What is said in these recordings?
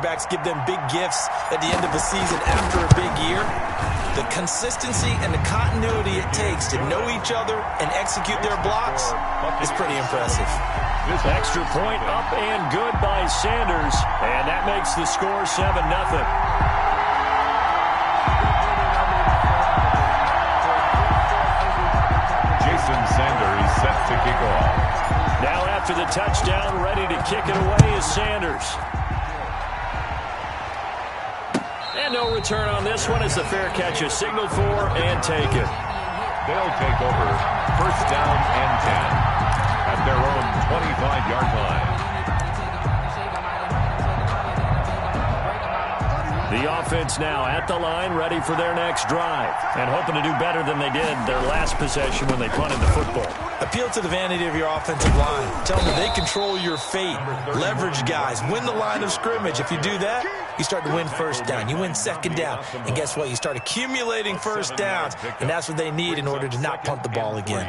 quarterbacks give them big gifts at the end of the season after a big year, the consistency and the continuity it takes to know each other and execute their blocks is pretty impressive. This extra point up and good by Sanders, and that makes the score 7-0. Jason Sanders set to kick off. Now after the touchdown, ready to kick it away is Sanders. And no return on this one as the fair catch is signaled for and taken. They'll take over first down and 10 at their own 25-yard line. The offense now at the line, ready for their next drive, and hoping to do better than they did their last possession when they punted the football. Appeal to the vanity of your offensive line. Tell them they control your fate. Leverage guys. Win the line of scrimmage. If you do that, you start to win first down. You win second down. And guess what? You start accumulating first downs, and that's what they need in order to not punt the ball again.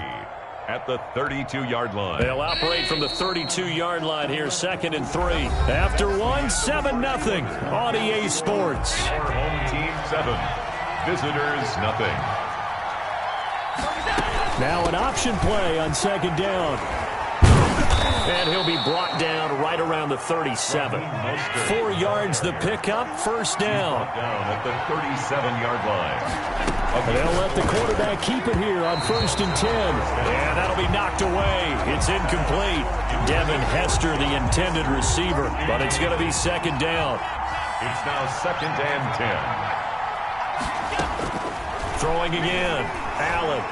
At the 32-yard line. They'll operate from the 32-yard line here, 2nd and 3. After 7-0 on EA Sports. Home team 7, visitors nothing. Now an option play on 2nd down. And he'll be brought down right around the 37. 4 yards the pickup, first down. Down at the 37-yard line. They'll let the quarterback keep it here on 1st and 10. And that'll be knocked away. It's incomplete. Devin Hester, the intended receiver. But it's going to be 2nd down. It's now 2nd and 10. Throwing again. Allen.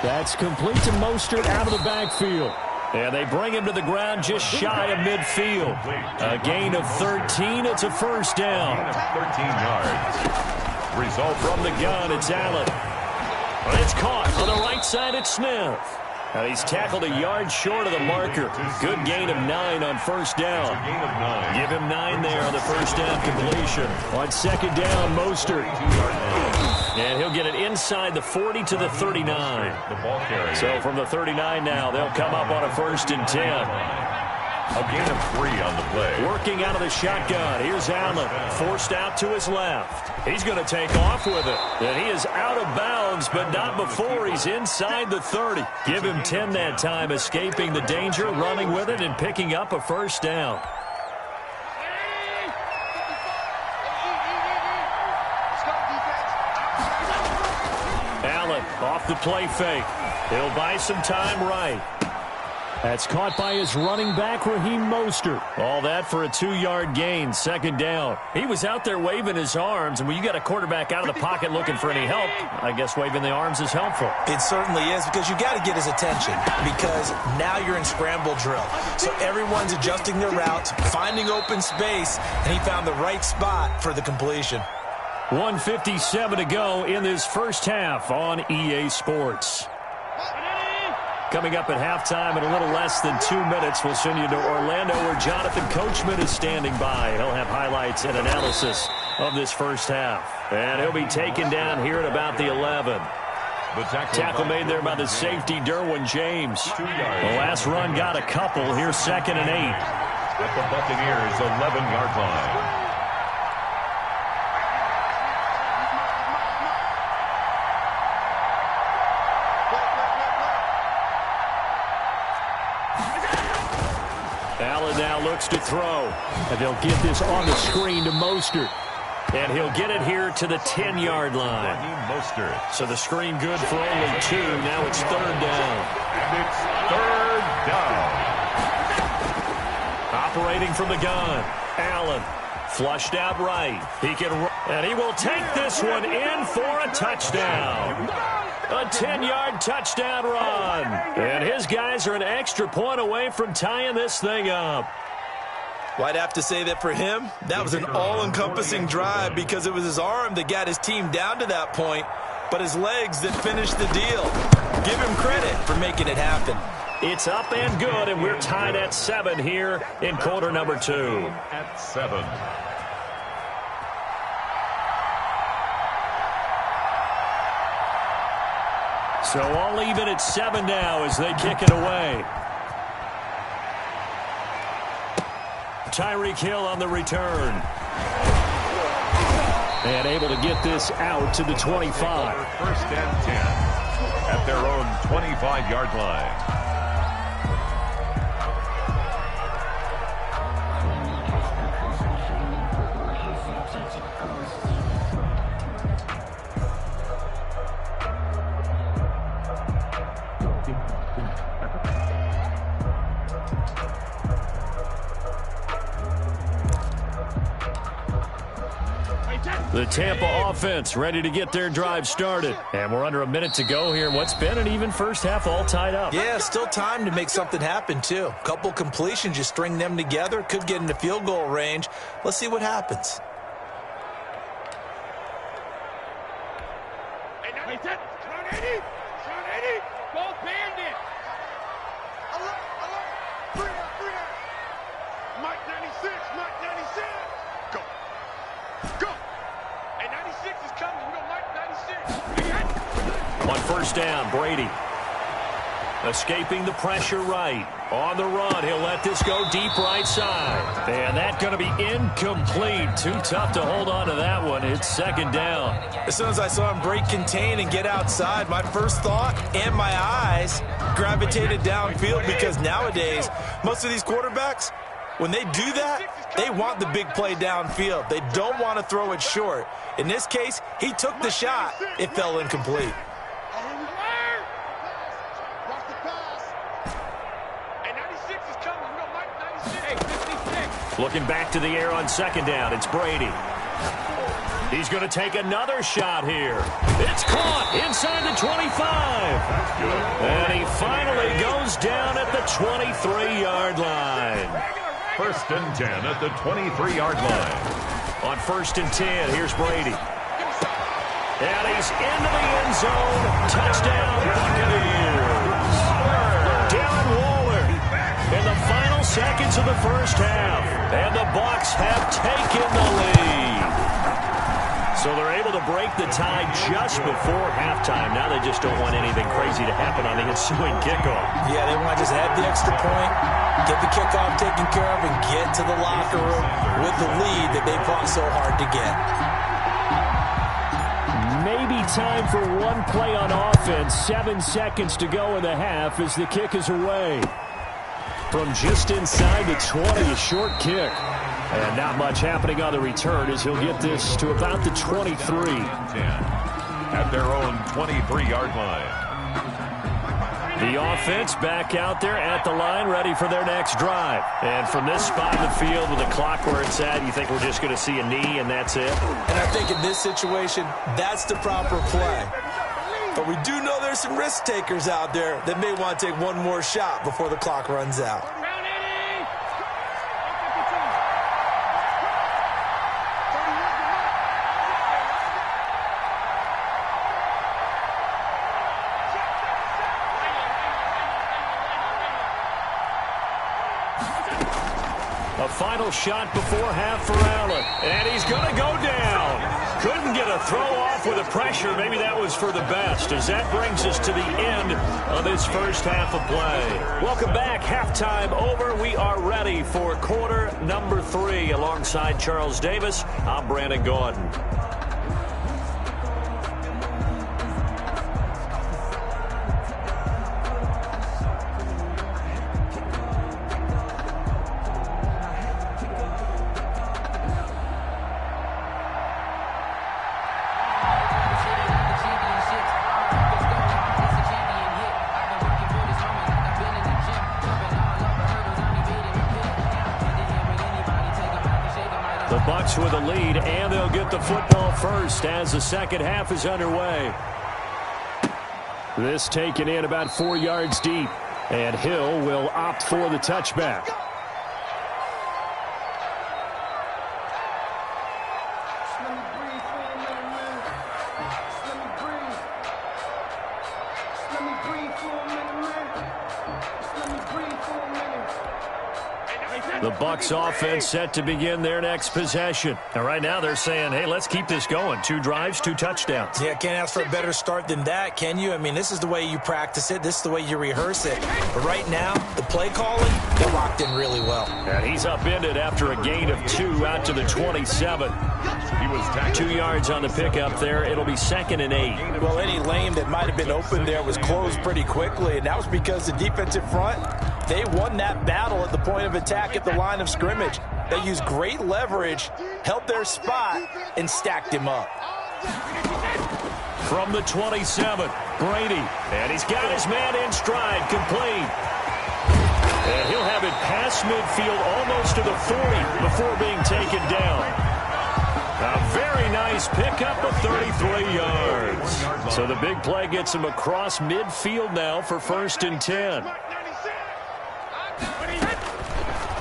That's complete to Mostert out of the backfield. And they bring him to the ground just shy of midfield. A gain of 13. It's a first down. 13 yards. Result from the gun, it's Allen. But it's caught on the right side, it's Smith. Now he's tackled a yard short of the marker. Good gain of 9 on first down. Give him 9 there on the first down completion. On 2nd down, Mostert. And he'll get it inside the 40 to the 39. So from the 39 now, they'll come up on a 1st and 10. A gain of 3 on the play. Working out of the shotgun. Here's Allen. Forced out to his left. He's going to take off with it. And he is out of bounds, but not before he's inside the 30. Give him 10 that time, escaping the danger, running with it, and picking up a first down. Allen off the play fake. He'll buy some time right. That's caught by his running back, Raheem Mostert. All that for a 2-yard gain, 2nd down. He was out there waving his arms, and when you got a quarterback out of the pocket looking for any help, I guess waving the arms is helpful. It certainly is, because you got to get his attention, because now you're in scramble drill. So everyone's adjusting their routes, finding open space, and he found the right spot for the completion. 1:57 to go in this first half on EA Sports. Coming up at halftime in a little less than 2 minutes, we'll send you to Orlando where Jonathan Coachman is standing by. He'll have highlights and analysis of this first half. And he'll be taken down here at about the 11. The tackle made there by the safety, Derwin James. The last run got a couple. Here's 2nd and 8. At the Buccaneers' 11-yard line. Allen now looks to throw. And they'll get this on the screen to Mostert. And he'll get it here to the 10-yard line. So the screen good for only 2. Now it's 3rd down. And it's 3rd down. Operating from the gun. Allen flushed out right. He can run. And he will take this one in for a touchdown. A 10-yard touchdown run. And his guys are an extra point away from tying this thing up. Well, I'd have to say that for him, that was an all-encompassing drive because it was his arm that got his team down to that point, but his legs that finished the deal. Give him credit for making it happen. It's up and good, and we're tied at 7 here in quarter number 2. At 7. So all even at 7 now as they kick it away. Tyreek Hill on the return. And able to get this out to the 25. First and 10 at their own 25-yard line. The Tampa offense ready to get their drive started. And we're under a minute to go here. What's been an even first half all tied up. Yeah, still time to make something happen, too. Couple completions, you string them together. Could get into field goal range. Let's see what happens. On first down, Brady. Escaping the pressure right. On the run, he'll let this go deep right side. And that's going to be incomplete. Too tough to hold on to that one. It's second down. As soon as I saw him break contain and get outside, my first thought and my eyes gravitated downfield, because nowadays, most of these quarterbacks, when they do that, they want the big play downfield. They don't want to throw it short. In this case, he took the shot. It fell incomplete. Looking back to the air on second down, it's Brady. He's going to take another shot here. It's caught inside the 25. And he finally goes down at the 23-yard line. First and 10 at the 23-yard line. On first and 10, here's Brady. And he's into the end zone. Touchdown, Buccaneers. Darren Waller in the final seconds of the first half. And the Bucs have taken the lead. So they're able to break the tie just before halftime. Now they just don't want anything crazy to happen on the ensuing kickoff. Yeah, they want to just add the extra point, get the kickoff taken care of, and get to the locker room with the lead that they fought so hard to get. Maybe time for one play on offense. 7 seconds to go in the half as the kick is away. From just inside the 20, a short kick. And not much happening on the return as he'll get this to about the 23. 10 at their own 23-yard line. The offense back out there at the line, ready for their next drive. And from this spot in the field with the clock where it's at, you think we're just going to see a knee and that's it? And I think in this situation, that's the proper play. But we do know there's some risk takers out there that may want to take one more shot before the clock runs out. A final shot before half for Allen. And he's going to go down. Couldn't get a throw off with the pressure. Maybe that was for the best, as that brings us to the end of this first half of play. Welcome back. Halftime over. We are ready for quarter number 3. Alongside Charles Davis, I'm Brandon Gaudin. The Bucs with a lead, and they'll get the football first as the second half is underway. This taken in about 4 yards deep, and Hill will opt for the touchback. The Bucs offense set to begin their next possession. And right now they're saying, hey, let's keep this going. 2 drives, 2 touchdowns. Yeah, can't ask for a better start than that, can you? I mean, this is the way you practice it. This is the way you rehearse it. But right now, the play calling, they're locked in really well. And he's upended after a gain of 2 out to the 27. He was 2 yards on the pickup there. It'll be 2nd and 8. Well, any lane that might have been open there was closed pretty quickly, and that was because the defensive front, they won that battle at the point of attack at the line of scrimmage. They used great leverage, held their spot, and stacked him up. From the 27, Brady. And he's got his man in stride, complete. And he'll have it past midfield almost to the 40 before being taken down. A very nice pickup of 33 yards. So the big play gets him across midfield now for 1st and 10.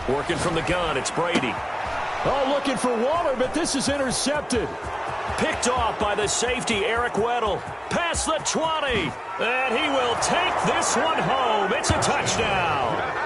Working from the gun, it's Brady. Oh, looking for Waller, but this is intercepted. Picked off by the safety, Eric Weddle. Past the 20, and he will take this one home. It's a touchdown.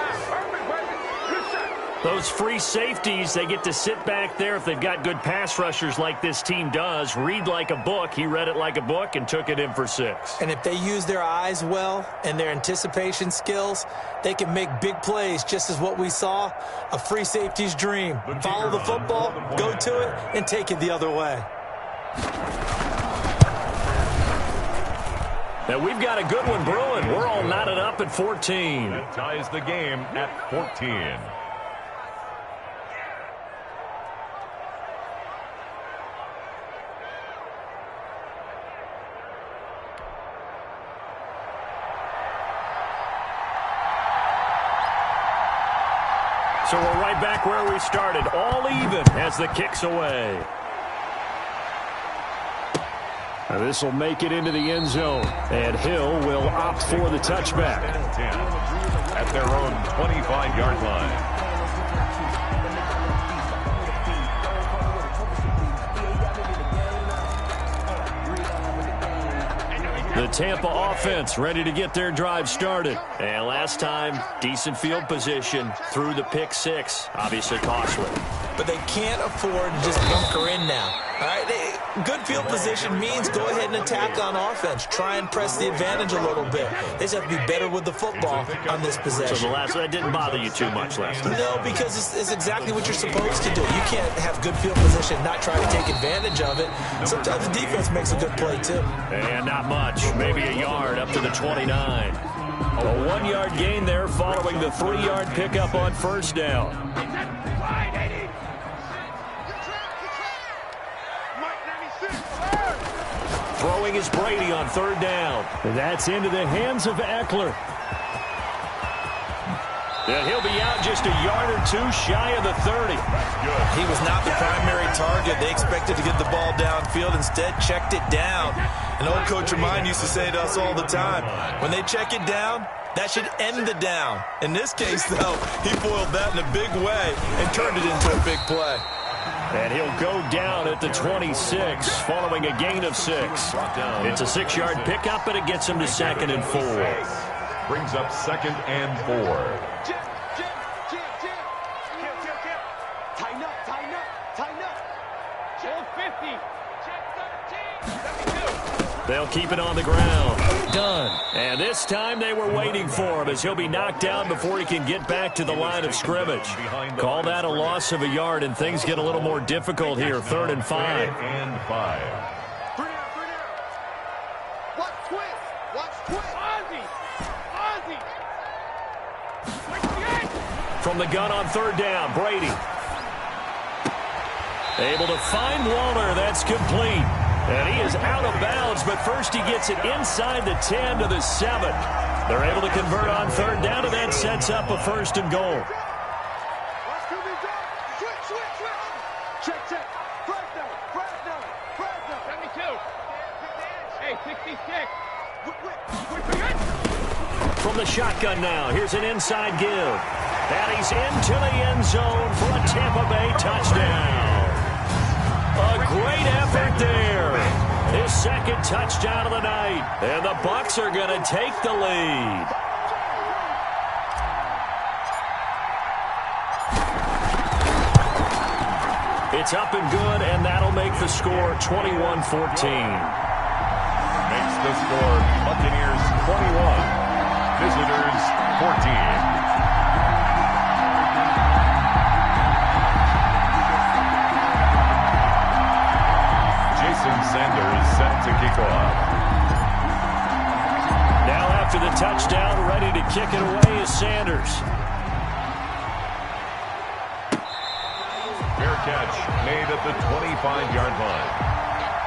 Those free safeties, they get to sit back there if they've got good pass rushers like this team does. Read like a book. He read it like a book and took it in for 6. And if they use their eyes well and their anticipation skills, they can make big plays, just as what we saw, a free safety's dream. Follow the football, go to it, and take it the other way. Now we've got a good one brewing. We're all knotted up at 14. That ties the game at 14. So we're right back where we started, all even as the kick's away. Now this will make it into the end zone, and Hill will opt for the touchback. 10 at their own 25-yard line. The Tampa offense ready to get their drive started. And last time, decent field position through the pick 6. Obviously costly. But they can't afford to just bunker in now. All right, good field position means go ahead and attack on offense. Try and press the advantage a little bit. They just have to be better with the football on this possession. So that didn't bother you too much last time? No, because it's exactly what you're supposed to do. You can't have good field position, not try to take advantage of it. Sometimes the defense makes a good play, too. And not much. Maybe a yard up to the 29. A 1-yard gain there following the 3-yard pickup on 1st down. Throwing is Brady on 3rd down. That's into the hands of Eckler. And he'll be out just a yard or 2 shy of the 30. He was not the primary target. They expected to get the ball downfield. Instead, checked it down. An old coach of mine used to say to us all the time, when they check it down, that should end the down. In this case, though, he foiled that in a big way and turned it into a big play. And he'll go down at the 26 following a gain of 6. It's a 6-yard pickup, but it gets him to 2nd and 4. Brings up 2nd and 4. Tighten up, tighten up, tighten up. Check 50. Check 32. They'll keep it on the ground. Done. And this time they were waiting for him as he'll be knocked down before he can get back to the line of scrimmage. Call that a loss of a yard, and things get a little more difficult here. 3rd and 5. 3rd and 5. Watch twist. Watch twist. Ozzy. From the gun on 3rd down, Brady. Able to find Waller. That's complete. And he is out of bounds, but first he gets it inside the 10 to the 7. They're able to convert on 3rd down, and that sets up a 1st and goal. Check. Press down. 72. Hey, 66. From the shotgun now, here's an inside give. And he's into the end zone for a Tampa Bay touchdown. A great effort there. His 2nd touchdown of the night. And the Bucs are going to take the lead. It's up and good, and that'll make the score 21-14. Makes the score Buccaneers 21, visitors 14. Jason Sanders set to kick off. Now after the touchdown, ready to kick it away is Sanders. Fair catch made at the 25-yard line.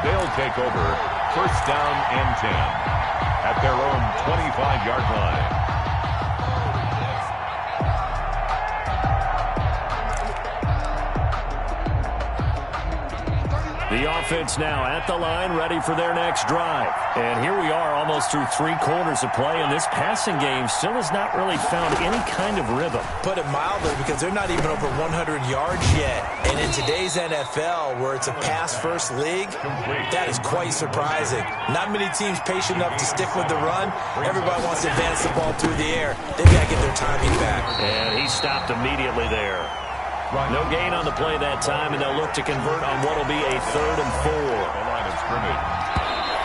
They'll take over first down and 10 at their own 25-yard line. The offense now at the line, ready for their next drive. And here we are almost through 3 quarters of play, and this passing game still has not really found any kind of rhythm. Put it mildly, because they're not even over 100 yards yet. And in today's NFL, where it's a pass-first league, that is quite surprising. Not many teams patient enough to stick with the run. Everybody wants to advance the ball through the air. They've got to get their timing back. And he stopped immediately there. No gain on the play that time, and they'll look to convert on what will be a 3rd and 4. The line of scrimmage.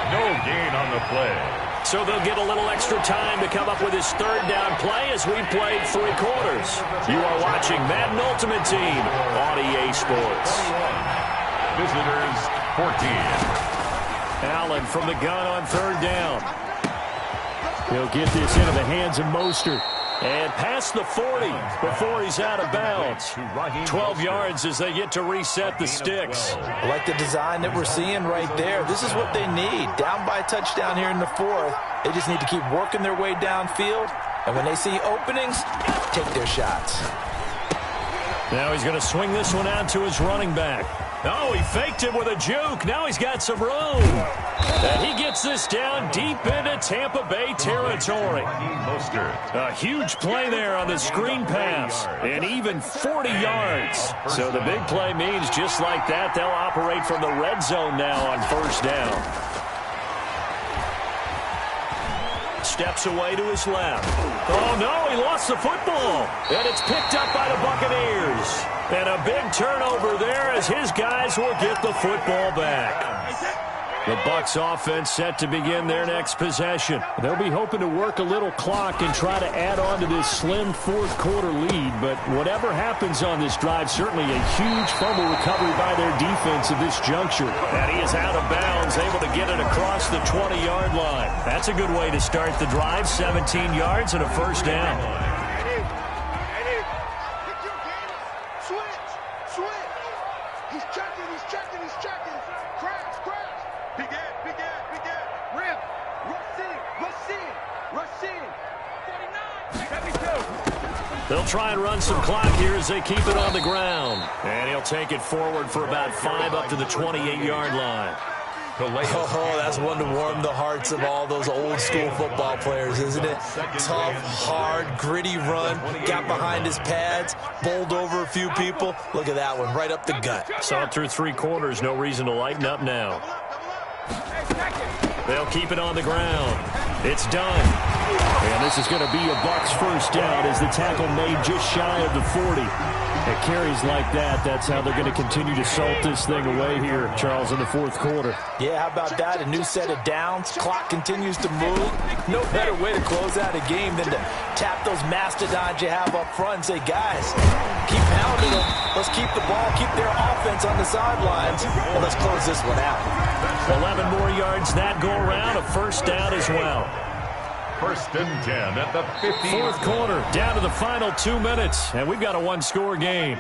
No gain on the play. So they'll get a little extra time to come up with his 3rd down play as we played 3 quarters. You are watching Madden Ultimate Team on EA Sports. Visitors 14. Allen from the gun on 3rd down. He'll get this into the hands of Mostert. And past the 40 before he's out of bounds. 12 yards as they get to reset the sticks. I like the design that we're seeing right there. This is what they need. Down by a touchdown here in the 4th. They just need to keep working their way downfield. And when they see openings, take their shots. Now he's going to swing this one out to his running back. Oh, he faked it with a juke. Now he's got some room. And he gets this down deep into Tampa Bay territory. A huge play there on the screen pass. And even 40 yards. So the big play means just like that, they'll operate from the red zone now on 1st down. Steps away to his left. Oh, no, he lost the football. And it's picked up by the Buccaneers. And a big turnover there as his guys will get the football back. The Bucs offense set to begin their next possession. They'll be hoping to work a little clock and try to add on to this slim 4th quarter lead. But whatever happens on this drive, certainly a huge fumble recovery by their defense at this juncture. And he is out of bounds, able to get it across the 20-yard line. That's a good way to start the drive. 17 yards and a 1st down. They'll try and run some clock here as they keep it on the ground. And he'll take it forward for about 5 up to the 28-yard line. Oh, that's one to warm the hearts of all those old-school football players, isn't it? Tough, hard, gritty run. Got behind his pads, bowled over a few people. Look at that one, right up the gut. Saw it through 3 quarters. No reason to lighten up now. They'll keep it on the ground. It's done. And this is going to be a Bucs 1st down as the tackle made just shy of the 40. At carries like that, that's how they're going to continue to salt this thing away here, Charles, in the 4th quarter. Yeah, how about that? A new set of downs. Clock continues to move. No better way to close out a game than to tap those mastodons you have up front and say, guys, keep pounding them. Let's keep the ball, keep their offense on the sidelines, and let's close this one out. 11 more yards that go around, a 1st down as well. 1st and 10 at the 50. 4th quarter, down to the final 2 minutes, and we've got a 1-score game.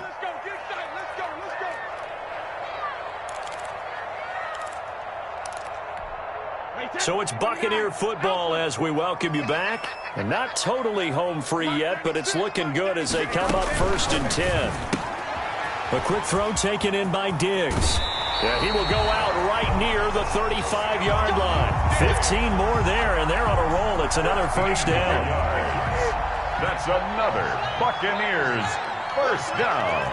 So it's Buccaneer football as we welcome you back. And not totally home free yet, but it's looking good as they come up 1st and 10. A quick throw taken in by Diggs. Yeah, he will go out right near the 35-yard line. 15 more there, and they're on a roll. It's another 1st down. That's another Buccaneers 1st down.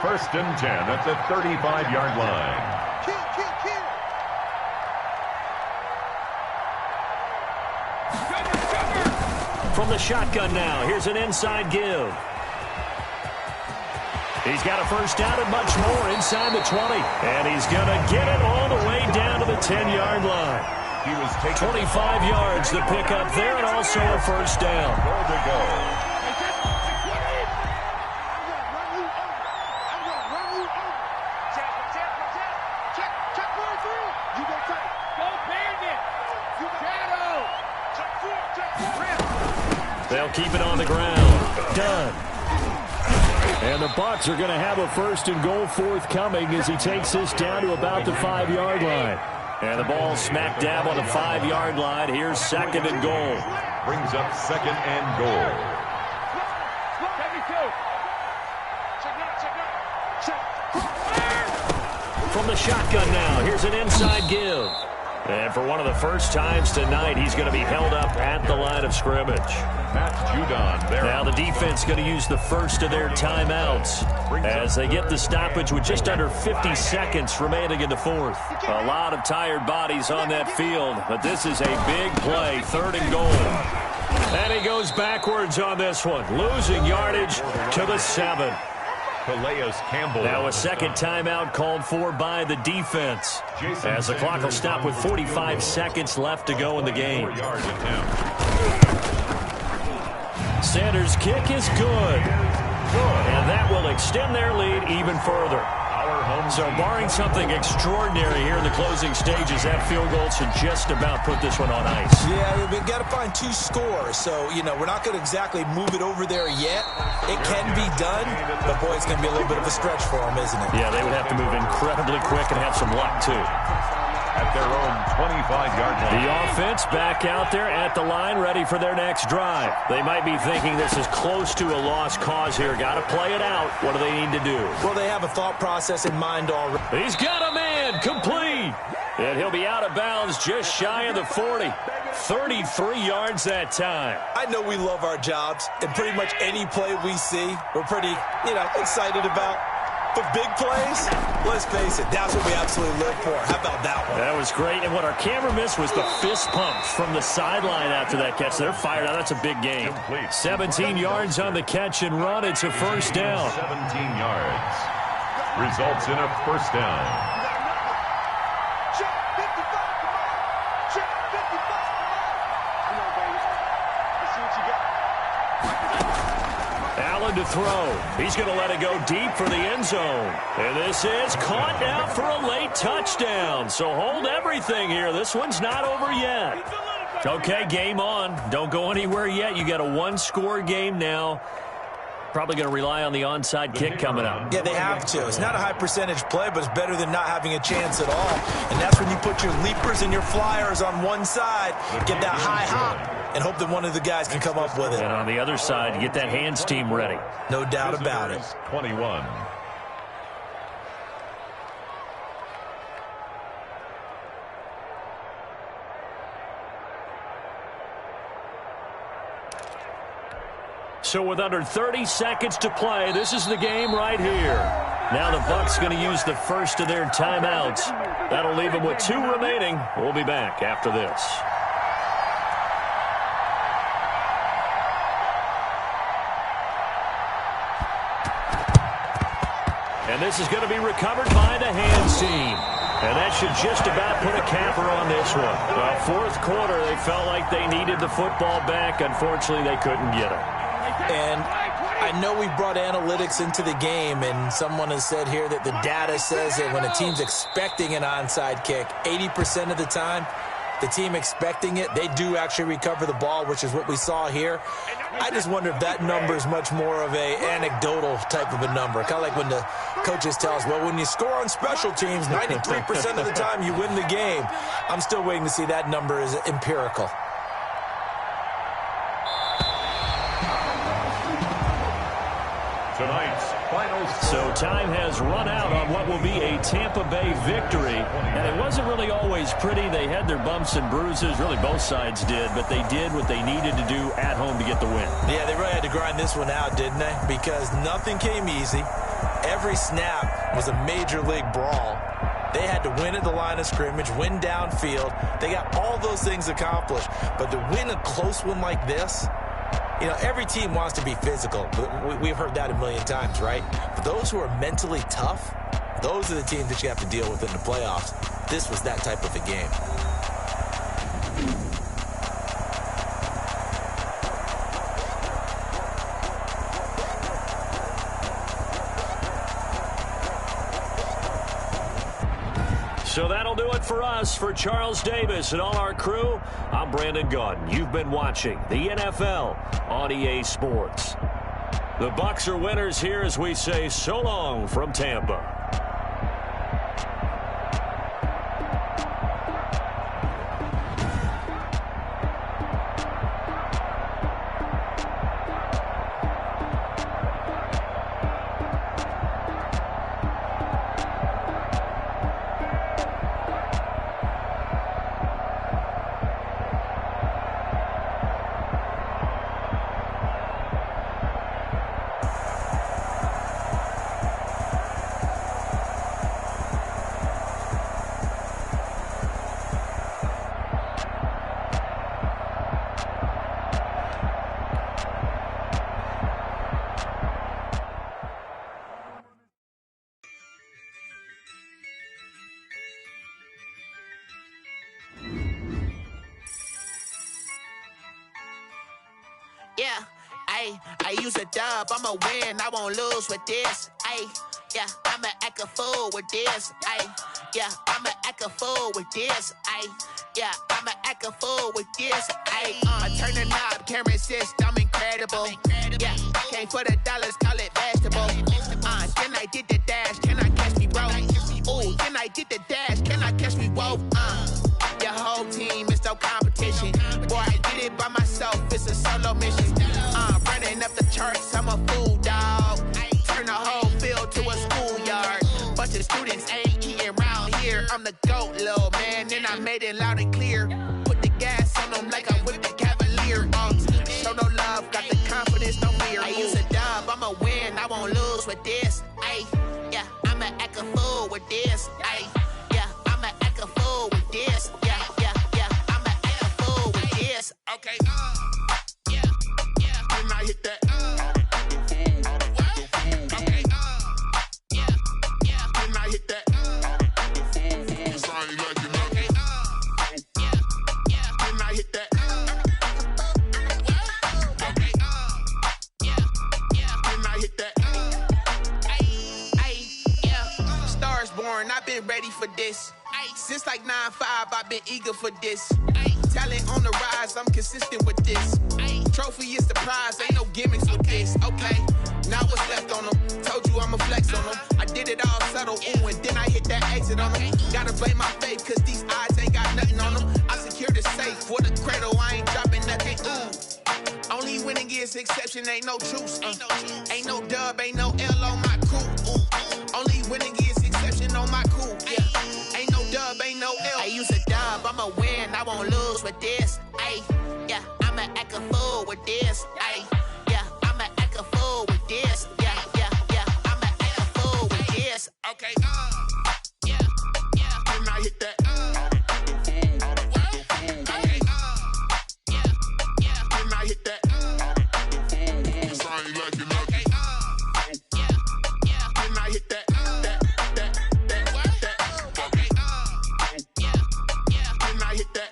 1st and 10 at the 35-yard line. From the shotgun now, here's an inside give. He's got a first down and much more inside the 20. And he's going to get it all the way down to the 10-yard line. He was taking 25 yards to pick up there and also a first down. goal to go. They'll keep it on the ground. Done. And the Bucs are going to have a first and goal forthcoming as he takes this down to about the 5-yard line. And the ball smack dab on the 5-yard line. Here's second and goal. Brings up second and goal. From the shotgun now, here's an inside give. And for one of the first times tonight, he's going to be held up at the line of scrimmage. Matt Judon there. Now the defense going to use the first of their timeouts as they get the stoppage with just under 50 seconds remaining in the fourth. A lot of tired bodies on that field, but this is a big play, third and goal. And he goes backwards on this one, losing yardage to the 7. Calais Campbell. Now a second timeout called for by the defense as the clock will stop with 45 seconds left to go in the game. 4-yard attempt. Sanders' kick is good. And that will extend their lead even further. So barring something extraordinary here in the closing stages, that field goal should just about put this one on ice. Yeah, we've got to find 2 scores. So, we're not going to exactly move it over there yet. It can be done, but, boy, it's going to be a little bit of a stretch for them, isn't it? Yeah, they would have to move incredibly quick and have some luck, too. At their own 25-yard line. The offense back out there at the line, ready for their next drive. They might be thinking this is close to a lost cause here. Got to play it out. What do they need to do? Well, they have a thought process in mind already. He's got a man, complete. And he'll be out of bounds just shy of the 40. 33 yards that time. I know we love our jobs, and pretty much any play we see, we're pretty, excited about. But big plays, let's face it, that's what we absolutely live for. How about that one? That was great. And what our camera missed was the fist pumps from the sideline after that catch. They're fired out. That's a big game. 17 yards on the catch and run. It's a first down. 17 yards. Results in a first down. Allen to throw. He's going to let it go deep for the end zone. And this is caught now for a late touchdown. So hold everything here. This one's not over yet. Okay, game on. Don't go anywhere yet. You got a 1-score game now. Probably going to rely on the onside kick coming up. Yeah, they have to. It's not a high percentage play, but it's better than not having a chance at all. And that's when you put your leapers and your flyers on one side, get that high hop, and hope that one of the guys can come up with it. And on the other side, get that hands team ready. No doubt about it. 21. So with under 30 seconds to play, this is the game right here. Now the Bucs going to use the first of their timeouts. That'll leave them with 2 remaining. We'll be back after this. And this is going to be recovered by the hands team. And that should just about put a capper on this one. Well, fourth quarter, they felt like they needed the football back. Unfortunately, they couldn't get it. And I know we brought analytics into the game, and someone has said here that the data says that when a team's expecting an onside kick, 80% of the time, the team expecting it, they do actually recover the ball, which is what we saw here. I just wonder if that number is much more of a anecdotal type of a number. Kind of like when the coaches tell us, well, when you score on special teams, 93% of the time you win the game. I'm still waiting to see that number is empirical. Tonight's final score. So time has run out on what will be a Tampa Bay victory. And it wasn't really always pretty. They had their bumps and bruises. Really, both sides did. But they did what they needed to do at home to get the win. Yeah, they really had to grind this one out, didn't they? Because nothing came easy. Every snap was a major league brawl. They had to win at the line of scrimmage, win downfield. They got all those things accomplished. But to win a close one like this, You know, every team wants to be physical. We've heard that a million times, right? But those who are mentally tough, those are the teams that you have to deal with in the playoffs. This was that type of a game. So that'll do it for us. For Charles Davis and all our crew, I'm Brandon Gaudin. You've been watching the NFL on EA Sports. The Bucs are winners here as we say so long from Tampa. Yeah, I use a dub, I'ma win, I won't lose with this. Yeah, I'ma act a fool with this. Yeah, I'ma act a fool with this. Yeah, I'ma act a fool with this. I turn the knob, can't resist, I'm incredible. Yeah, came for the dollars, call it vegetable. Then I did the dash, can I catch me, bro? Ooh, then I did the dash, can I catch me, whoa? Your whole team is no competition. Boy, I did it by myself, it's a solo mission. Running up the charts, I'm a fool, dog. Turn the whole field to a schoolyard. Bunch of students ain't eating round here. I'm the GOAT, little man, and I made it loud and clear. Put the gas on them like I'm with the Cavalier. Show no love, got the confidence, no fear. I use a dub, I'ma win, I won't lose with this. Yeah, I'ma act a fool with this. Yeah, I'ma act a fool with this. Yeah, I'ma act a fool with this. Okay, yeah, when I hit that. Okay, yeah, when I hit that. When I hit that. Okay, yeah, when I hit that. Yeah, stars born, I've been ready for this. Since like 9-5, I've been eager for this. Talent on the rise, I'm consistent with this. Trophy is the prize, ain't no gimmicks with this. Okay, now what's left on them? Told you I'ma flex on them. I did it all subtle, ooh, and then I hit that exit on them. Gotta blame my faith, cause these eyes ain't got nothing on them. I secured the safe for the cradle, I ain't dropping nothing, ooh. Only winning is exception, ain't no truce. Ain't no dub, ain't no L on my crew. Ooh. Only winning is exception on my crew. Yeah, ain't no dub, ain't no L. I use a dub, I'ma win, I won't lose with this. Yeah, I'ma act a fool with this. Yeah, I'ma act a fool with this. Yeah, I'ma act a fool with this. Okay, yeah, when I hit that. Okay, yeah, when I hit that. Okay, yeah, when I hit that. Okay, yeah, when I hit that.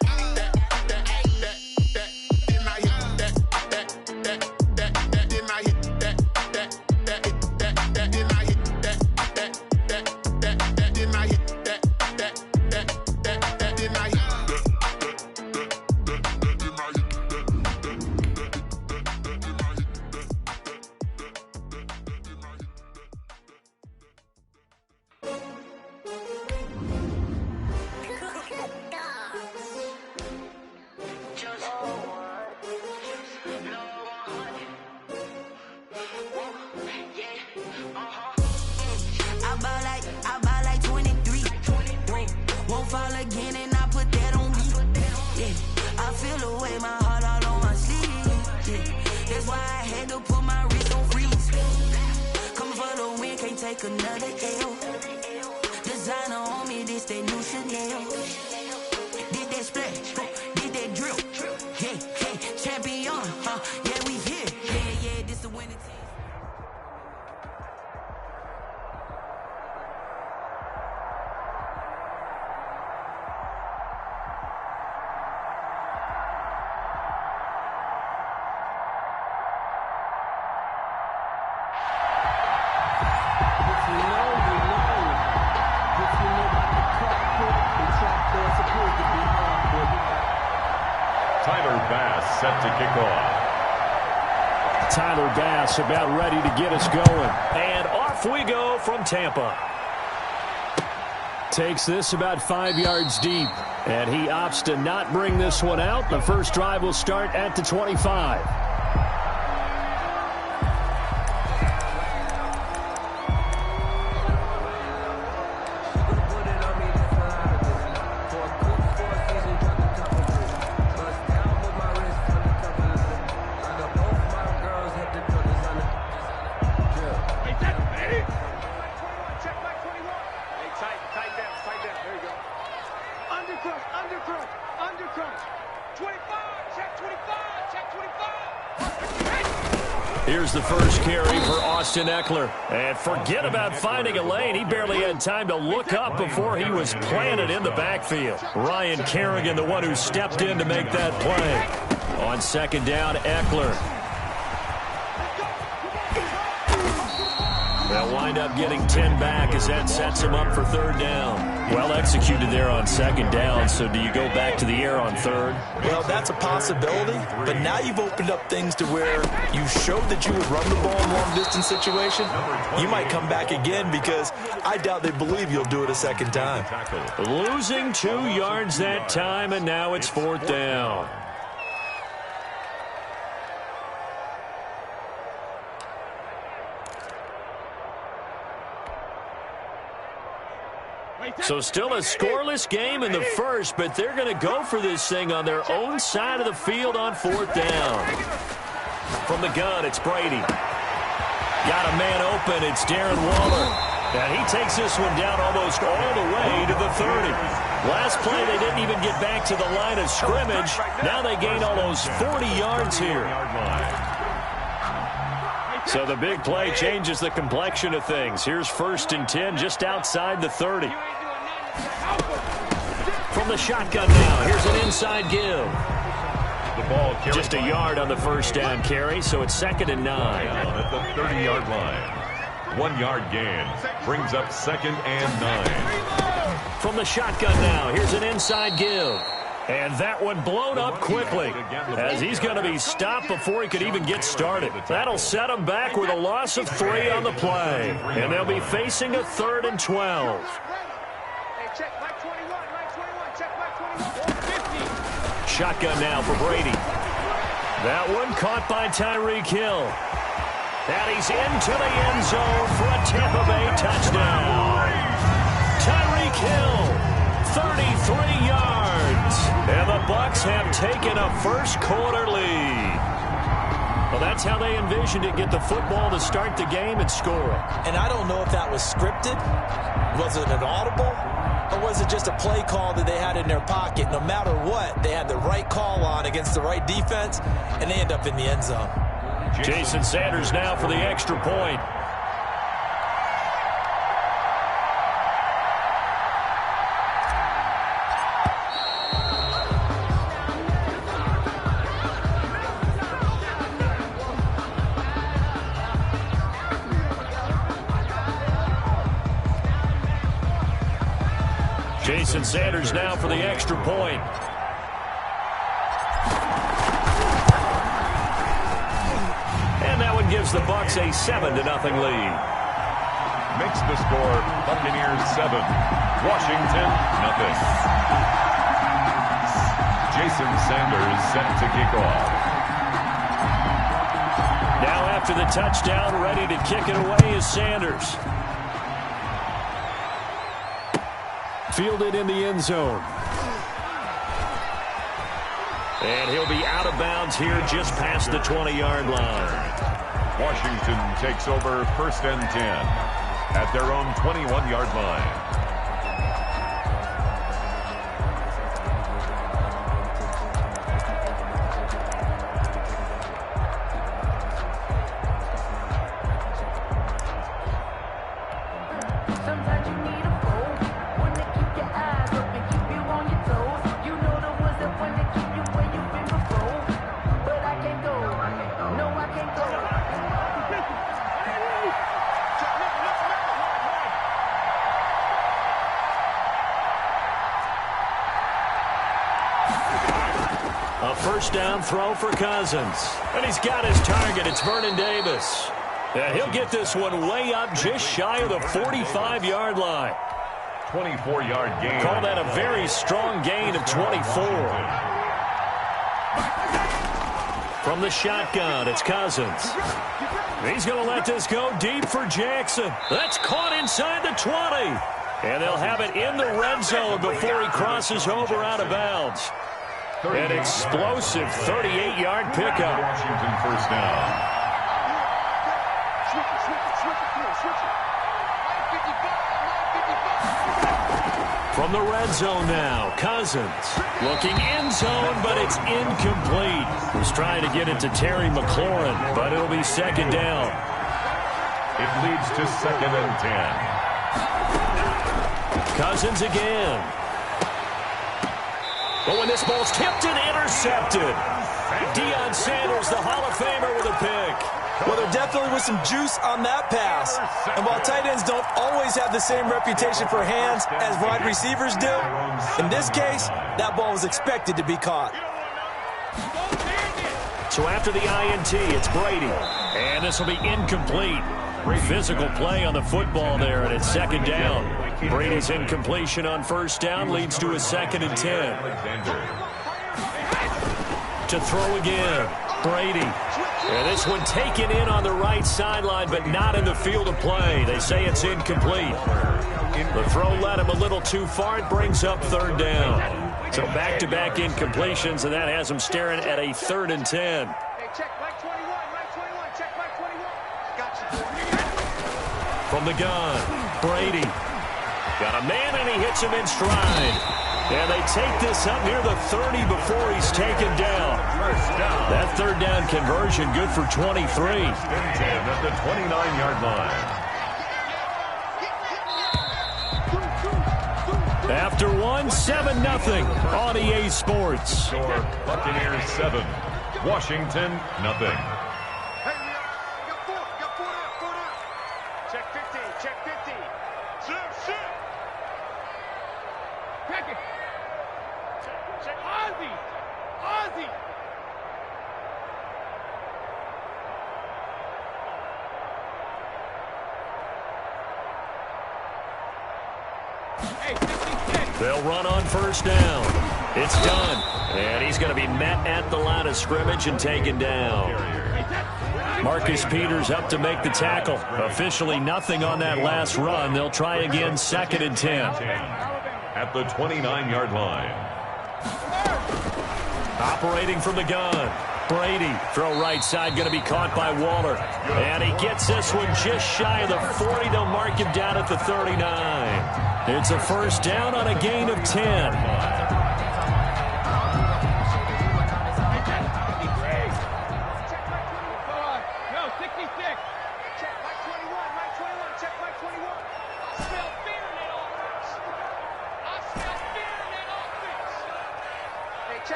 I ball like 23. Won't fall again and I put that on me. Yeah, I feel away, my heart all on my sleeve. Yeah, that's why I had to put my wrist on freeze. Coming for the win, can't take another L. Designer on me, this that new Chanel. Did that splash, did that drip. Hey, champion, yeah, we here. set to kick off. Tyler Bass about ready to get us going. And off we go from Tampa. Takes this about 5 yards deep. And he opts to not bring this one out. The first drive will start at the 25. Here's the first carry for Austin Ekeler. And forget about finding a lane. He barely had time to look up before he was planted in the backfield. Ryan Kerrigan, the one who stepped in to make that play. On second down, Ekeler. They'll wind up getting 10 back as that sets him up for third down. Well executed there on second down, so do you go back to the air on third? Well, that's a possibility, but now you've opened up things to where you showed that you would run the ball in long-distance situation. You might come back again because I doubt they believe you'll do it a second time. Losing 2 yards that time, and now it's fourth down. So still a scoreless game in the first, but they're going to go for this thing on their own side of the field on fourth down. From the gun, it's Brady. Got a man open. It's Darren Waller. And he takes this one down almost all the way to the 30. Last play, they didn't even get back to the line of scrimmage. Now they gain almost 40 yards here. So the big play changes the complexion of things. Here's 1st and 10 just outside the 30. From the shotgun now, here's an inside give. The ball just a yard on the first down carry, so it's 2nd and 9. At the 30-yard line. 1 yard gain brings up 2nd and 9. From the shotgun now, here's an inside give. And that one blown up quickly as he's going to be stopped before he could even get started. That'll set him back with a loss of 3 on the play. And they'll be facing a 3rd and 12. Shotgun now for Brady. That one caught by Tyreek Hill. And he's into the end zone for a Tampa Bay touchdown. Tyreek Hill, 33 yards. And the Bucs have taken a first quarter lead. Well, that's how they envisioned it. Get the football to start the game and score. And I don't know if that was scripted. Was it an audible? Or was it just a play call that they had in their pocket? No matter what, they had the right call on against the right defense, and they end up in the end zone. Jason Sanders now for the extra point. Jason Sanders now for the extra point. And that one gives the Bucs a 7-0 lead. Makes the score Buccaneers 7, Washington 0. Jason Sanders set to kick off. Now after the touchdown, ready to kick it away is Sanders. Fielded in the end zone. And he'll be out of bounds here just past the 20-yard line. Washington takes over 1st and 10 at their own 21-yard line. first down throw for Cousins. And he's got his target. It's Vernon Davis. And he'll get this one way up just shy of the 45-yard line. 24-yard gain. Call that a very strong gain of 24. From the shotgun, it's Cousins. He's going to let this go deep for Jackson. That's caught inside the 20. And they'll have it in the red zone before he crosses over out of bounds. An explosive 38-yard pickup. Washington first down. From the red zone now, Cousins looking end zone, but it's incomplete. He's trying to get it to Terry McLaurin, but it'll be second down. It leads to 2nd and 10. Cousins again. But when this ball's tipped and intercepted, Deion Sanders, the Hall of Famer, with a pick. Well, there definitely was some juice on that pass. And while tight ends don't always have the same reputation for hands as wide receivers do, in this case, that ball was expected to be caught. So after the INT, it's Brady. And this will be incomplete. Physical play on the football there, and it's second down. Brady's incompletion on first down leads to a 2nd and 10. To throw again, Brady. And this one taken in on the right sideline, but not in the field of play. They say it's incomplete. The throw led him a little too far. It brings up third down. So back-to-back incompletions, and that has him staring at a 3rd and 10. Hey, check back 21, right 21, check back 21. Gotcha. From the gun, Brady. Got a man, and he hits him in stride. And they take this up near the 30 before he's taken down. That third down conversion good for 23. At the 29-yard line. After 7-0 on EA Sports. Score Buccaneers 7, Washington nothing. Hey, got four down. Check 15, check 15. Shit. Pack it. Check Ozzy. Hey, 66. They'll run on first down. It's done. And he's going to be met at the line of scrimmage and taken down. Marcus Peters up to make the tackle. Officially nothing on that last run. They'll try again, 2nd and 10. At the 29-yard line. Operating from the gun. Brady, throw right side, going to be caught by Waller. And he gets this one just shy of the 40. They'll mark him down at the 39. It's a first down on a gain of 10.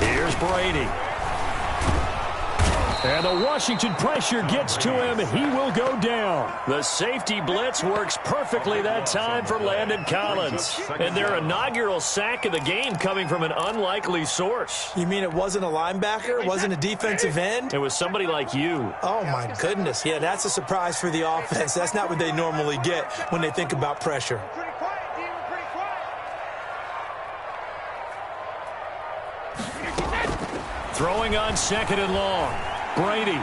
Here's Brady. And the Washington pressure gets to him. He will go down. The safety blitz works perfectly that time for Landon Collins. And their inaugural sack of the game coming from an unlikely source. You mean it wasn't a linebacker? It wasn't a defensive end? It was somebody like you. Oh, my goodness. Yeah, that's a surprise for the offense. That's not what they normally get when they think about pressure. Throwing on 2nd and long. Brady.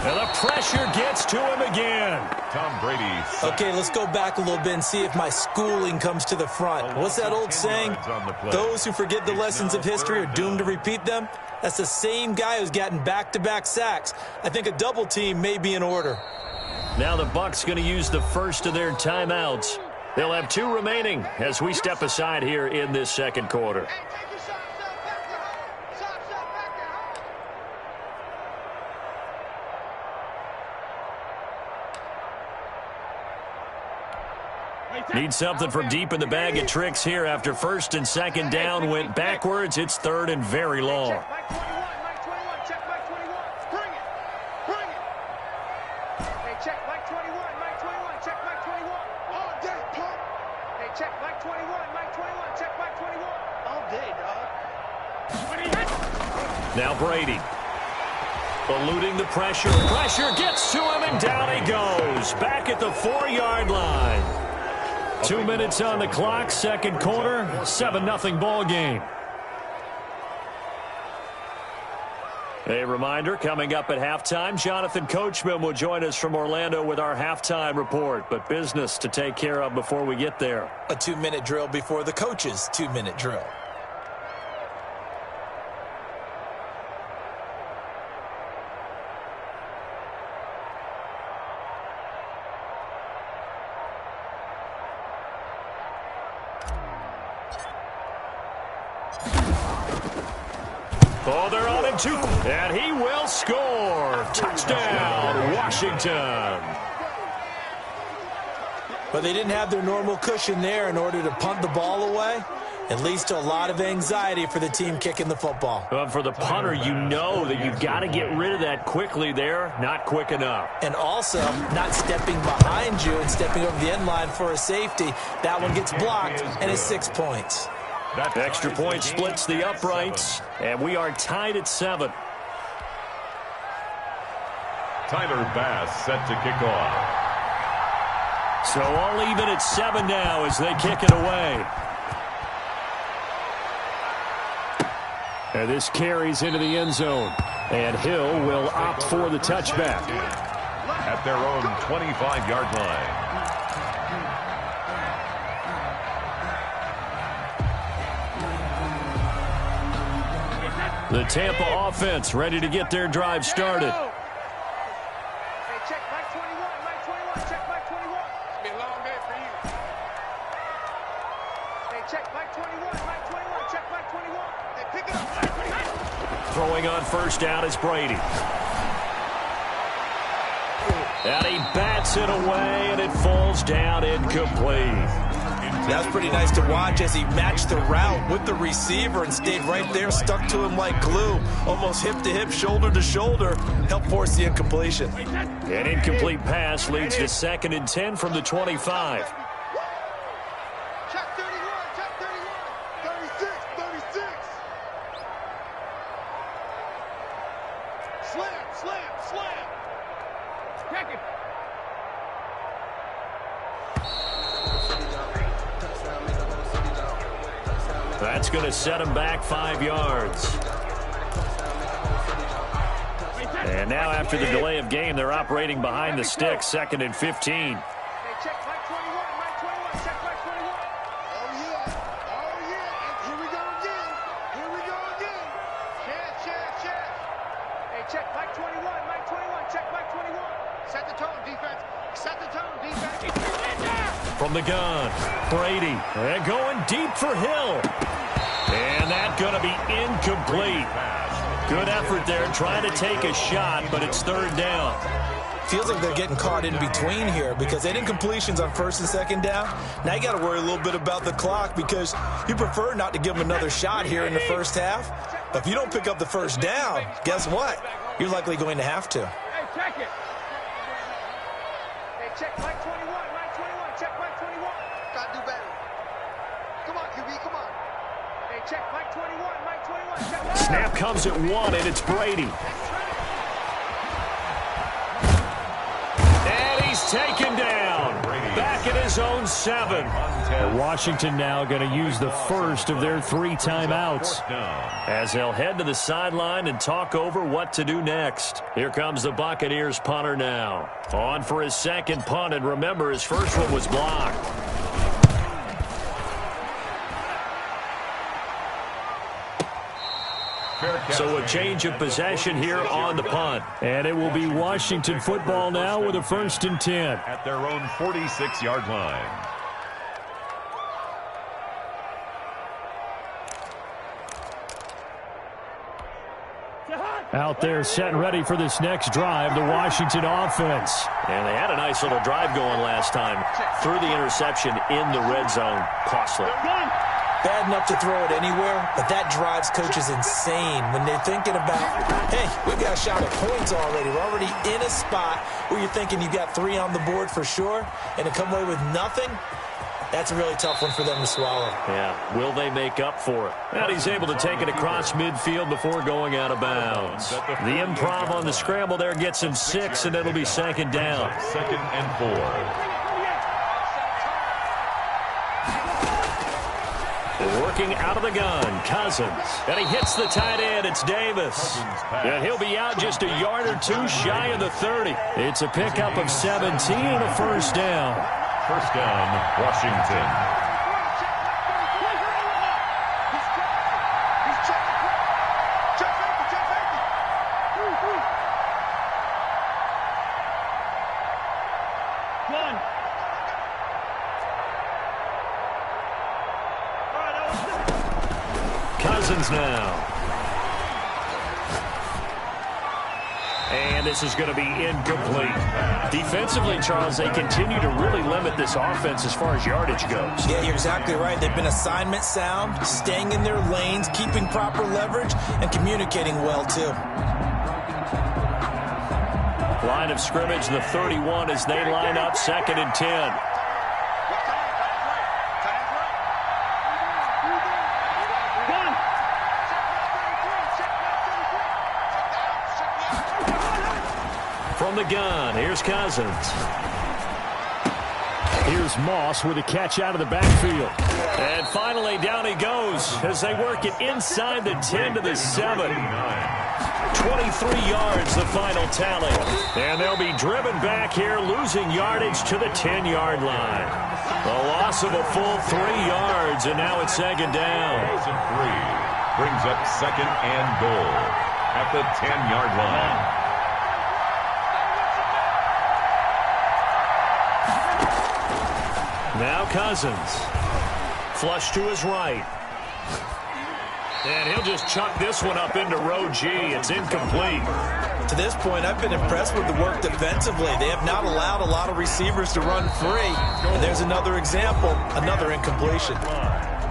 And the pressure gets to him again. Tom Brady. Okay, let's go back a little bit and see if my schooling comes to the front. What's that old saying? Those who forget the lessons of history are doomed to repeat them. That's the same guy who's gotten back-to-back sacks. I think a double team may be in order. Now the Bucs going to use the first of their timeouts. They'll have 2 remaining as we step aside here in this second quarter. Need something from deep in the bag of tricks here after 1st and 2nd down. Went backwards. It's 3rd and very long. Hey, check Mike 21, Mike 21, check Mike 21. All day, dog. Now Brady. Eluding the pressure. Pressure gets to him, and down he goes. Back at the 4-yard line. 2 minutes on the clock, second quarter, 7-0 ball game. A reminder, coming up at halftime, Jonathan Coachman will join us from Orlando with our halftime report. But business to take care of before we get there. A 2-minute drill before the coach's 2-minute drill. Oh, they're on him too. And he will score. Touchdown, Washington. But they didn't have their normal cushion there in order to punt the ball away. It leads to a lot of anxiety for the team kicking the football. Well, for the punter, you know that you've got to get rid of that quickly there. Not quick enough. And also, not stepping behind you and stepping over the end line for a safety. That one gets blocked, and it's 6 points. That extra point splits the uprights, and we are tied at 7. Tyler Bass set to kick off. So all even at 7 now as they kick it away. And this carries into the end zone. And Hill will opt for the touchback. At their own 25-yard line. The Tampa offense ready to get their drive started. Hey, check Mike 21, Mike 21, check Mike 21. It's been a long day for you. Hey, check Mike 21, Mike 21, check Mike 21. Hey, pick it up, Mike 21. Throwing on first down is Brady. And he bats it away, and it falls down incomplete. That was pretty nice to watch as he matched the route with the receiver and stayed right there, stuck to him like glue, almost hip to hip, shoulder to shoulder, helped force the incompletion. An incomplete pass leads to 2nd and 10 from the 25. Check 31, check 31. 36, 36. Slam, slam, slam. Check it. That's going to set him back 5 yards. And now after the delay of game, they're operating behind the sticks, 2nd and 15. Hey, check Mike 21, Mike 21, check Mike 21. Oh, yeah. Oh, yeah. And here we go again. Here we go again. Check. Hey, check Mike 21, Mike 21, check Mike 21. Set the tone, defense. Set the tone, defense. From the gun, Brady. And going deep for Hill. And that's going to be incomplete. Good effort there, trying to take a shot, but it's 3rd down. Feels like they're getting caught in between here because they had incompletions on 1st and 2nd down. Now you got to worry a little bit about the clock because you prefer not to give them another shot here in the first half. But if you don't pick up the 1st down, guess what? You're likely going to have to. Hey, check it. Hey, check Mike 21, Mike 21, check Mike 21. Got to do better. Come on, QB, come on. Hey, check Mike 21, Mike 21, check Mike. Snap comes at 1, and it's Brady. And he's taken down. Back at his own 7. And Washington now going to use the first of their 3 timeouts as they'll head to the sideline and talk over what to do next. Here comes the Buccaneers punter now. On for his 2nd punt, and remember, his first one was blocked. So a change of possession here on the punt. And it will be Washington football now with a 1st and 10. At their own 46-yard line. Out there set and ready for this next drive, the Washington offense. And they had a nice little drive going last time. Threw the interception in the red zone. Costly. Bad enough to throw it anywhere, but that drives coaches insane when they're thinking about, hey, we've got a shot at points already. We're already in a spot where you're thinking you got 3 on the board for sure, and to come away with nothing, That's a really tough one for them to swallow. Yeah, will they make up for it? And he's able to take it across midfield before going out of bounds. The improv on the scramble there gets him 6, and it'll be second down. 2nd and 4. Working out of the gun, Cousins. And he hits the tight end. It's Davis. And he'll be out just a yard or two shy of the 30. It's a pickup of 17 and a first down. First down, Washington. Cousins now. And this is going to be incomplete. Defensively, Charles, they continue to really limit this offense as far as yardage goes. Yeah, you're exactly right. They've been assignment sound, staying in their lanes, keeping proper leverage, and communicating well, too. Line of scrimmage, the 31 as they line up, 2nd and 10. From the gun, here's Cousins. Here's Moss with a catch out of the backfield. And finally, down he goes as they work it inside the 10 to the 7. 23 yards, the final tally. And they'll be driven back here, losing yardage to the 10-yard line. A loss of a full 3 yards, and now it's second down. 3 brings up 2nd and goal at the 10-yard line. Now Cousins. Flush to his right. And he'll just chuck this one up into row G. It's incomplete. To this point, I've been impressed with the work defensively. They have not allowed a lot of receivers to run free. And there's another example, another incompletion.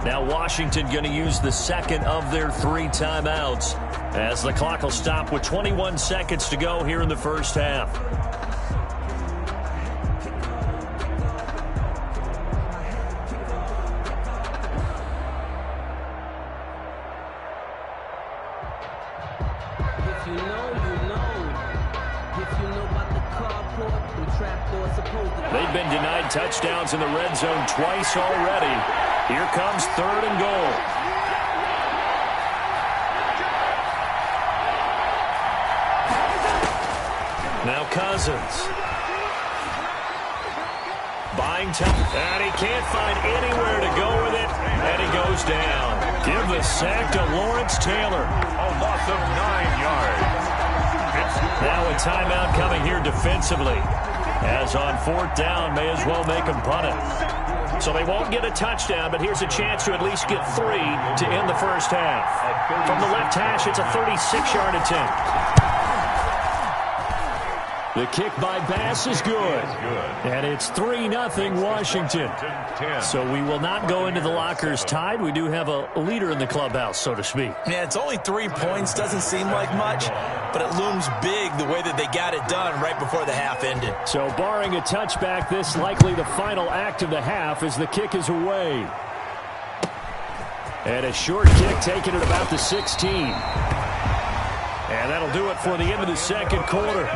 Now Washington going to use the second of their 3 timeouts as the clock will stop with 21 seconds to go here in the first half. They've been denied touchdowns in the red zone twice already. Here comes 3rd and goal. Now Cousins. Buying time. And he can't find anywhere to go with it. And he goes down. Give the sack to Lawrence Taylor. A loss of 9 yards. Now a timeout coming here defensively. As on 4th down, may as well make them punt it. So they won't get a touchdown, but here's a chance to at least get 3 to end the first half. From the left hash, it's a 36-yard attempt. The kick by Bass is good. And it's 3-0 Washington. So we will not go into the lockers tied. We do have a leader in the clubhouse, so to speak. Yeah, it's only 3 points. Doesn't seem like much, but it looms big the way that they got it done right before the half ended. So barring a touchback, this likely the final act of the half as the kick is away. And a short kick taken at about the 16. And that'll do it for the end of the second quarter.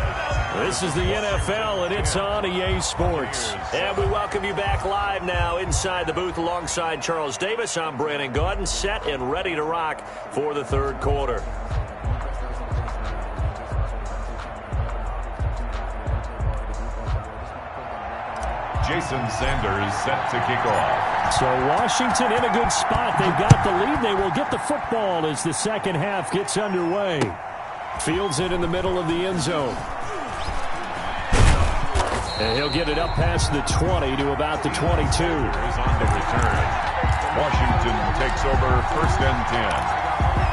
This is the NFL, and it's on EA Sports. And we welcome you back live now inside the booth alongside Charles Davis. I'm Brandon Gaudin, set and ready to rock for the third quarter. Jason Sanders set to kick off. So Washington in a good spot. They've got the lead. They will get the football as the second half gets underway. Fields it in the middle of the end zone. And he'll get it up past the 20 to about the 22. He's on the return. Washington takes over 1st and 10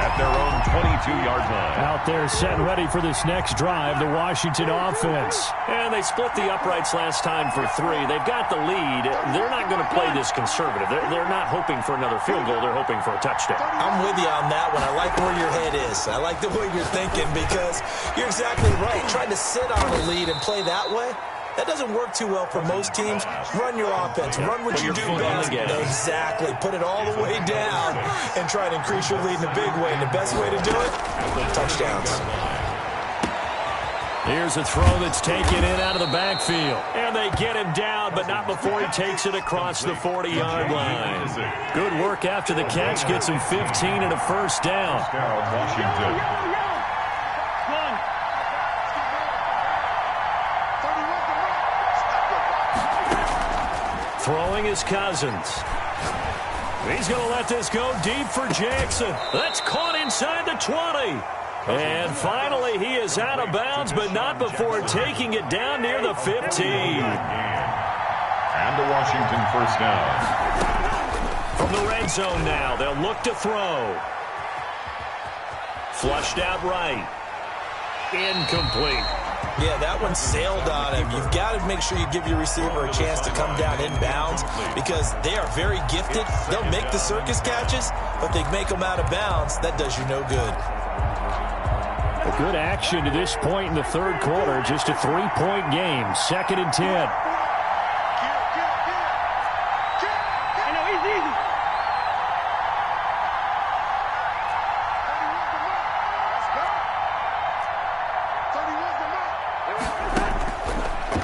at their own 22-yard line. Out there set and ready for this next drive, the Washington offense. And they split the uprights last time for 3. They've got the lead. They're not going to play this conservative. They're not hoping for another field goal. They're hoping for a touchdown. I'm with you on that one. I like where your head is. I like the way you're thinking because you're exactly right. Trying to sit on the lead and play that way, That doesn't work too well for most teams. Run your offense. Run what you do best. Exactly. Put it all the way down and try to increase your lead in a big way. And the best way to do it, touchdowns. Here's a throw that's taken in out of the backfield. And they get him down, but not before he takes it across the 40-yard line. Good work after the catch. Gets him 15 and a first down. Washington. Throwing is Cousins. He's going to let this go deep for Jackson. That's caught inside the 20. And finally, he is out of bounds, but not before taking it down near the 15. And a Washington first down. From the red zone now, they'll look to throw. Flushed out right. Incomplete. Yeah, that one sailed on him. You've got to make sure you give your receiver a chance to come down inbounds because they are very gifted. They'll make the circus catches, but they make them out of bounds. That does you no good. A good action to this point in the third quarter. Just a 3-point game. 2nd and 10.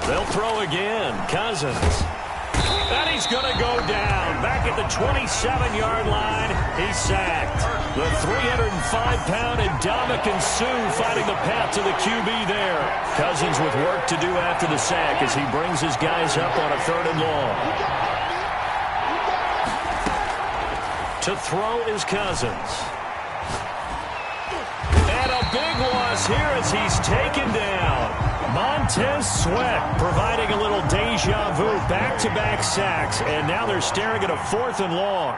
They'll throw again. Cousins. And he's going to go down. Back at the 27-yard line. He's sacked. The 305-pound Ndamukong Suh finding the path to the QB there. Cousins with work to do after the sack as he brings his guys up on a 3rd and long. To throw is Cousins. And a big loss here as he's taken down. Montez Sweat providing a little deja vu, back-to-back sacks, and now they're staring at a 4th and long.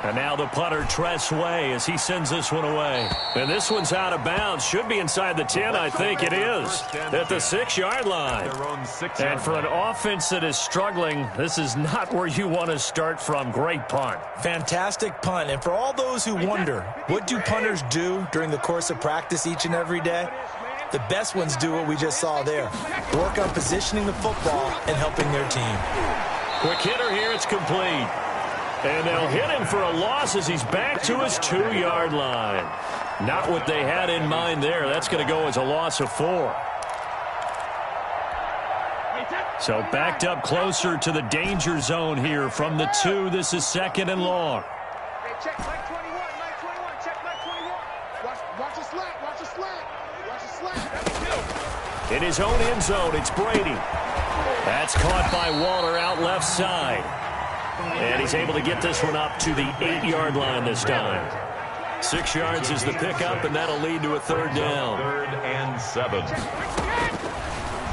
And now the punter, Tress Way, as he sends this one away. And this one's out of bounds. Should be inside the 10, I think it is. At the 6-yard line. And for an offense that is struggling, this is not where you want to start from. Great punt. Fantastic punt. And for all those who wonder, what do punters do during the course of practice each and every day? The best ones do what we just saw there. Work on positioning the football and helping their team. Quick hitter here. It's complete. And they'll hit him for a loss as he's back to his 2-yard line. Not what they had in mind there. That's going to go as a loss of 4. So backed up closer to the danger zone here from the 2. This is 2nd and long. Hey, check Mike 21, Mike 21, check Mike 21. Watch the slant, watch the slant, watch the slant. In his own end zone, it's Brady. That's caught by Waller out left side. And he's able to get this one up to the 8-yard line this time. 6 yards is the pickup, and that'll lead to a 3rd down. 3rd and 7.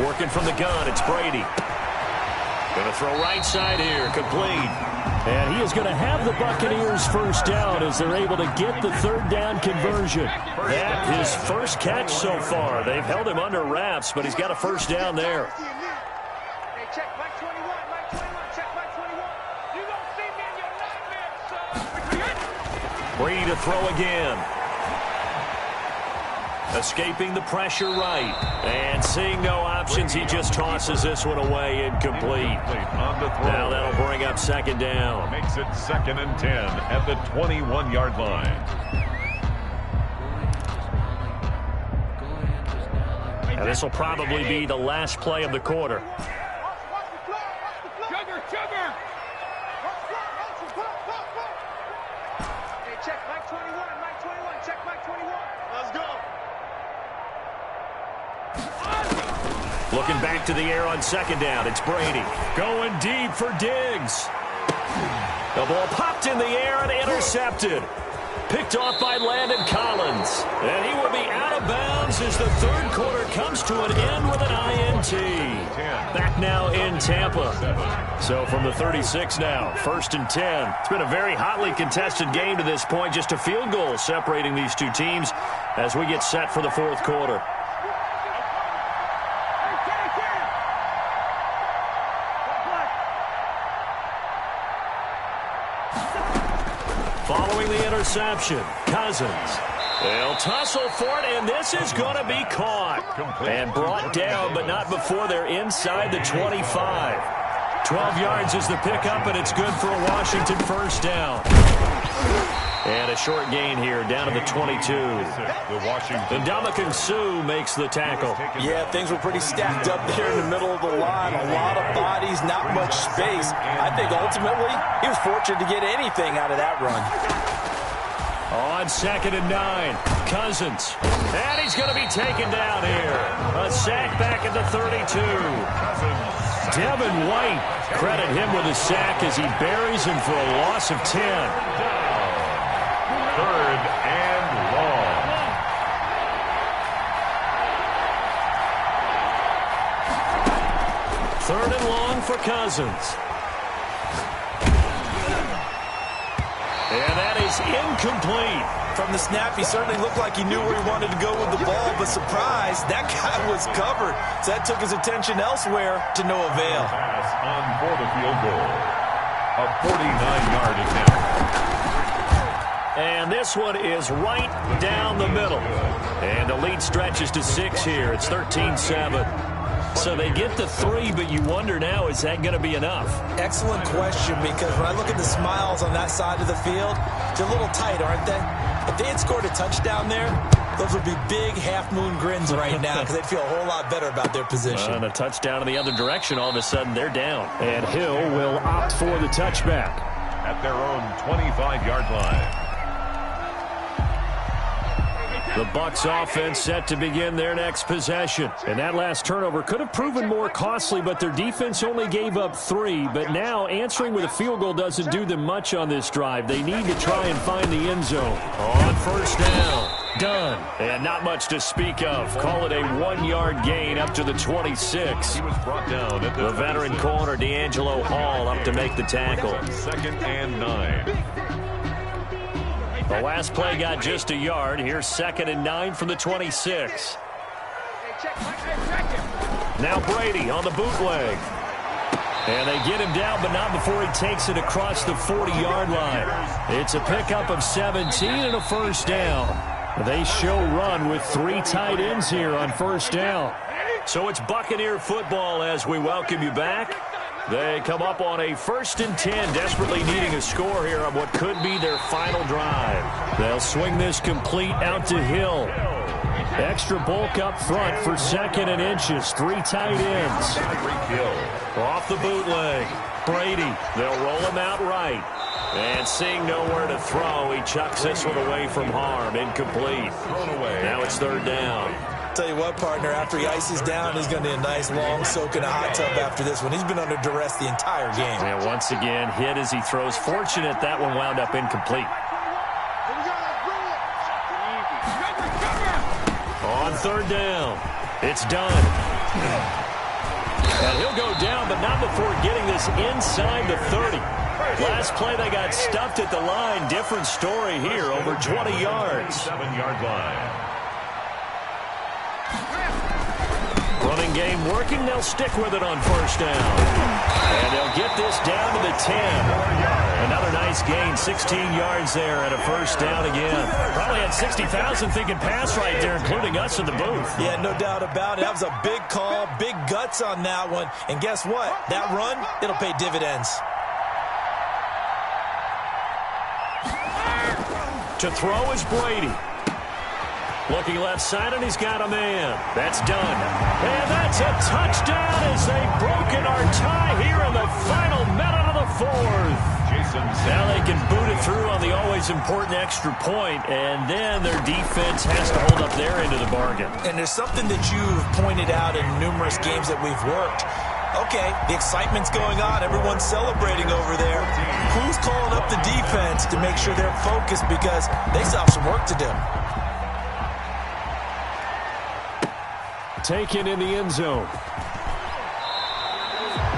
Working from the gun, it's Brady. Going to throw right side here, complete. And he is going to have the Buccaneers first down as they're able to get the 3rd down conversion. That his first catch so far. They've held him under wraps, but he's got a first down there. Hey, check Mike 21, Mike 21, check Mike 21. You don't see me in your nightmares, son. Brady to throw again. Escaping the pressure right. And seeing no options, he just tosses this one away, incomplete. Now that'll bring up 2nd down. Makes it 2nd and 10 at the 21-yard line. And this will probably be the last play of the quarter. Hey, check Mike 21, Mike 21, check Mike 21. Let's go. Looking back to the air on 2nd down. It's Brady. Going deep for Diggs. The ball popped in the air and intercepted. Picked off by Landon Collins. And he will be out of bounds as the 3rd quarter comes to an end with an INT. Back now in Tampa. So from the 36 now, 1st and 10. It's been a very hotly contested game to this point. Just a field goal separating these two teams as we get set for the 4th quarter. Following the interception, Cousins. They'll tussle for it, and this is going to be caught. And brought down, but not before they're inside the 25. 12 yards is the pickup, and it's good for a Washington first down. And a short gain here, down to the 22. And Ndamukong Suh makes the tackle. Yeah, things were pretty stacked up there in the middle of the line. A lot of bodies, not much space. I think ultimately he was fortunate to get anything out of that run. On 2nd and 9, Cousins. And he's going to be taken down here. A sack back at the 32. Devin White, credit him with a sack as he buries him for a loss of 10. 3rd and long. Third and long for Cousins. And that is incomplete. From the snap, he certainly looked like he knew where he wanted to go with the ball, but surprise, that guy was covered. So that took his attention elsewhere to no avail. Pass on for the field goal. A 49-yard attempt. And this one is right down the middle. And the lead stretches to 6 here. It's 13-7. So they get the 3, but you wonder now, is that going to be enough? Excellent question, because when I look at the smiles on that side of the field, they're a little tight, aren't they? If they had scored a touchdown there, those would be big half-moon grins right now because they'd feel a whole lot better about their position. And a touchdown in the other direction, all of a sudden they're down. And Hill will opt for the touchback. At their own 25-yard line. The Bucs offense set to begin their next possession. And that last turnover could have proven more costly, but their defense only gave up 3. But now answering with a field goal doesn't do them much on this drive. They need to try and find the end zone. On first down, done. And not much to speak of. Call it a 1-yard gain up to the 26. He was brought down at the veteran corner, D'Angelo Hall, up to make the tackle. 2nd and 9. The last play got just a yard. Here's 2nd and 9 from the 26. Now Brady on the bootleg. And they get him down, but not before he takes it across the 40-yard line. It's a pickup of 17 and a first down. They show run with 3 tight ends here on first down. So it's Buccaneer football as we welcome you back. They come up on a 1st and 10, desperately needing a score here on what could be their final drive. They'll swing this complete out to Hill. Extra bulk up front for 2nd and inches. 3 tight ends. Off the bootleg. Brady. They'll roll him out right. And seeing nowhere to throw, he chucks this one away from harm. Incomplete. Now it's 3rd down. Tell you what, partner, after he ices down, he's going to need a nice long soak in a hot tub after this one. He's been under duress the entire game. And once again, hit as he throws. Fortunate that one wound up incomplete. On 3rd down, it's done. And he'll go down, but not before getting this inside the 30. Last play, they got stuffed at the line. Different story here, over 20 yards. 7-yard line. Running game working. They'll stick with it on first down. And they'll get this down to the 10. Another nice gain, 16 yards there and a first down again. Probably had 60,000 thinking pass right there, including us in the booth. Yeah, no doubt about it. That was a big call, big guts on that one. And guess what? That run, it'll pay dividends. To throw is Brady. Looking left side, and he's got a man. That's done. And that's a touchdown as they've broken our tie here in the final minute of the 4th. Now they can boot it through on the always important extra point, and then their defense has to hold up their end of the bargain. And there's something that you've pointed out in numerous games that we've worked. Okay, the excitement's going on. Everyone's celebrating over there. Who's calling up the defense to make sure they're focused because they still have some work to do? Taken in the end zone.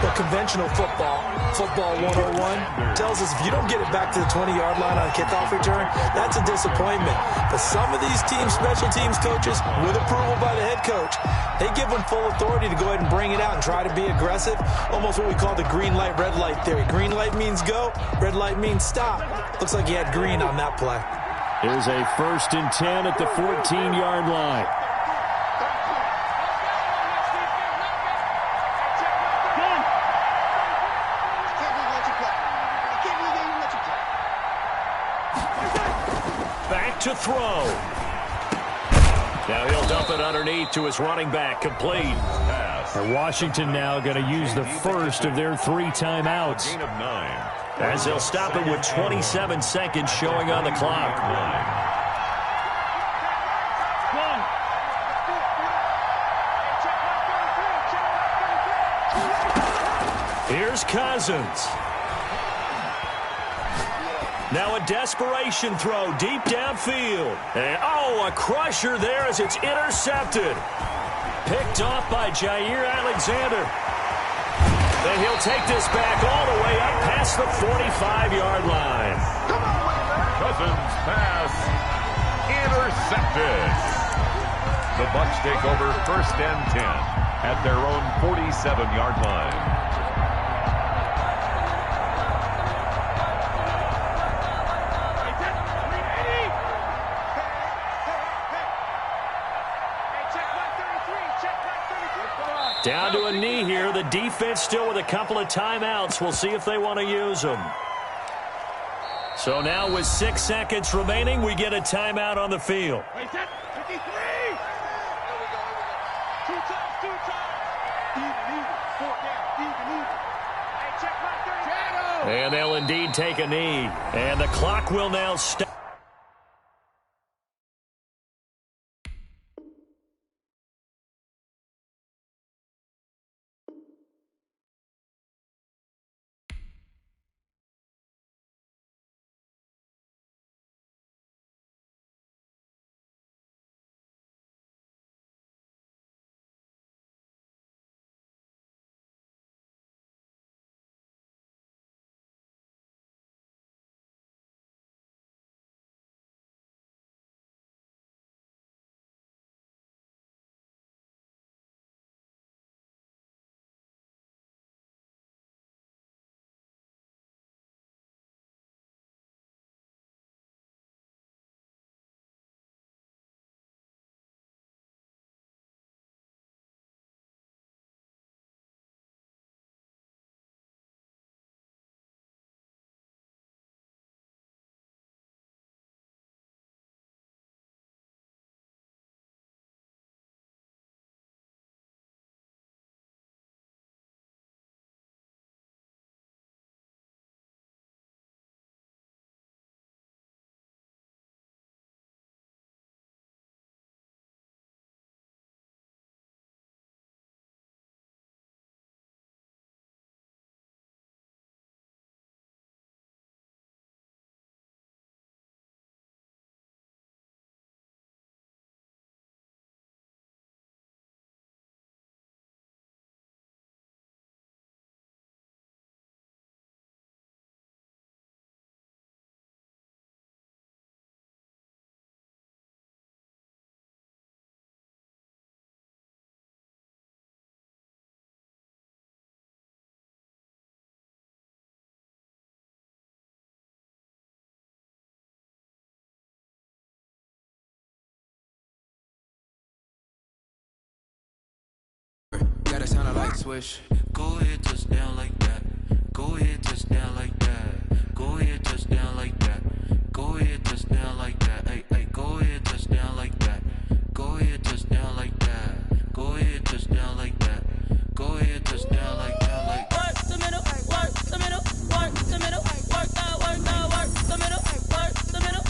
But conventional football 101, tells us if you don't get it back to the 20-yard line on a kickoff return, that's a disappointment. But some of these teams, special teams coaches, with approval by the head coach, they give them full authority to go ahead and bring it out and try to be aggressive. Almost what we call the green light, red light theory. Green light means go, red light means stop. Looks like he had green on that play. Here's a 1st and 10 at the 14-yard line. to throw. Now he'll dump it underneath to his running back, complete. And Washington now going to use the first of their 3 timeouts. Gain of 9. As they'll stop it with 27 seconds showing on the clock. Here's Cousins. Now a desperation throw deep downfield. And, a crusher there as it's intercepted. Picked off by Jair Alexander. And he'll take this back all the way up past the 45-yard line. Cousins pass intercepted. The Bucs take over 1st and 10 at their own 47-yard line. Down to a knee here. The defense still with a couple of timeouts. We'll see if they want to use them. So now with 6 seconds remaining, we get a timeout on the field. And they'll indeed take a knee. And the clock will now stop. Gotta sound like swish. Go ahead, touchdown like that. Go ahead, touchdown like that. Go ahead, touchdown like that. Go ahead, touchdown like that. Hey, hey, go ahead, touchdown like that. Go ahead, touchdown like that. Go ahead, touchdown like that. Go ahead, touchdown like that. Like work the middle, work the middle, work the middle, work that, work the middle, work the middle, work the middle,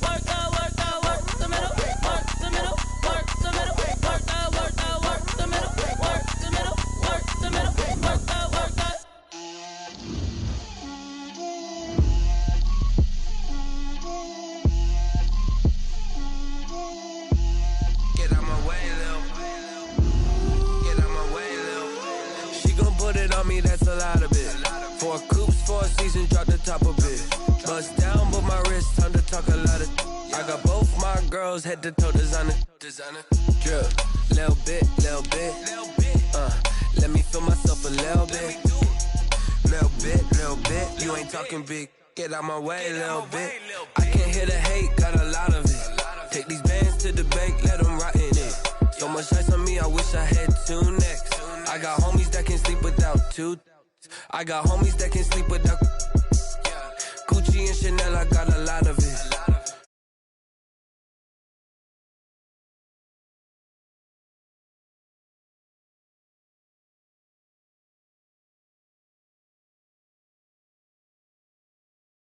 work that, work the middle, work the middle, work the middle, work that, work the middle, work the middle, work the middle, work that, work that. Get out my way, Lil. Get out my way, Lil. She gon' put it on me, that's a lot of it. 4 coops, 4 seasons, drop the top of it. Bust down, but my wrist, time to talk a lot of. I got both my girls, head to toe designer. Drip, little bit, little bit. Let me feel myself a little bit. Little bit. You ain't talking big. Get out my way, little bit. I can't hear the hate, got a lot of it. Take these bands to the bank, let them rot in it. So much ice on me, I wish I had 2 necks. I got homies that can sleep without 2. I got homies that can sleep without Gucci and Chanel, I got a lot of it.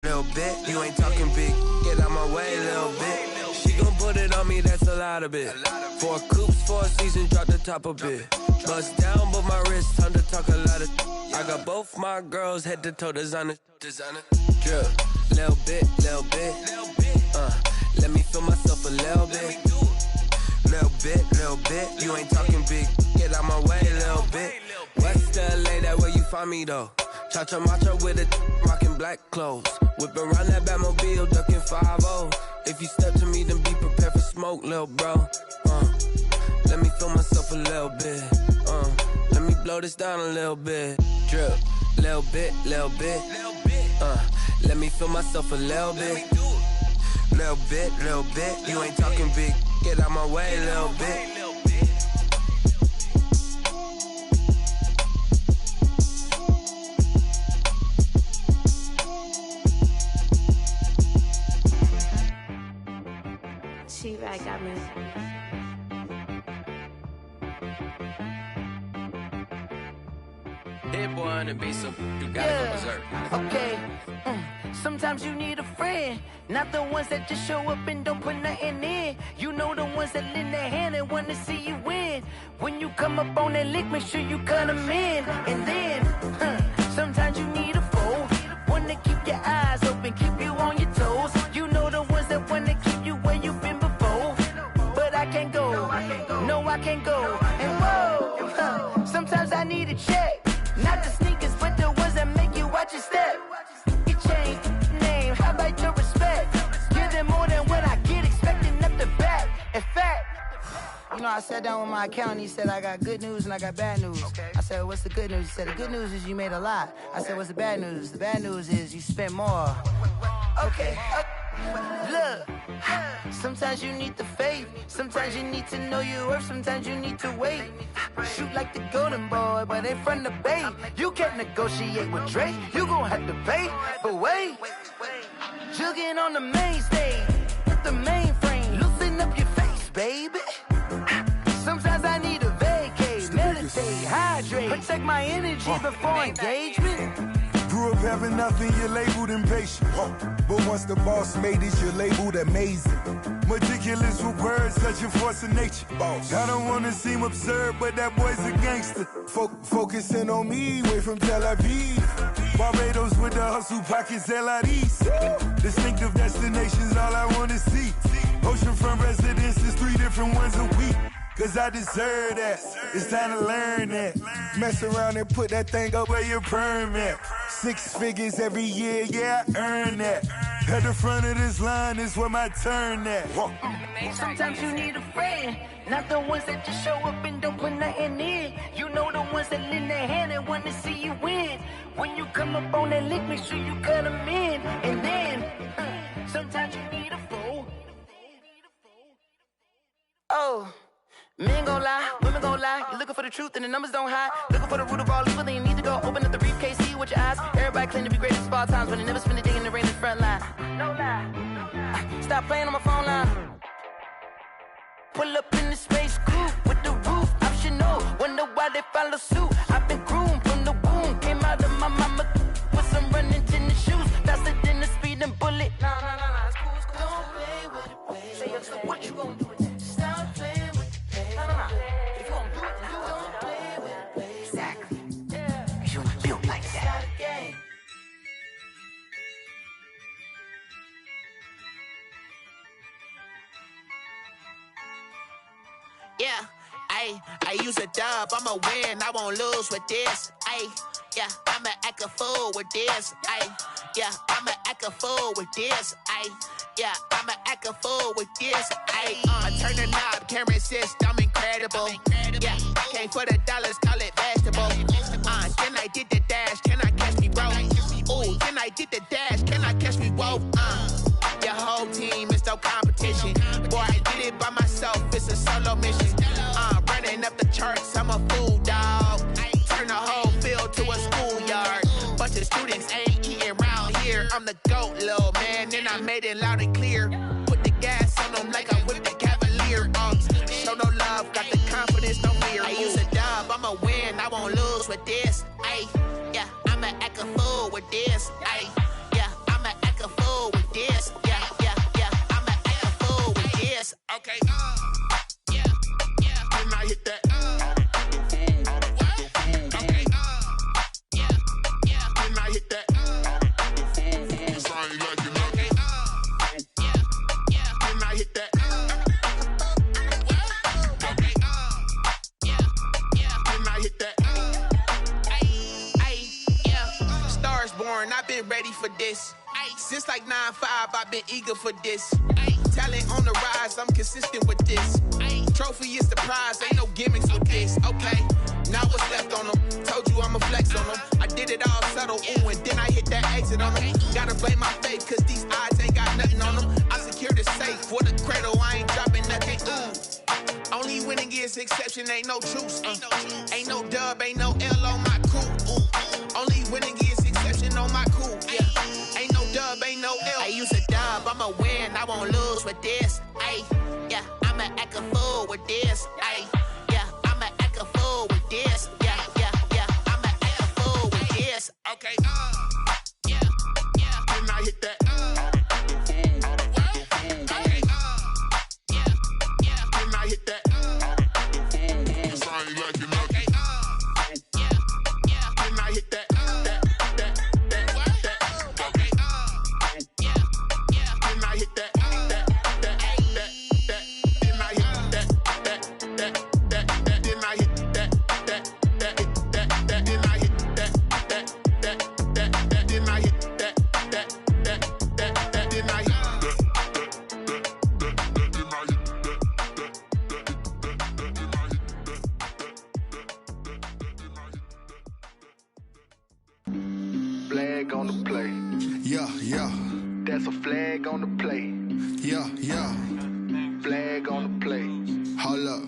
little bit. You ain't talking big. Get out my way, little bit. She gon' put it on me, that's a lot of it. 4 coops, 4 seasons, drop the top a bit. Bust down, but my wrist, time to talk a lot of. I got both my girls head to toe designer. Drip, little bit, little bit. Let me feel myself a little bit. Little bit. You ain't talking big. Get out my way, little bit. West LA, that where you find me though. Cha-cha matcha with it, rocking black clothes. Whip around that Batmobile, ducking 5-0. If you step to me, then be prepared for smoke, little bro. Let me feel myself a little bit. Let me blow this down a little bit. Drip, little bit. Let me feel myself a little bit. Little bit. You ain't talking big. Get out my way, little bit. T-Rack got me. Hit boy on the beat, so you gotta go berserk. Okay. Sometimes you need a friend, not the ones that just show up and don't put nothing in. You know the ones that lend their hand and want to see you win. When you come up on that lick, make sure you cut them in. And then, sometimes you need a foe, one to keep your eyes open, keep you on your toes. You know the ones that want to keep you where you've been before. But I can't go, no I can't go. And whoa, sometimes I need a check. Not the sneakers, but the ones that make you watch your step. You change name, how about your respect? Give them more than what I get, expecting up the back. In fact, you know, I sat down with my accountant, he said I got good news and I got bad news. I said, what's the good news? He said, the good news is you made a lot. I said, what's the bad news? The bad news is you spent more. Okay. Look, sometimes you need the faith, sometimes you need to know your worth, sometimes you need to wait. Shoot like the golden boy, but ain't from the bay. You can't negotiate with Drake, you gon' have to pay. But wait, jugging on the main stage, with the mainframe, loosen up your face, baby. Sometimes I need a vacate, meditate, hydrate, protect my energy before engagement. Grew up having nothing, you're labeled impatient. But once the boss made it, you're labeled amazing. Meticulous with words, such a force of nature. I don't wanna seem absurd, but that boy's a gangster. Focusing on me, way from Tel Aviv. Barbados with the hustle pockets, LIDs. Distinctive destinations, all I wanna see. Oceanfront residences, 3 different ones a week. Cause I deserve that, it's time to learn that. Mess around and put that thing up where your permit. 6 figures every year, yeah, I earn that. At the front of this line is where my turn at. Sometimes you need a friend, not the ones that just show up and don't put nothing in. You know the ones that lend their hand and want to see you win. When you come up on that lick, make sure you cut them in. And then, sometimes you need a fool. Oh. Men gon' lie, women gon' lie. You're looking for the truth and the numbers don't hide. Looking for the root of all evil, then you need to go open up the briefcase, see with your eyes. Everybody claim to be great at all times, but they never spend a day in the rain in the front line. No lie. Stop playing on my phone line. Pull up in the space coupe with the roof optional. Wonder why they follow suit. I've been groomed from the womb. Came out of my mama with some running tennis shoes. Faster than the speeding bullet. No, it's cool, it's cool. Don't play with it, baby. Say yo, so what you gon' do with that? Stop playing. If you gon' do it, then you don't play with it, baby. Exactly. Cause you was built like that. Yeah, I use a dub, I'ma win, I won't lose with this. Yeah, I'ma act a fool with this. Yeah, I'ma act a fool with this. Yeah, I'ma act a fool with this. I turn the knob, camera assist, I'm incredible. Yeah, came for the dollars, call it vegetable. Then I did the dash, can I catch me, bro? Ooh, then I did the dash, can I catch me, whoa? Your whole team is no competition. Boy, I did it by myself, it's a solo mission. Running up the charts, I'm a fool, dog. Turn the whole field to a schoolyard. Bunch of students ain't eating round here. I'm the GOAT, little man, and I made it loud and clear. Put the gas on them like I whipped the Cavalier. Show no love, got the confidence, no fear. I use a dub, I'ma win, I won't lose with this. Yeah, I'ma act a fool with this. Yeah, I'ma act a hit that. Then I hit that. Cause I ain't like it. Then I hit that. Then I hit that. Stars born, I've been ready for this. Since like 9-5, I've been eager for this. Talent on the rise, I'm consistent with this. Trophy is the prize, ain't no gimmicks with this. Okay, now what's left on them? Told you I'ma flex on them. I did it all subtle, ooh, and then I hit that exit on them. Gotta blame my faith, cause these odds ain't got nothing on them. I secure the safe for the cradle, I ain't dropping nothing, ooh. Only winning is exception, ain't no truce. Ain't no dub, ain't no L on my crew, ooh. Only winning is exception on my crew, yeah. Ain't no dub, ain't no L. I use a dub, I'ma win, I won't lose with this. Ay, yeah, I'ma act a fool with this. Ay, yeah, I'ma act a fool with this. Yeah, I'ma act a fool with this. Okay, yeah, then I hit that. Then I hit that. Cause I ain't like it. Then I hit that. Flag on the play. Yeah. That's a flag on the play. Yeah. Flag on the play. Hold up.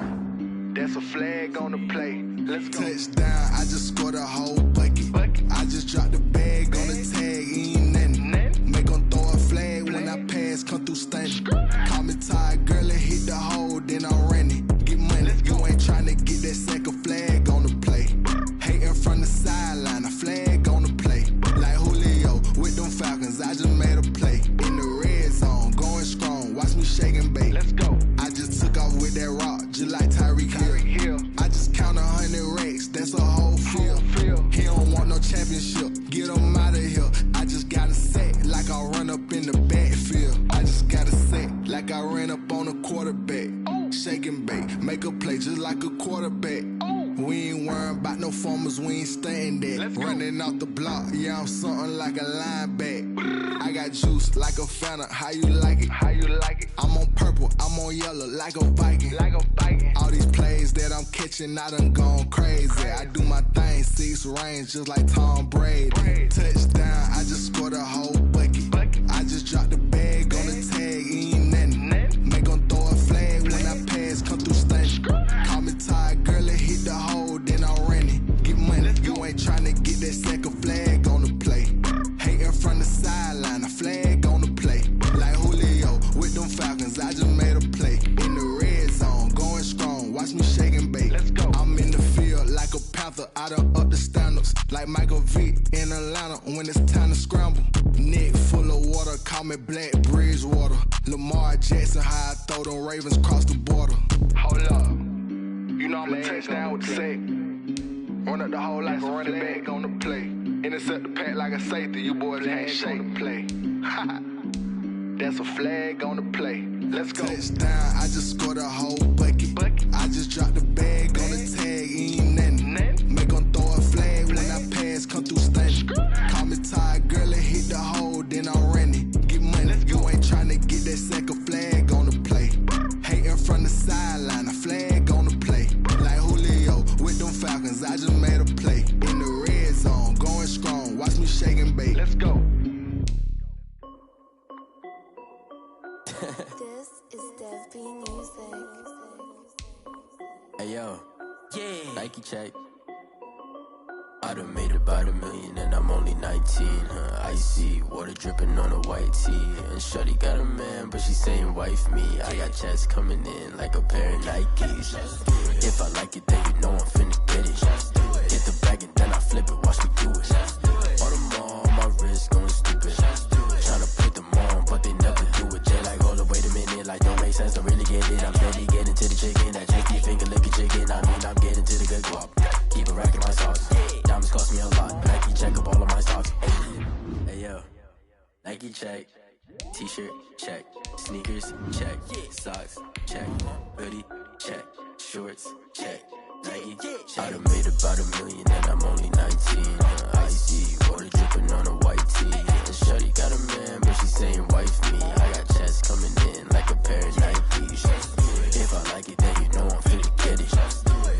That's a flag on the play. Let's go. Touchdown, I just scored a whole bucket. I just dropped the bag on the tag, ain't nothing. Make them throw a flag when I pass, come through stunning. Call me tired, girl, and hit the hole, then I'm running. Get money, you ain't tryna get that second flag on the play. Hating from the sideline, a flag on the play. Like Julio with them Falcons, I just made a play. In the red zone, going strong, watch me shake and bake. Let's go. I just took off with that rock, just like Tyreek Hill. I just count 100 racks, that's a whole field. He don't want no championship, get him out of here. I just got a set, like I run up in the backfield. I just got a set, like I ran up on a quarterback. Shake and bake, make a play just like a quarterback. We ain't worrying about no formers, we ain't staying there. Running off the block, yeah, I'm something like a linebacker. I got juice like a Fanta, how you like it? I'm on purple, I'm on yellow like a Viking. All these plays that I'm catching, I done gone crazy. I do my thing, 6 range just like Tom Brady. Touchdown, I just scored a whole bucket. I just dropped the bag on the tag, ain't nothing. Make them throw a flag when I pass, come through stunning. Call me tired, girl, and hit the hole, then I'm running. Get money, you ain't tryna get that second flag on the play. Hating from the sideline, a flag on the play. Like Julio with them Falcons, I just made a play. In the red zone, going strong, watch me shake and bake. Let's go. I'm in the field like a Panther, I done up the standards. Like Michael Vick in Atlanta when it's time to scramble. Neck full of water, call me Black Bridgewater. Lamar Jackson, how I throw them Ravens cross the border. Hold up. You know I'm a touchdown with the sack. Run up the hole like a running back on the play. Intercept the pack like a safety. You boys ain't shake the play. That's a flag on the play. Let's go. Touchdown, I just scored a whole bucket. I just dropped the bag on the tag, ain't nothing. Make them throw a flag when I pass, come through stunning. Call me tired, girl, and hit the hole, then I'm running. Get money, you ain't tryna get that second flag on the play. Hating from the sideline, a flag on the play. Like Julio with them Falcons, I just made a play. In the red zone, going strong, watch me shake and bake. Let's go. This is Dev B Music. Hey yo, Nike check. I done made about $1 million and I'm only 19. Icy water dripping on a white tee. And shorty got a man, but she saying wife me. I got checks coming in like a pair of Nikes. If I like it, then you know I'm finna get it. Get the bag and then I flip it, watch me do it. All on my wrist going stupid. Tryna put them on, but they never do it. They like, hold up, wait a minute, like don't make sense, don't really get it. I'm steady getting to the chicken, that tricky finger looking chicken. T-shirt, check. Sneakers, check. Socks, check. Hoodie, check. Shorts, check. Nike, check. I done made about $1 million and I'm only 19. Icy, water dripping on a white tee. And shorty got a man, but she saying wife me. I got checks coming in like a pair of Nikes. If I like it, then you know I'm finna get it.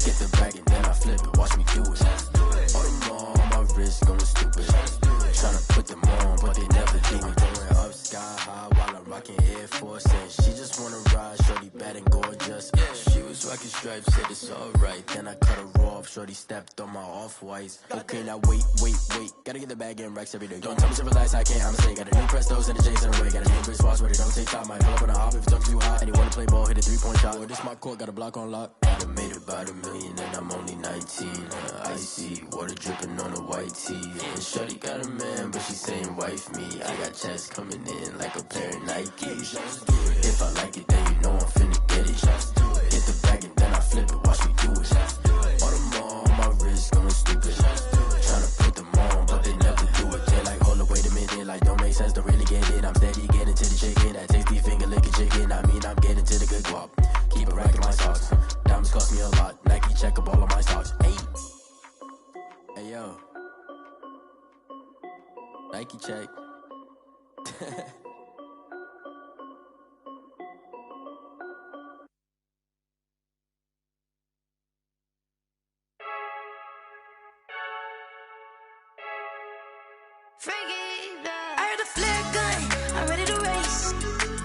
Get the bag and then I flip it, watch me do it. All them on my wrist going stupid. Tryna put them on, but they never do it. Going up sky high while I'm rocking Air Force. And she just wanna ride, shorty bad and gorgeous. She was rocking stripes, said it's alright. Then I cut her off, shorty stepped on my off-whites. Okay, now wait. Gotta get the bag and racks every day. Don't tell me to relax, I can't, I'ma say. Got a new Prestos and a Jason away. Got a new Chris Foss, but it don't take time. Might pull up on a hop if it's up too hot. And you wanna play ball, hit a 3-point shot. Or this my court, got a block on lock. I done made about $1 million and I'm only 19. Icy, water dripping on a white tee. And shorty got a man, but she saying wife me. I got checks coming in like a pair of Nikes. If I like it, then you know I'm finna get it. Hit the bag and then I flip it, watch me do it. All them on my wrist going stupid. Tryna put them on, but they never do it. They like, hold up, wait a minute, like don't make sense, don't really get it. I'm steady getting to the chicken, that tasty finger licking chicken. I mean, I'm getting to the good guap. Keep a rack in my socks. Diamonds cost me a lot. Nike check up all of my stocks. Hey yo, Nike check. I heard a flare gun, I'm ready to race.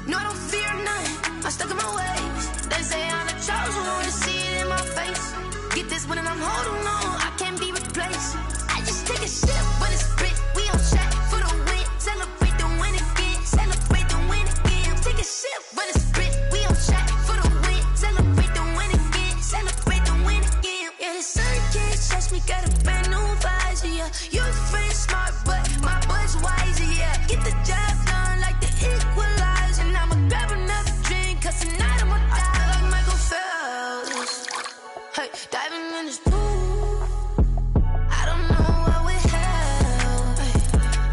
No, I don't fear none, I'm stuck in my ways. They say I'm the chosen one, to see it in my face. Get this one and I'm holding on, I can't be replaced. I just take a sip, but it's spit, we on track for the win. Celebrate the win again, celebrate the win again. Take a sip, but it's spit, we on track for the win. Celebrate the win again, celebrate the win again. Yeah, the sun can't touch me, got a brand new visor, yeah. Your friend smart, but my boy's wiser, yeah. Get the job done like the equalizer. And I'ma grab another drink, cause tonight I'ma die like Michael Phelps. Hey, diving in this pool, I don't know what would help. Hey,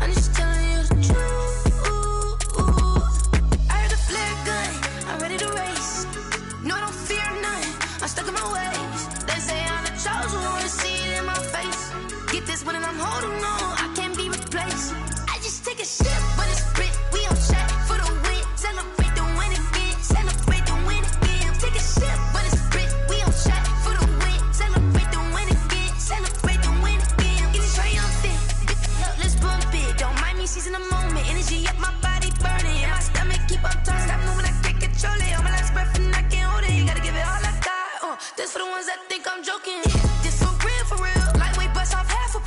I'm just telling you the truth. I heard a flare gun, I'm ready to race. No, I don't fear none, I'm stuck in my ways. They say I'm the chosen one, to see it in my face. Get this one and I'm holding on, I can't be replaced. I just take a sip, but it's spit, we on track for the win. Celebrate the win again, celebrate the win again. Take a sip, but it's spit, we on track for the win. Celebrate the win again, celebrate the win again. Get it triumphant, let's bump it. Don't mind me seizing the moment, energy up my body burning. And my stomach keep up turning, stop moving, I can't control it. On my last breath and I can't hold it, you gotta give it all I got. This for the ones that think I'm joking. This for real, lightweight bust off half a.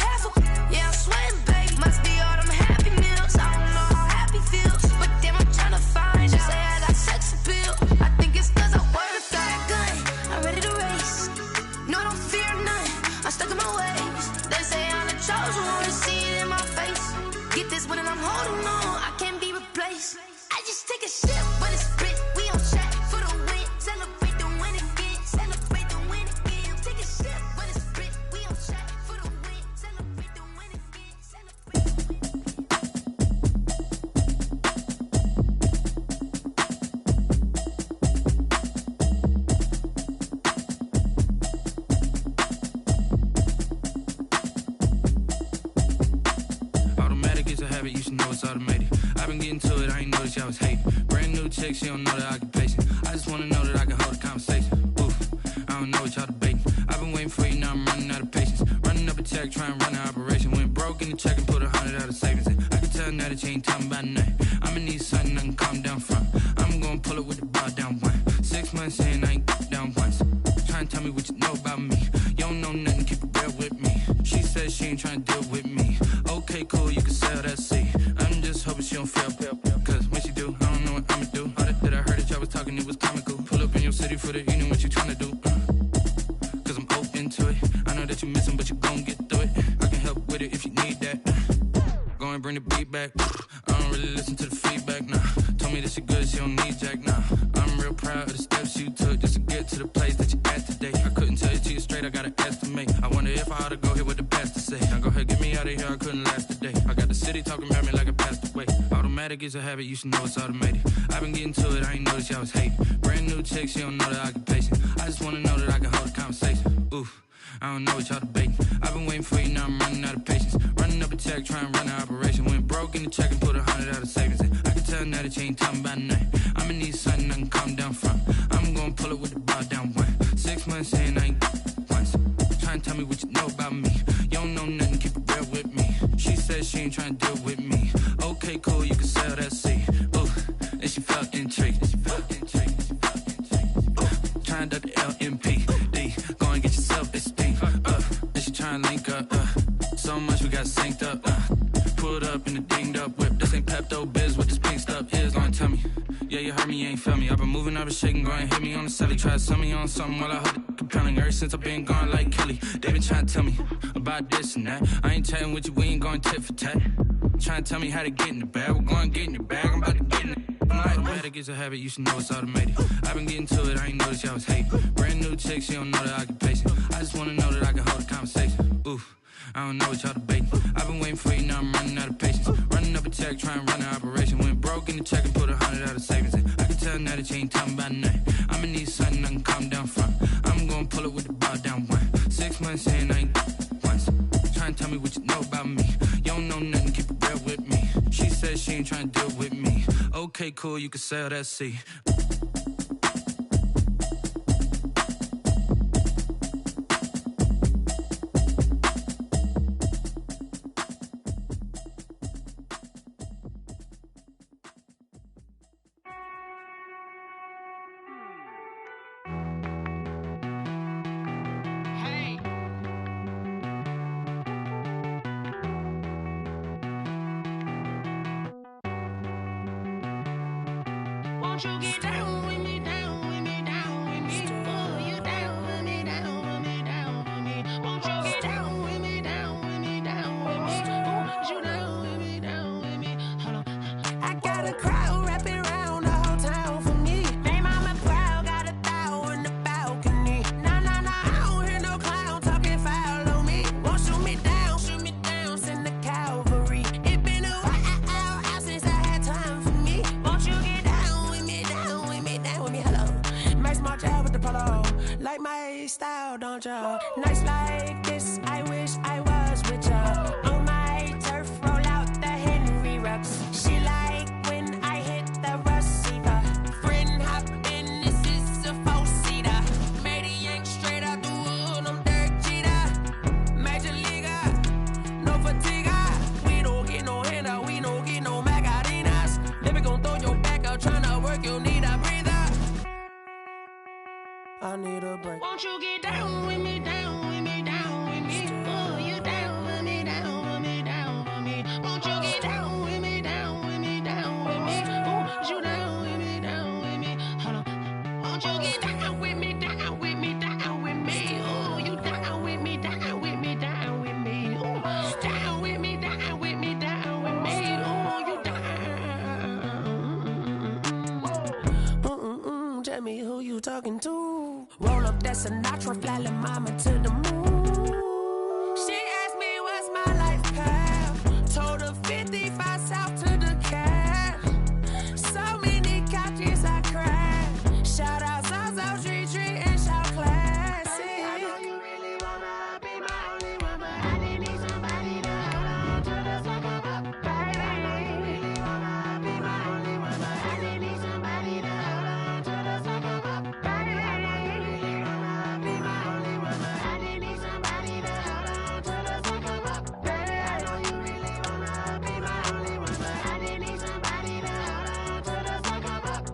Yeah, I'm sweating, babe, must be all them happy meals. I don't know how happy feels, but damn, I'm tryna find you. Say I got sex appeal, I think it's cause I work. Got a gun, I'm ready to race. No, I don't fear none, I'm stuck in my ways. They say I'm the chosen one, to see it in my face. Get this one and I'm holding on, I can't be replaced. I just take a sip, but it's spit, we on track for the win. Celebrate the win again, celebrate the win again. Take a sip, but it's spit, we on track for the win. Celebrate the win again, celebrate. Automatic is a habit, you should know it's automated. I've been getting to it, I ain't noticed y'all was hating. Brand new chick, she don't know the occupation. I just wanna know that I can hold a conversation. Oof, I don't know what y'all debating. I've been waiting for you, now I'm running out of patience. Running up a check, trying to run an operation. Went broke in the check and put 100 out of savings in. I can tell now that you ain't talking about nothing. I'ma need something I can calm down from. I'm gonna pull it with the bar down one. 6 months in, I ain't down once. Trying to tell me what you know about me. You don't know nothing, keep it real with me. She says she ain't trying to deal with me. Okay, cool, you can sell that seat. I'm just hoping she don't fail. Cause when she do, I don't know what I'ma do. All that I heard that y'all was talking, it was comical. Pull up in your city for the evening, what you trying to do? Cause I'm open to it. I know that you missing, but you gon' get through it. I can help with it if you need that. Go and bring the beat back. I don't really listen to the feedback, nah. Told me that she good, she don't need jack, nah. I'm real proud of the steps you took just to get to the place that you at today. I couldn't tell you to you straight, I gotta estimate. I wonder if I ought to go here with the best to say. Now go ahead, get me out of here, I couldn't last a day. I got the city talking about me like I passed away. Automatic Automatic is a habit, you should know it's automated. I've been getting to it, I ain't noticed y'all was hating. Brand new chick, she don't know the occupation. I just wanna know that I can hold a conversation. Oof, I don't know what y'all debating. I've been waiting for you, now I'm running out of patience. Running up a check, trying to run an operation. Went broke in the check and put 100 out of savings in. I can tell now that you ain't talking about nothing. I'ma need something I can calm down from. I'm gonna pull it with the bar down one. 6 months in, I ain't once. Trying to tell me what you know about me. You don't know nothing, keep it real with me. She said she ain't trying to deal with me. Okay, cool, you can sell that seed. Ooh, and she felt intrigued. Trying to duck the LMPD. Go and get yourself esteem. And she trying to link up. So much we got synced up. Pulled up in the dinged up whip. This ain't Pepto-Biz, what this pink stuff is. Gonna tell me. Yeah, you heard me, you ain't feel me. I've been moving, I've been shaking, go and hit me on the celly. Try to sell me on something while I hold it compelling. Ever since I've been gone like Kelly, they been trying to tell me about this and that. I ain't chatting with you, we ain't going tit for tat. Trying to tell me how to get in the bag. We're going to get in the bag, I'm about to get in it. Automatic is a habit, you should know it's automated. I've been getting to it, I ain't noticed y'all was hating. Brand new chick, she don't know the occupation. I just wanna know that I can hold a conversation. Oof, I don't know what y'all debating. I've been waiting for you, now I'm running out of patience. Running up a check, trying to run an operation. Went broke in the check and put 100 out of savings in. I can tell now that you ain't talking about nothing. I'ma need something I can calm down from. I'm gonna pull it with the bar down one. 6 months in, I ain't once. Trying to tell me what you know about me. You don't know nothing, keep it real with me. She said she ain't trying to deal with me. Okay, cool, you can sell that seed. Won't you get down with me, down with me, down with me? Oh, you down with me, down with me, down with me. Won't you get down with me, down with me, down with me? Oh, you down with me, down with me? Hold on. I got a crowd wrapping around the whole town for me. They mama crowd got 1,000 in the balcony. Nah, nah, nah, I don't hear no clown talking foul on me. Won't shoot me down, send the cavalry. It been a while since I had time for me. Won't you get down with me, down with me, down with me? Hello. Nice smart job with the polo. Like my style, don't ya? Nice like this, I wish I was with ya. On my turf, roll out the Henry Rux. She like when I hit the receiver. Friend hop in, this is a four-seater. Made a yank straight out the wood, I'm Derek Jeter. Major leaguer, no fatigue. We don't get no handout, we don't get no Macarinas. Never gon' throw your back out, tryna work, you need a breather. I need a break. Won't you get down with me, down with me, down with me? Oh, you down with me, down with me, down with me. Won't you get down with me, down with me, down with me? Oh, you down with me, down with me? Hold on. Won't you get down with me, down with me, down with me? Oh, you down with me, down with me, down with me? Oh, down with me, down with me, down with me? Oh, you down. Tell me who you talking to. Roll up that Sinatra, fly la mama to the moon. She asked me what's my life path. Told her 55 south to the cat. So many couches I cried. Shout out Zazo, Tree, and shout classic. I know you really wanna be my only one, but I didn't need somebody to hold on to the sucker up, baby. I know you really wanna be my only one, but I didn't need somebody to hold on to the sucker up, baby. I know you really wanna be my only one, but I didn't need somebody to hold on to the sucker up, baby. I know you really wanna be my only one, but I didn't need somebody to hold on to the sucker up.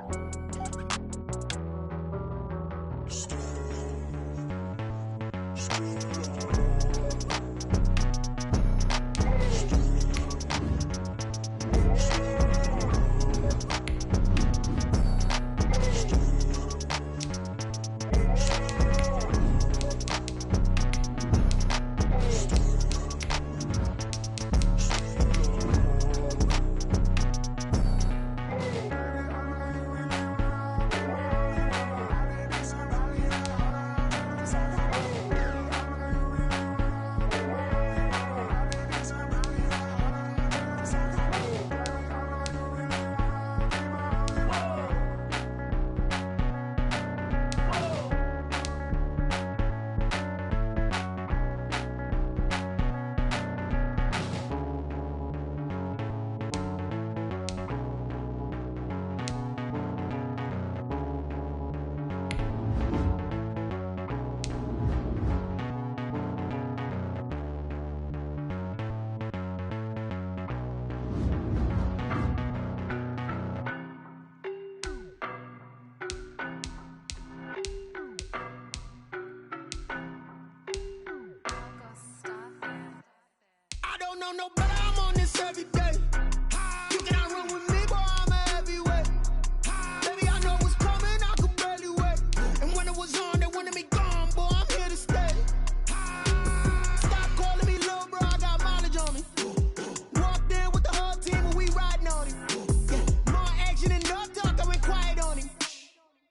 know no better, I'm on this every day. You cannot run with me, boy, I'm a heavyweight. Baby, I know what's coming, I could barely wait. And when it was on, they wanted me gone, boy, I'm here to stay. Stop calling me little bro, I got mileage on me. Walked in with the whole team and we riding on him. Yeah, more action and no talk, I went quiet on him.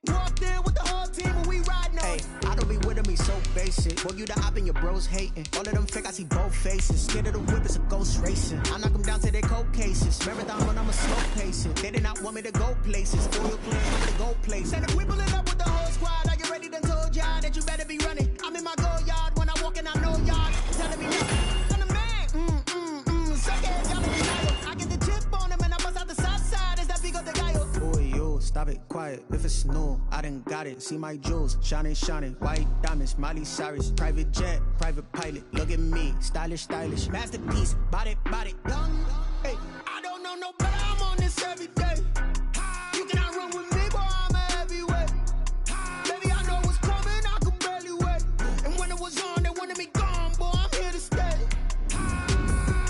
Walked in with the whole team and we riding on him. I don't be with me so basic. Boy, you the op and your bros hating. All of them fake, I see both faces. Scared of the whip, it's a ghost racing. I knock them down to their cold cases. Marathon run, I'm a slow pacing. They did not want me to go places. Oil clean, I'm to go places. And if we pull it up with the whole squad, I get ready, done told y'all that you better be running. I'm in my go yard when I walk in, I know y'all telling me nothing. I'm the man, suck ass, y'all let me know. I get the chip on him and I bust out the south side. Is that Pico de Gallo? Boy, yo, stop it, quiet. If it's new, I done got it. See my jewels, shining, shining. White diamonds, Miley Cyrus. Private jet, private pilot. Look at me, stylish, stylish. Masterpiece, body, done. Hey, I don't know no better, I'm on this every day. You cannot run with me, boy, I'm a heavyweight. Baby, I know what's coming, I could barely wait. And when it was on, they wanted me gone, boy, I'm here to stay.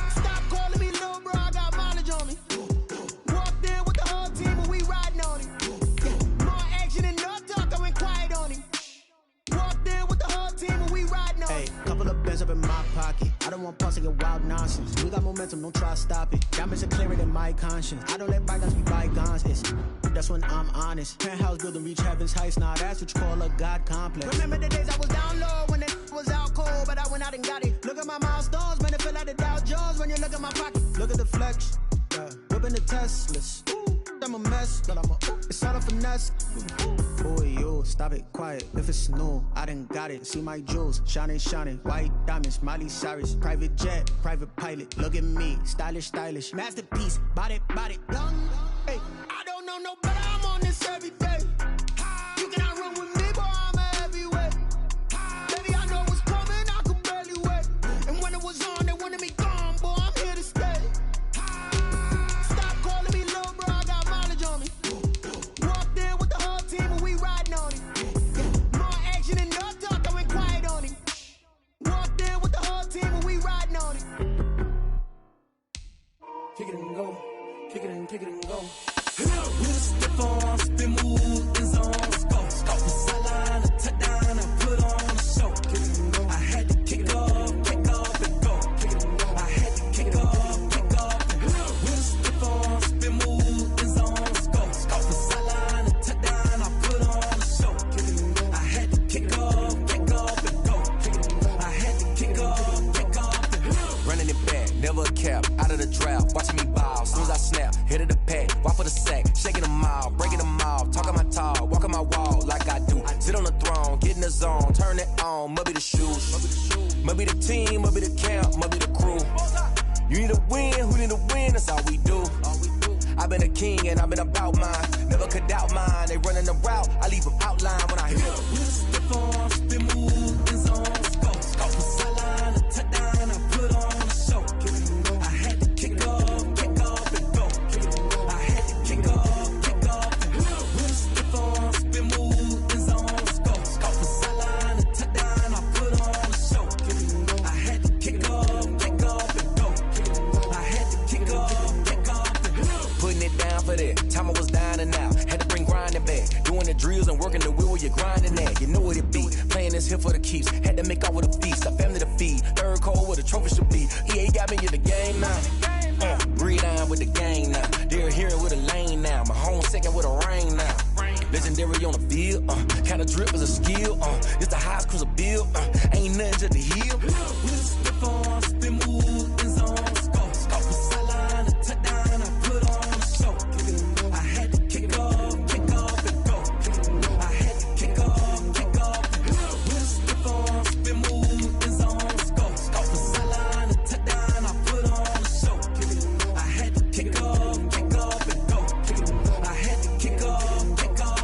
Stop calling me little bro, I got mileage on me. Walked in with the whole team and we riding on him. Yeah, more action and no talk, I went quiet on him. Walked in with the whole team and we riding on him. Hey, couple of bands up in my pocket. I don't want pause to get wild nonsense. We got momentum, don't try to stop it. Diamonds are clearer than my conscience. I don't let bygones be bygones. That's when I'm honest. Penthouse building reach heaven's heights. Now that's what you call a God complex. Remember the days I was down low when it was out cold, but I went out and got it. Look at my milestones, man, it feel like the Dow Jones when you look at my pocket. Look at the flex, whipping the Teslas. I'm a mess, but it's all a finesse. Boy, yo, stop it, quiet. If it's new, I done got it. See my jewels, shining, shining. White diamonds, Miley Cyrus. Private jet, private pilot. Look at me, stylish, stylish. Masterpiece, body, done. Hey, I don't know no better, I'm on this every day. You cannot run with me, boy, I'm a heavyweight. Baby, I know what's coming, I could barely wait. And when it was on, they wanted me gone, boy, I'm here to stay. Stop calling me little bro, I got mileage on me. Walked in with the whole team and we riding on him. Yeah, more action and no talk, I went quiet on him. Walked in with the whole team and we riding on him. Kick it and go, kick it and go. We the step on, spin move, in zone, let's go. The sideline, a touchdown, I put on a show. I had to kick off and go. I had to kick off and go. We the step on, spin move, in zone, let's go. The sideline, a touchdown, I put on a show. I had to kick off and go. I had to kick off and go. Running it back, never a cap, out of the draft, watching me ball. Soon as I snap, hit of the pack, walk for the sack, shaking them all, breaking them off, talking my talk, walking my wall like I do. Sit on the throne, get in the zone, turn it on, must be the shoes, must be the team, must be the camp, must be the crew. You need a win, who need a win, that's all we do. I've been a king and I've been about mine, never could doubt mine. They running the route, I leave them outline when I hit them. We step on, spin move, in zone, let's go. The sideline, a touchdown, I put on a show. I had to kick off and go. I had to kick off and go. We step on, spin move, in zone, let's go. The sideline, a touchdown, I put on a show. I had to kick off and go. I had to kick off and go. Putting it down for that, time I was down and out. Had to bring grinding back, doing the drills and working the wheel where you're grinding at. You know what it be, playing this here for the keeps. Had to make out with a feast, a family to feed. Third cold where the trophy should be. EA got me in the game now. Breed on with the game now. They're hearing with a lane now. My home second with a rain now. Legendary on the field, kind of drip is a skill. It's the highest cruiser bill. Ain't nothing just to heal. We step on, spin move, in zone, let's go. The sideline, a touchdown, I put on a show. I had to kick off and go. I had to kick off and go. We step on, spin move, in zone, let's go. The sideline, a touchdown, I put on a show. I had to kick off and go. I had to kick off and go.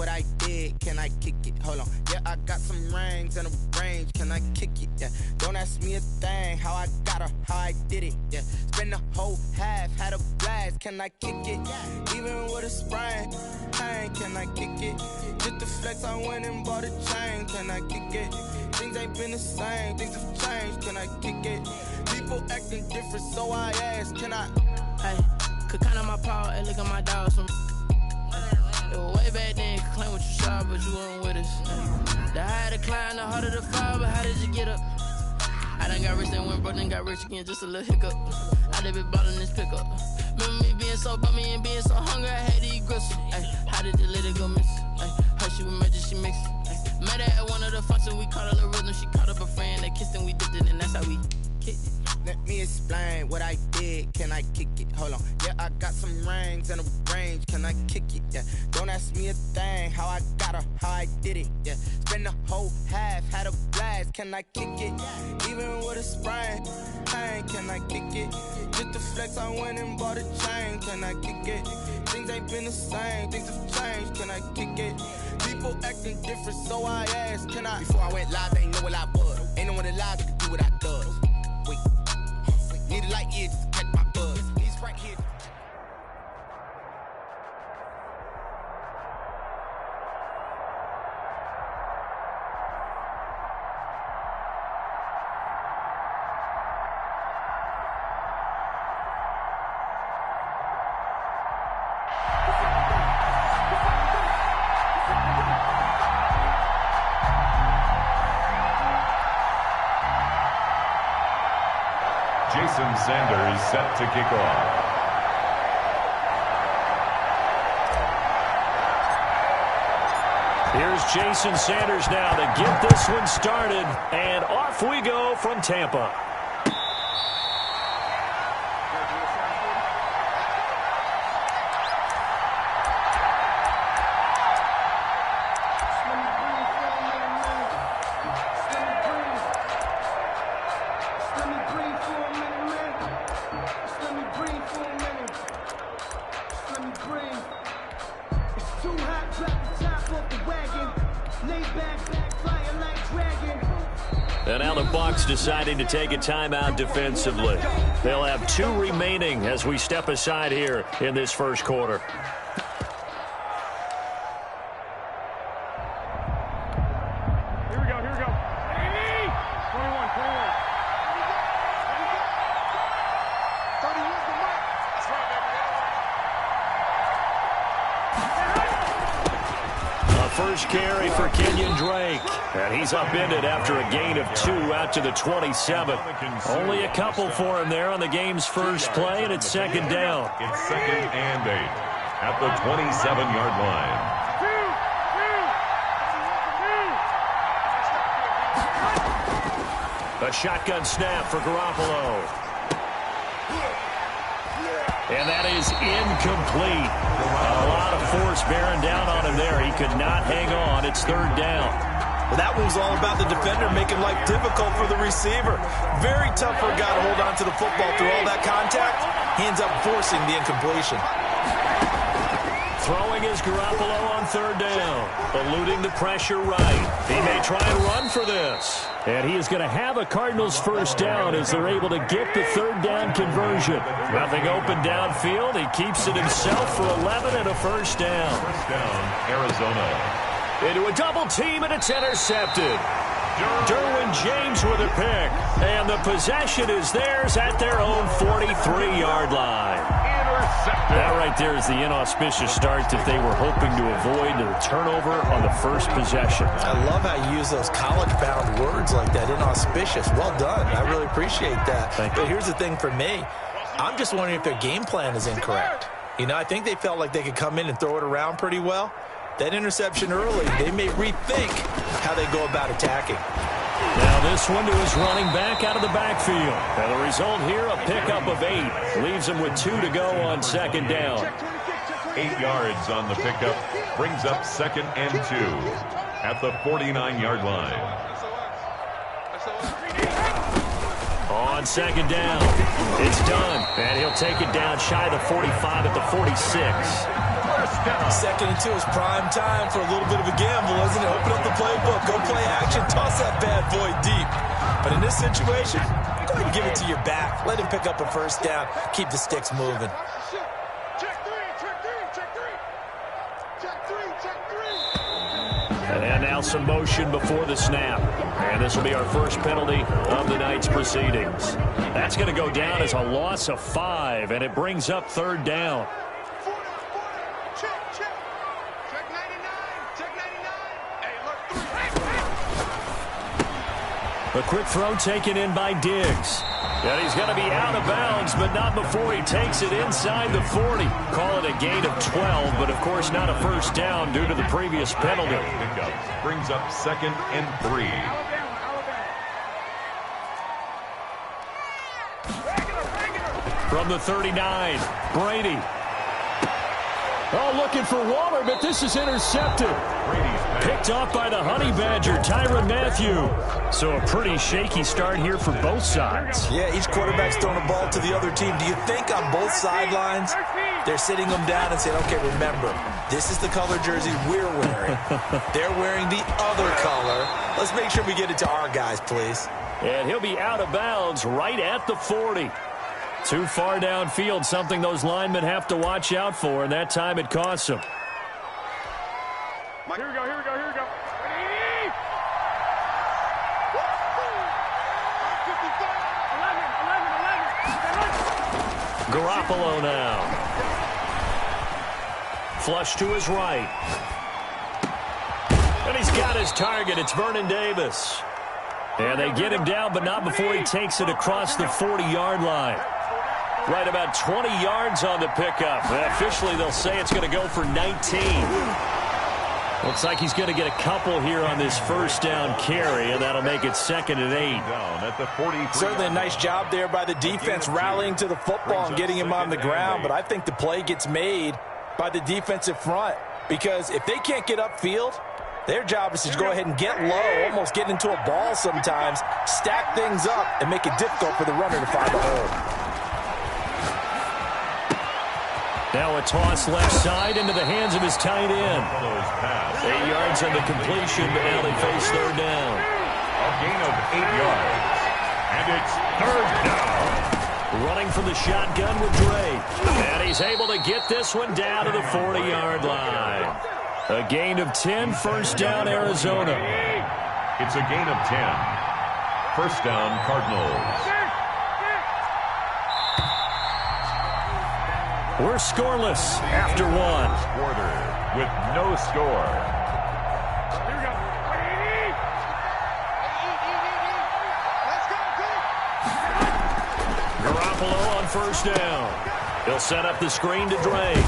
what I did, can I kick it? Hold on, yeah, I got some rings and a range, can I kick it? Yeah, don't ask me a thing, how I got her, how I did it. Yeah, spend the whole half, had a blast, can I kick it? Even with a sprain, pain, can I kick it? Just the flex, I went and bought a chain, can I kick it? Things ain't been the same, things have changed, can I kick it? People acting different, so I ask, can I? Hey, could count on my power, and look at my dogs from. It was way back then, could claim what you saw, but you weren't with us. The higher the climb, the harder the fall, but how did you get up? I done got rich, then went broke, then got rich again, just a little hiccup. I done been ballin' this pickup. Remember me being so bummy and being so hungry, I had to eat gristle. Ay, how did the lady go miss? Ay, her she was magic, she mixed. Met her at one of the functions, we caught a little rhythm, she caught up a friend, they kissed and we dipped it, and that's how we kicked it. Let me explain what I did, can I kick it? Hold on, yeah, I got some rings and a range, can I kick it? Yeah, don't ask me a thing, how I got her, how I did it. Yeah, spend the whole half, had a blast, can I kick it? Even with a sprain, pain, can I kick it? Just the flex, I went and bought a chain, can I kick it? Things ain't been the same, things have changed, can I kick it? People acting different, so I asked, can I? Before I went live, they ain't know what I was. Ain't no one alive that could do what I does. Wait, need a light year just to catch my buzz. These right here. Jason Sanders set to kick off. Here's Jason Sanders now to get this one started, and off we go from Tampa. And now the Bucs deciding to take a timeout defensively. They'll have 2 remaining as we step aside here in this first quarter. Here we go. 21. First carry for Kenyon Drake. And he's upended after a gain of 2 out to the 27. Only a couple for him there on the game's first play, and it's second down. It's 2nd and 8 at the 27-yard line. A shotgun snap for Garoppolo. And that is incomplete. A lot of force bearing down on him there. He could not hang on. It's 3rd down. Well, that one was all about the defender making life difficult for the receiver. Very tough for a guy to hold on to the football through all that contact. He ends up forcing the incompletion. Throwing is Garoppolo on 3rd down. Eluding the pressure right. He may try and run for this. And he is going to have a Cardinals first down as they're able to get the 3rd down conversion. Nothing open downfield. He keeps it himself for 11 and a first down. First down, Arizona. Into a double team, and it's intercepted. Derwin James with a pick. And the possession is theirs at their own 43-yard line. That right there is the inauspicious start that they were hoping to avoid, the turnover on the first possession. I love how you use those college-bound words like that, inauspicious. Well done. I really appreciate that. But here's the thing for me. I'm just wondering if their game plan is incorrect. You know, I think they felt like they could come in and throw it around pretty well. That interception early, they may rethink how they go about attacking. Now this one to his running back out of the backfield. And the result here, a pickup of 8. Leaves him with 2 to go on 2nd down. 8 yards on the pickup. Brings up 2nd and 2 at the 49-yard line. On 2nd down, it's done. And he'll take it down shy of the 45 at the 46. First down. 2nd and 2 is prime time for a little bit of a gamble, isn't it? Open up the playbook, go play action, toss that bad boy deep. But in this situation, go ahead and give it to your back. Let him pick up a first down. Keep the sticks moving. And now some motion before the snap. And this will be our first penalty of the night's proceedings. That's going to go down as a loss of 5, and it brings up 3rd down. A quick throw taken in by Diggs. And he's going to be out of bounds, but not before he takes it inside the 40. Call it a gain of 12, but of course not a first down due to the previous penalty. Pickup brings up 2nd and 3. From the 39, Brady. Oh, looking for Waller, but this is intercepted. Picked off by the Honey Badger, Tyrann Mathieu. So a pretty shaky start here for both sides. Yeah, each quarterback's throwing a ball to the other team. Do you think on both sidelines they're sitting them down and saying, okay, remember, this is the color jersey we're wearing. They're wearing the other color. Let's make sure we get it to our guys, please. And he'll be out of bounds right at the 40. Too far downfield, something those linemen have to watch out for, and that time it costs them. Here we go, here we go, here we go. Ready? 11. Garoppolo now. Flush to his right. And he's got his target. It's Vernon Davis. And they get him down, but not before he takes it across the 40-yard line. Right about 20 yards on the pickup. And officially, they'll say it's going to go for 19. Looks like he's going to get a couple here on this first down carry, and that'll make it 2nd and 8. Down at the 43. Certainly a nice job there by the defense rallying to the football and getting him on the ground, but I think the play gets made by the defensive front because if they can't get upfield, their job is to go ahead and get low, almost get into a ball sometimes, stack things up, and make it difficult for the runner to find a hole. Now a toss left side into the hands of his tight end. 8 yards on the completion, but now they face 3rd down. A gain of 8 yards. And it's 3rd down. Running from the shotgun with Drake. And he's able to get this one down to the 40-yard line. A gain of 10, first down, Arizona. It's a gain of 10. First down, Cardinals. We're scoreless after 1. Quarter with no score. Here we go. Garoppolo on first down. He'll set up the screen to Drake.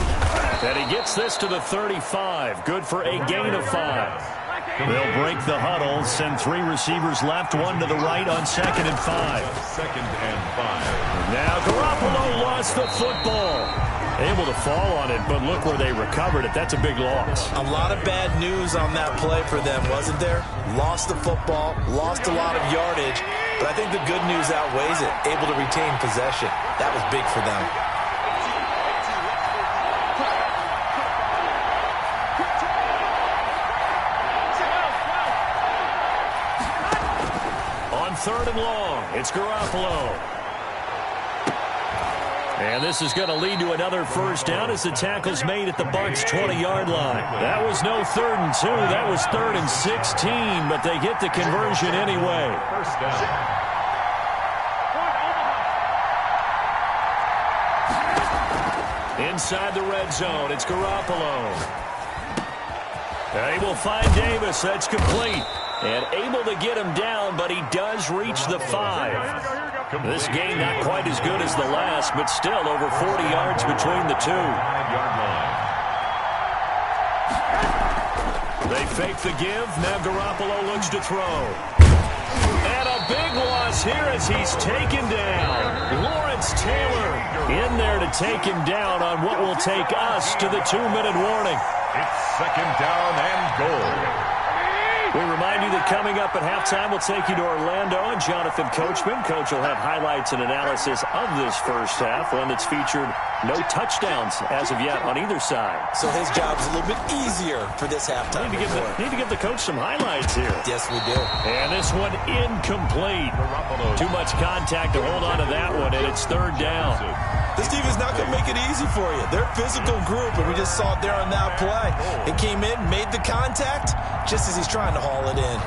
And he gets this to the 35. Good for a gain of 5. They'll break the huddle, send 3 receivers left, 1 to the right on 2nd and 5. 2nd and 5. Now Garoppolo lost the football. Able to fall on it, but look where they recovered it. That's a big loss. A lot of bad news on that play for them, wasn't there? Lost the football, lost a lot of yardage, but I think the good news outweighs it. Able to retain possession. That was big for them. On 3rd and long, it's Garoppolo. And this is going to lead to another first down as the tackle's made at the Bucs' 20-yard line. That was no 3rd and 2. That was 3rd and 16, but they get the conversion anyway. First down. Inside the red zone, it's Garoppolo. And he will find Davis. That's complete. And able to get him down, but he does reach the 5. This game not quite as good as the last, but still over 40 yards between the 2. 5-yard line. They fake the give. Now Garoppolo looks to throw. And a big loss here as he's taken down. Lawrence Taylor in there to take him down on what will take us to the 2-minute warning. It's 2nd down and goal. We remind you that coming up at halftime, we'll take you to Orlando and Jonathan Coachman. Coach will have highlights and analysis of this first half, one that's featured no touchdowns as of yet on either side. So his job is a little bit easier for this halftime. Need to give the coach some highlights here. Yes, we do. And this one incomplete. Too much contact to hold on to that one, and it's third down. This team is not going to make it easy for you. They're a physical group, and we just saw it there on that play. It came in, made the contact, just as he's trying to haul it in.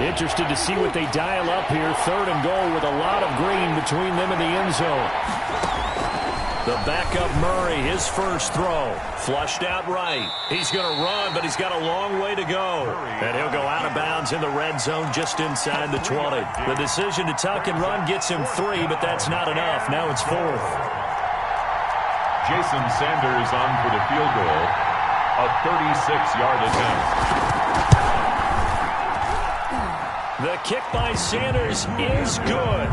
Interested to see what they dial up here. Third and goal with a lot of green between them and the end zone. The backup Murray, his first throw. Flushed out right. He's going to run, but he's got a long way to go. And he'll go out of bounds in the red zone just inside the 20. The decision to tuck and run gets him 3, but that's not enough. Now it's 4th. Jason Sanders on for the field goal. A 36-yard attempt. The kick by Sanders is good.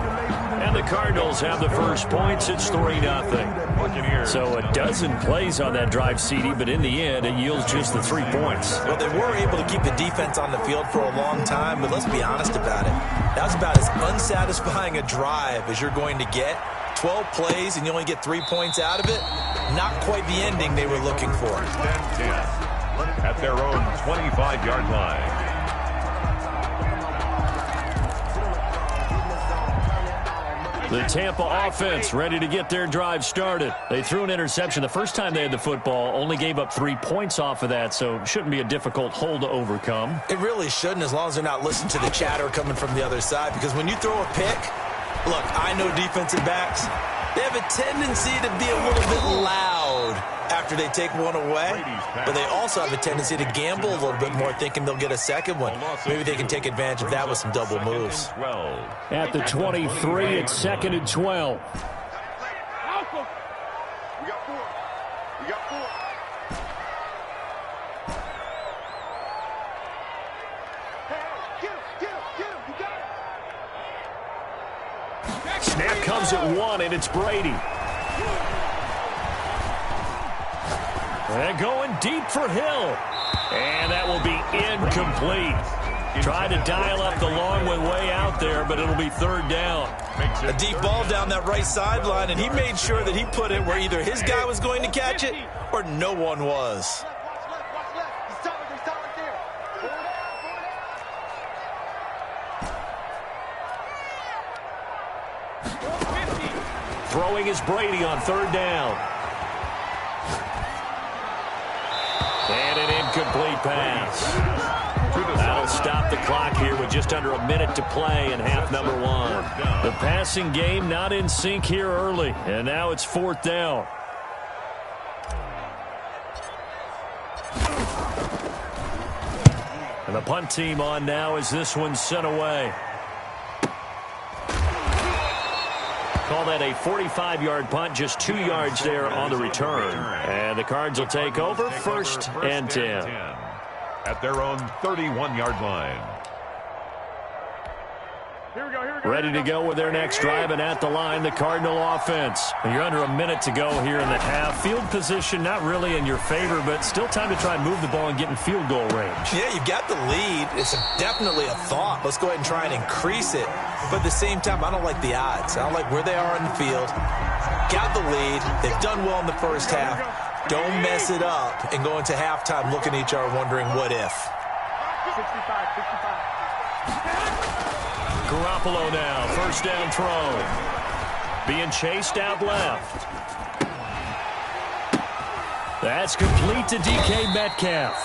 And the Cardinals have the first points. It's 3-0. So a dozen plays on that drive, CD, but in the end, it yields just the 3 points. Well, they were able to keep the defense on the field for a long time, but let's be honest about it. That's about as unsatisfying a drive as you're going to get. 12 plays, and you only get 3 points out of it. Not quite the ending they were looking for. 10 at their own 25-yard line. The Tampa offense ready to get their drive started. They threw an interception the first time they had the football, only gave up 3 points off of that, so shouldn't be a difficult hole to overcome. It really shouldn't, as long as they're not listening to the chatter coming from the other side, because when you throw a pick, look, I know defensive backs, they have a tendency to be a little bit loud after they take one away, but they also have a tendency to gamble a little bit more, thinking they'll get a second one. Maybe they can take advantage of that with some double moves. At the 23, it's 2nd and 12. We got 4. We got 4. You got it. Snap comes at 1, and it's Brady. And going deep for Hill. And that will be incomplete. Try to dial up the long one way out there, but it'll be third down. A deep ball down that right sideline, and he made sure that he put it where either his guy was going to catch it or no one was. Throwing is Brady on third down. And an incomplete pass. That'll stop the clock here with just under a minute to play in half number 1. The passing game not in sync here early, and now it's 4th down. And the punt team on now as this one's sent away. Call that a 45-yard punt, just 2 yards there on the return. And the Cards will take over, 1st and 10. At their own 31-yard line. Ready to go with their next drive, and at the line, the Cardinal offense. You're under a minute to go here in the half. Field position not really in your favor, but still time to try and move the ball and get in field goal range. Yeah, you've got the lead. It's definitely a thought. Let's go ahead and try and increase it. But at the same time, I don't like the odds. I don't like where they are on the field. Got the lead. They've done well in the first half. Don't mess it up and go into halftime looking at each other wondering what if. 65. Garoppolo now, first down throw. Being chased out left. That's complete to DK Metcalf.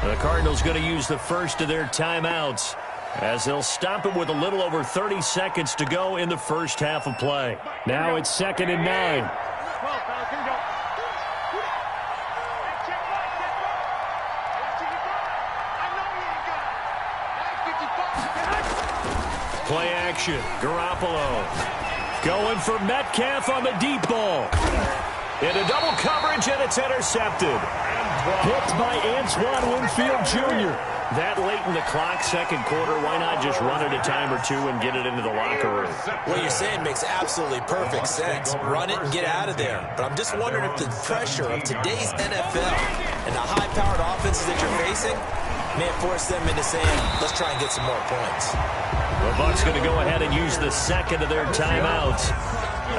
The Cardinals going to use the first of their timeouts as they'll stop it with a little over 30 seconds to go in the first half of play. Now it's 2nd and 9. Play action. Garoppolo going for Metcalf on the deep ball. Into double coverage, and it's intercepted. Hit by Antoine Winfield Jr. That late in the clock, second quarter, why not just run it a time or two and get it into the locker room? What you're saying makes absolutely perfect sense. Run it and get out of there. But I'm just wondering if the pressure of today's NFL and the high-powered offenses that you're facing may have forced them into saying, let's try and get some more points. The Bucs going to go ahead and use the second of their timeouts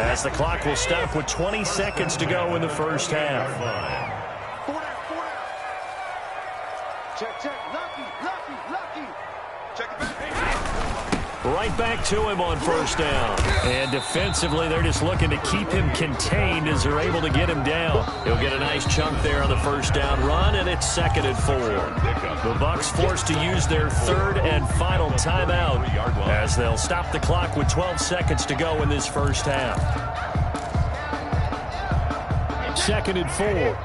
as the clock will stop with 20 seconds to go in the first half. Check. Lucky. Check it back. Right back to him on first down. And defensively, they're just looking to keep him contained as they're able to get him down. He'll get a nice chunk there on the first down run, and it's 2nd and 4. The Bucs forced to use their third and final timeout as they'll stop the clock with 12 seconds to go in this first half. 2nd and 4.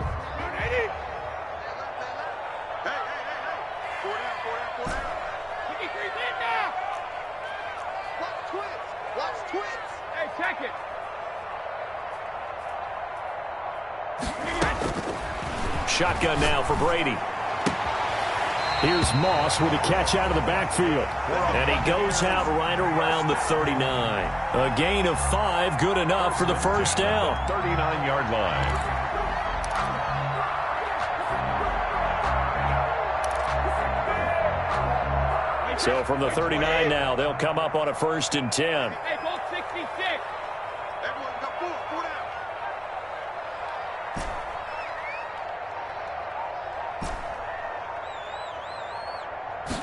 Shotgun now for Brady. Here's Moss with a catch out of the backfield. And he goes out right around the 39. A gain of 5, good enough for the first down. 39-yard line. So from the 39 now, they'll come up on a 1st and 10. Hey, ball 66. Everyone go full down.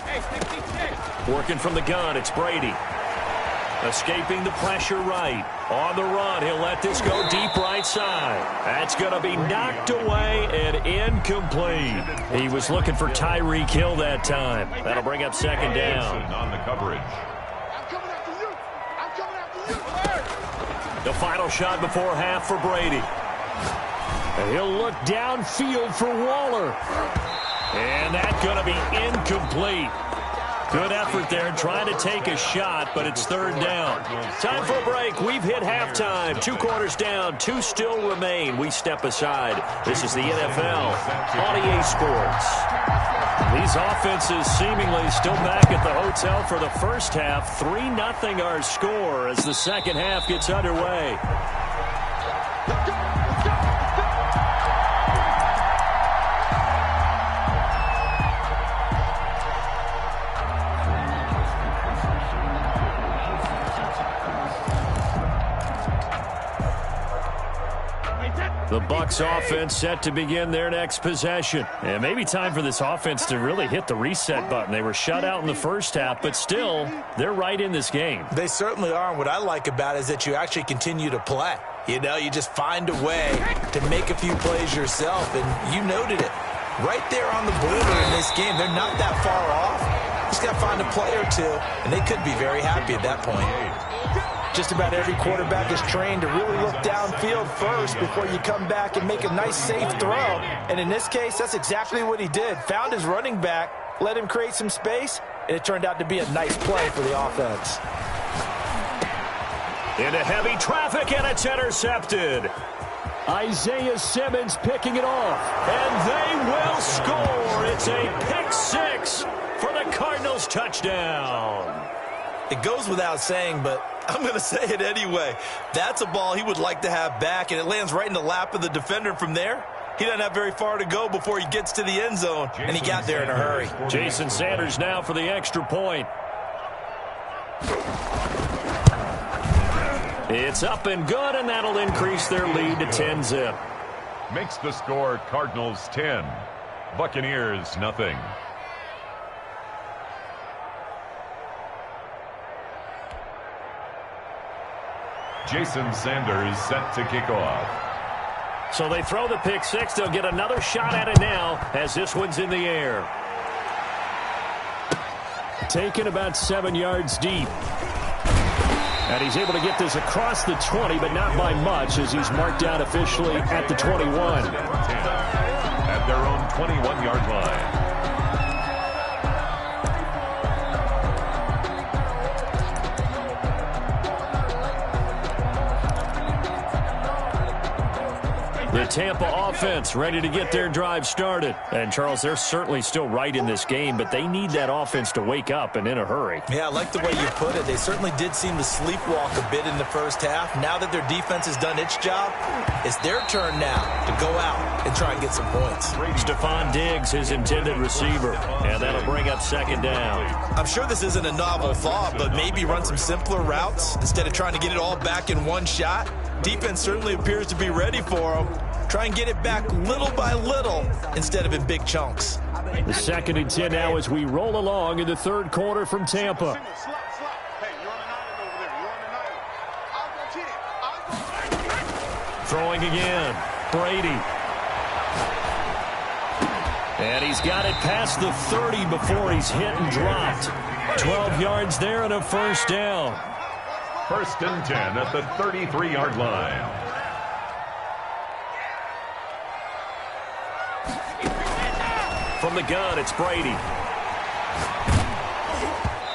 Hey, 66. Working from the gun, it's Brady. Escaping the pressure right. On the run, he'll let this go deep right side. That's going to be knocked away and incomplete. He was looking for Tyreek Hill that time. That'll bring up 2nd down. On the coverage. I'm coming after you. The final shot before half for Brady. And he'll look downfield for Waller. And that's going to be incomplete. Good effort there trying to take a shot, but it's 3rd down. Time for a break. We've hit halftime. 2 quarters down. 2 still remain. We step aside. This is the NFL on EA Sports. These offenses seemingly still back at the hotel for the first half. 3-0 our score as the second half gets underway. The Bucs offense set to begin their next possession. And maybe time for this offense to really hit the reset button. They were shut out in the first half, but still, they're right in this game. They certainly are, and what I like about it is that you actually continue to play. You know, you just find a way to make a few plays yourself, and you noted it. Right there on the border in this game, they're not that far off. Just got to find a play or two, and they could be very happy at that point. Just about every quarterback is trained to really look downfield first before you come back and make a nice, safe throw. And in this case, that's exactly what he did. Found his running back, let him create some space, and it turned out to be a nice play for the offense. Into heavy traffic, and it's intercepted. Isaiah Simmons picking it off, and they will score. It's a pick six for the Cardinals touchdown. It goes without saying, but I'm going to say it anyway. That's a ball he would like to have back, and it lands right in the lap of the defender from there. He doesn't have very far to go before he gets to the end zone, and he got there in a hurry. Jason Sanders now for the extra point. It's up and good, and that'll increase their lead to 10-zip. Makes the score Cardinals 10, Buccaneers nothing. Jason Sanders set to kick off. So they throw the pick six. They'll get another shot at it now as this one's in the air. Taken about 7 yards deep. And he's able to get this across the 20, but not by much as he's marked down officially at the 21. At their own 21-yard line. The Tampa offense ready to get their drive started. And, Charles, they're certainly still right in this game, but they need that offense to wake up and in a hurry. Yeah, I like the way you put it. They certainly did seem to sleepwalk a bit in the first half. Now that their defense has done its job, it's their turn now to go out and try and get some points. Stephon Diggs, his intended receiver, and that'll bring up second down. I'm sure this isn't a novel thought, but maybe run some simpler routes instead of trying to get it all back in one shot. Defense certainly appears to be ready for them. Try and get it back little by little instead of in big chunks. The 2nd and 10 now as we roll along in the third quarter from Tampa. Throwing again, Brady. And he's got it past the 30 before he's hit and dropped. 12 yards there and a first down. 1st and 10 at the 33-yard line. From the gun, it's Brady.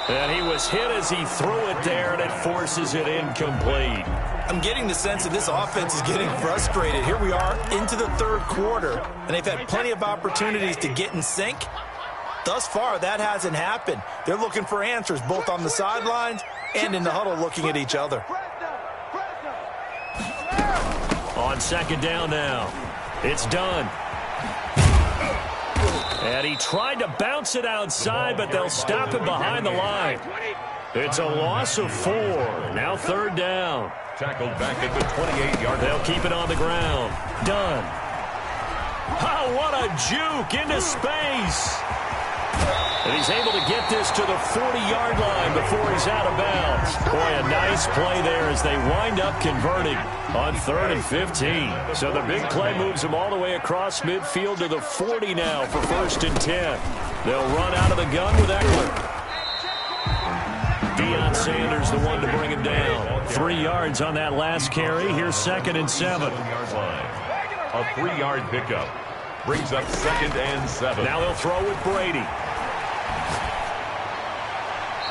And he was hit as he threw it there, and it forces it incomplete. I'm getting the sense that this offense is getting frustrated. Here we are into the third quarter, and they've had plenty of opportunities to get in sync. Thus far, that hasn't happened. They're looking for answers both on the sidelines and in the huddle looking at each other. On 2nd down now, it's done. And he tried to bounce it outside, but they'll stop him behind the line. It's a loss of 4. Now 3rd down. Tackled back at the 28-yard line. They'll keep it on the ground. Done. Oh, what a juke into space. And he's able to get this to the 40-yard line before he's out of bounds. Boy, a nice play there as they wind up converting on 3rd and 15. So the big play moves them all the way across midfield to the 40 now for 1st and 10. They'll run out of the gun with Eckler. Deion Sanders, the one to bring him down. 3 yards on that last carry. Here's 2nd and 7. A 3-yard pickup. Brings up 2nd and 7. Now they'll throw with Brady.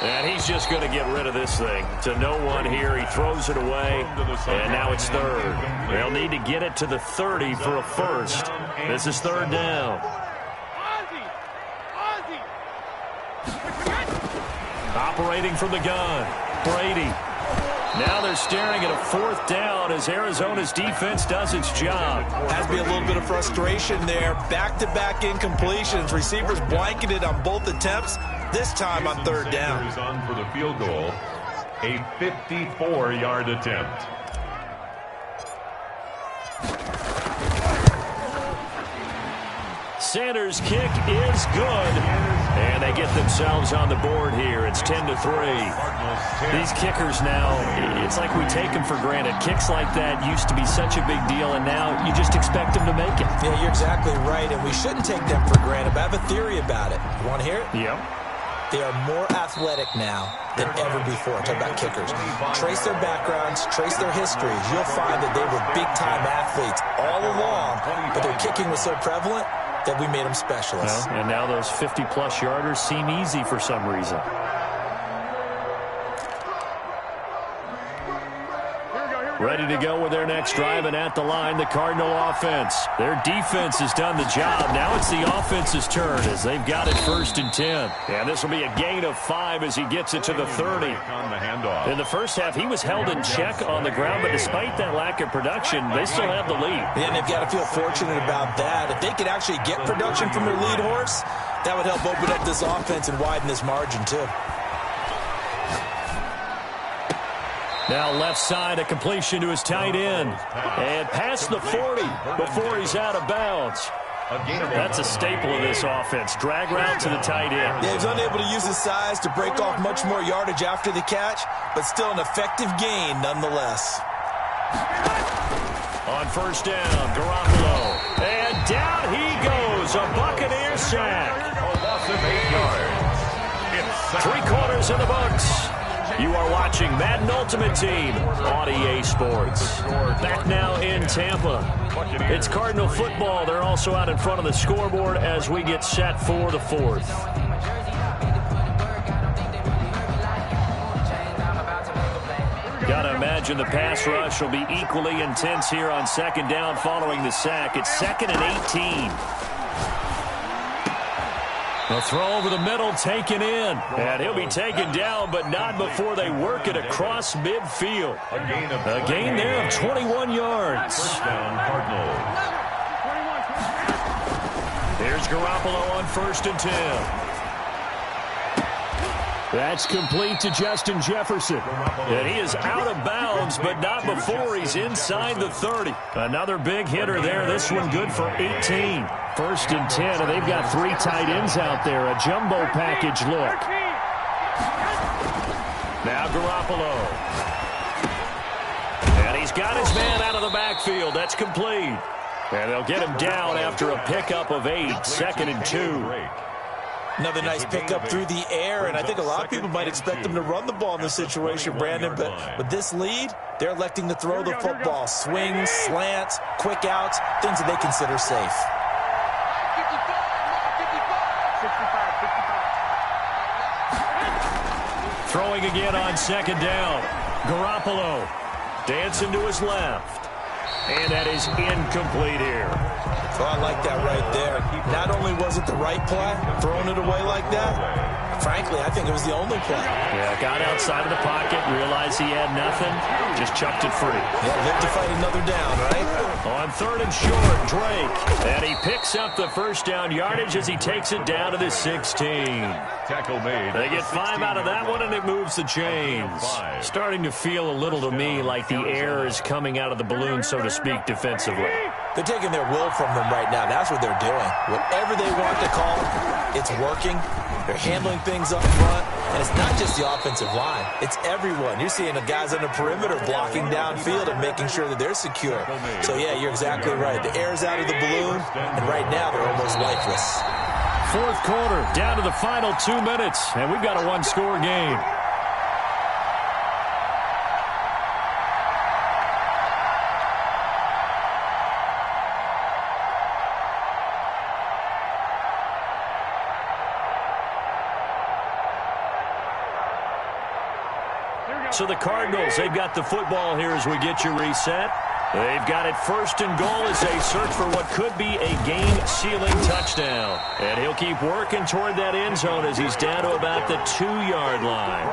And he's just going to get rid of this thing. To no one here. He throws it away. And now it's 3rd. They'll need to get it to the 30 for a first. This is 3rd down. Operating from the gun, Brady. Now they're staring at a 4th down as Arizona's defense does its job. Has to be a little bit of frustration there. Back-to-back incompletions. Receivers blanketed on both attempts. This time on 3rd down. On for the field goal. A 54-yard attempt. Sanders' kick is good. And they get themselves on the board here. It's 10-3. These kickers now, it's like we take them for granted. Kicks like that used to be such a big deal, and now you just expect them to make it. Yeah, you're exactly right, and we shouldn't take them for granted. But I have a theory about it. You want to hear it? Yep. They are more athletic now than ever before. I'm talking about kickers. Trace their backgrounds, trace their histories. You'll find that they were big-time athletes all along, but their kicking was so prevalent that we made them specialists. Well, and now those 50-plus yarders seem easy for some reason. Ready to go with their next drive, and at the line, the Cardinal offense. Their defense has done the job. Now it's the offense's turn as they've got it 1st and 10. And this will be a gain of 5 as he gets it to the 30. In the first half, he was held in check on the ground, but despite that lack of production, they still have the lead. And they've got to feel fortunate about that. If they could actually get production from their lead horse, that would help open up this offense and widen this margin, too. Now left side, a completion to his tight end. And past the 40 before he's out of bounds. That's a staple of this offense. Drag route to the tight end. Yeah, he's unable to use his size to break off much more yardage after the catch, but still an effective gain nonetheless. On 1st down, Garoppolo. And down he goes. A Buccaneer sack. A loss of 8 yards. 3 quarters in the books. You are watching Madden Ultimate Team on EA Sports. Back now in Tampa. It's Cardinal football. They're also out in front of the scoreboard as we get set for the 4th. Got to imagine the pass rush will be equally intense here on second down following the sack. It's 2nd and 18. A throw over the middle taken in. And he'll be taken down, but not before they work it across midfield. A gain there of 21 yards. First down, Cardinals. Here's Garoppolo on 1st and 10. That's complete to Justin Jefferson. And he is out of bounds, but not before he's inside the 30. Another big hitter there. This one good for 18. 1st and 10, and they've got 3 tight ends out there. A jumbo package look. Now Garoppolo. And he's got his man out of the backfield. That's complete. And they'll get him down after a pickup of 8. 2nd and 2. Another nice pickup through the air, and I think a lot of people might expect them to run the ball in this situation, Brandon, but with this lead, they're electing to throw the football. Swings, slants, quick outs, things that they consider safe. Throwing again on 2nd down. Garoppolo dancing to his left. And that is incomplete here. Oh, I like that right there. Not only was it the right play, throwing it away like that, frankly, I think it was the only play. Yeah, got outside of the pocket, realized he had nothing, just chucked it free. Yeah, live to fight another down, right? On 3rd and short, Drake. And he picks up the first down yardage as he takes it down to the 16. Tackle made. They get 5 out of that one, and it moves the chains. Starting to feel a little to me like the air is coming out of the balloon, so to speak, defensively. They're taking their will from them right now. That's what they're doing. Whatever they want to call, it's working. They're handling things up front, and it's not just the offensive line. It's everyone. You're seeing the guys on the perimeter blocking downfield and making sure that they're secure. So, yeah, you're exactly right. The air's out of the balloon, and right now they're almost lifeless. 4th quarter, down to the final 2 minutes, and we've got a 1-score game. So the Cardinals, they've got the football here as we get you reset. They've got it 1st and goal as they search for what could be a game-sealing touchdown. And he'll keep working toward that end zone as he's down to about the 2-yard line.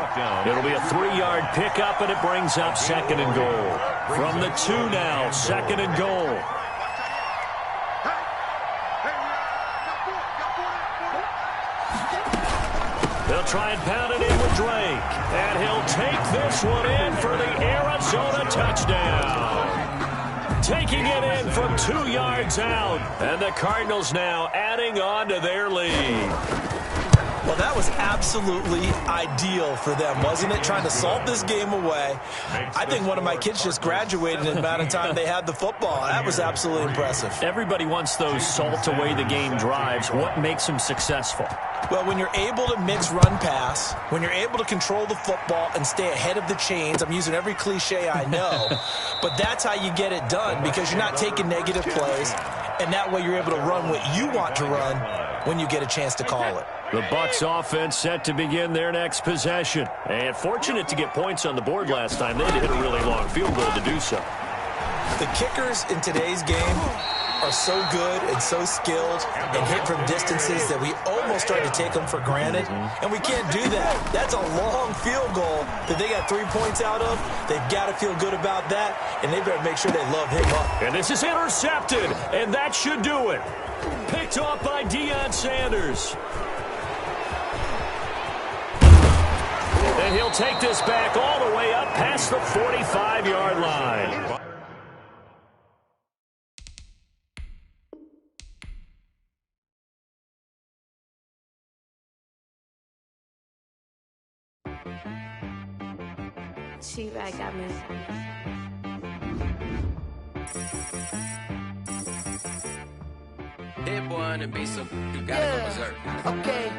It'll be a 3-yard pickup, and it brings up 2nd and goal. From the 2 now, 2nd and goal. They'll try and pound it in with Drake. And he'll take this one in for the Arizona touchdown. Taking it in from 2 yards out. And the Cardinals now adding on to their lead. Well, that was absolutely ideal for them, wasn't it? Trying to salt this game away. I think one of my kids just graduated in the amount of time they had the football. That was absolutely impressive. Everybody wants those salt-away-the-game drives. What makes them successful? Well, when you're able to mix run-pass, when you're able to control the football and stay ahead of the chains, I'm using every cliche I know, but that's how you get it done because you're not taking negative plays, and that way you're able to run what you want to run when you get a chance to call it. The Bucs offense set to begin their next possession. And fortunate to get points on the board last time. They had to hit a really long field goal to do so. The kickers in today's game are so good and so skilled and hit from distances that we almost start to take them for granted. And we can't do that. That's a long field goal that they got 3 points out of. They've got to feel good about that, and they better make sure they love him up. And this is intercepted, and that should do it. Picked off by Deion Sanders. And he'll take this back all the way up past the 45-yard line. T-Rag got me. Dead boy on the beat, so you gotta go berserk. Okay.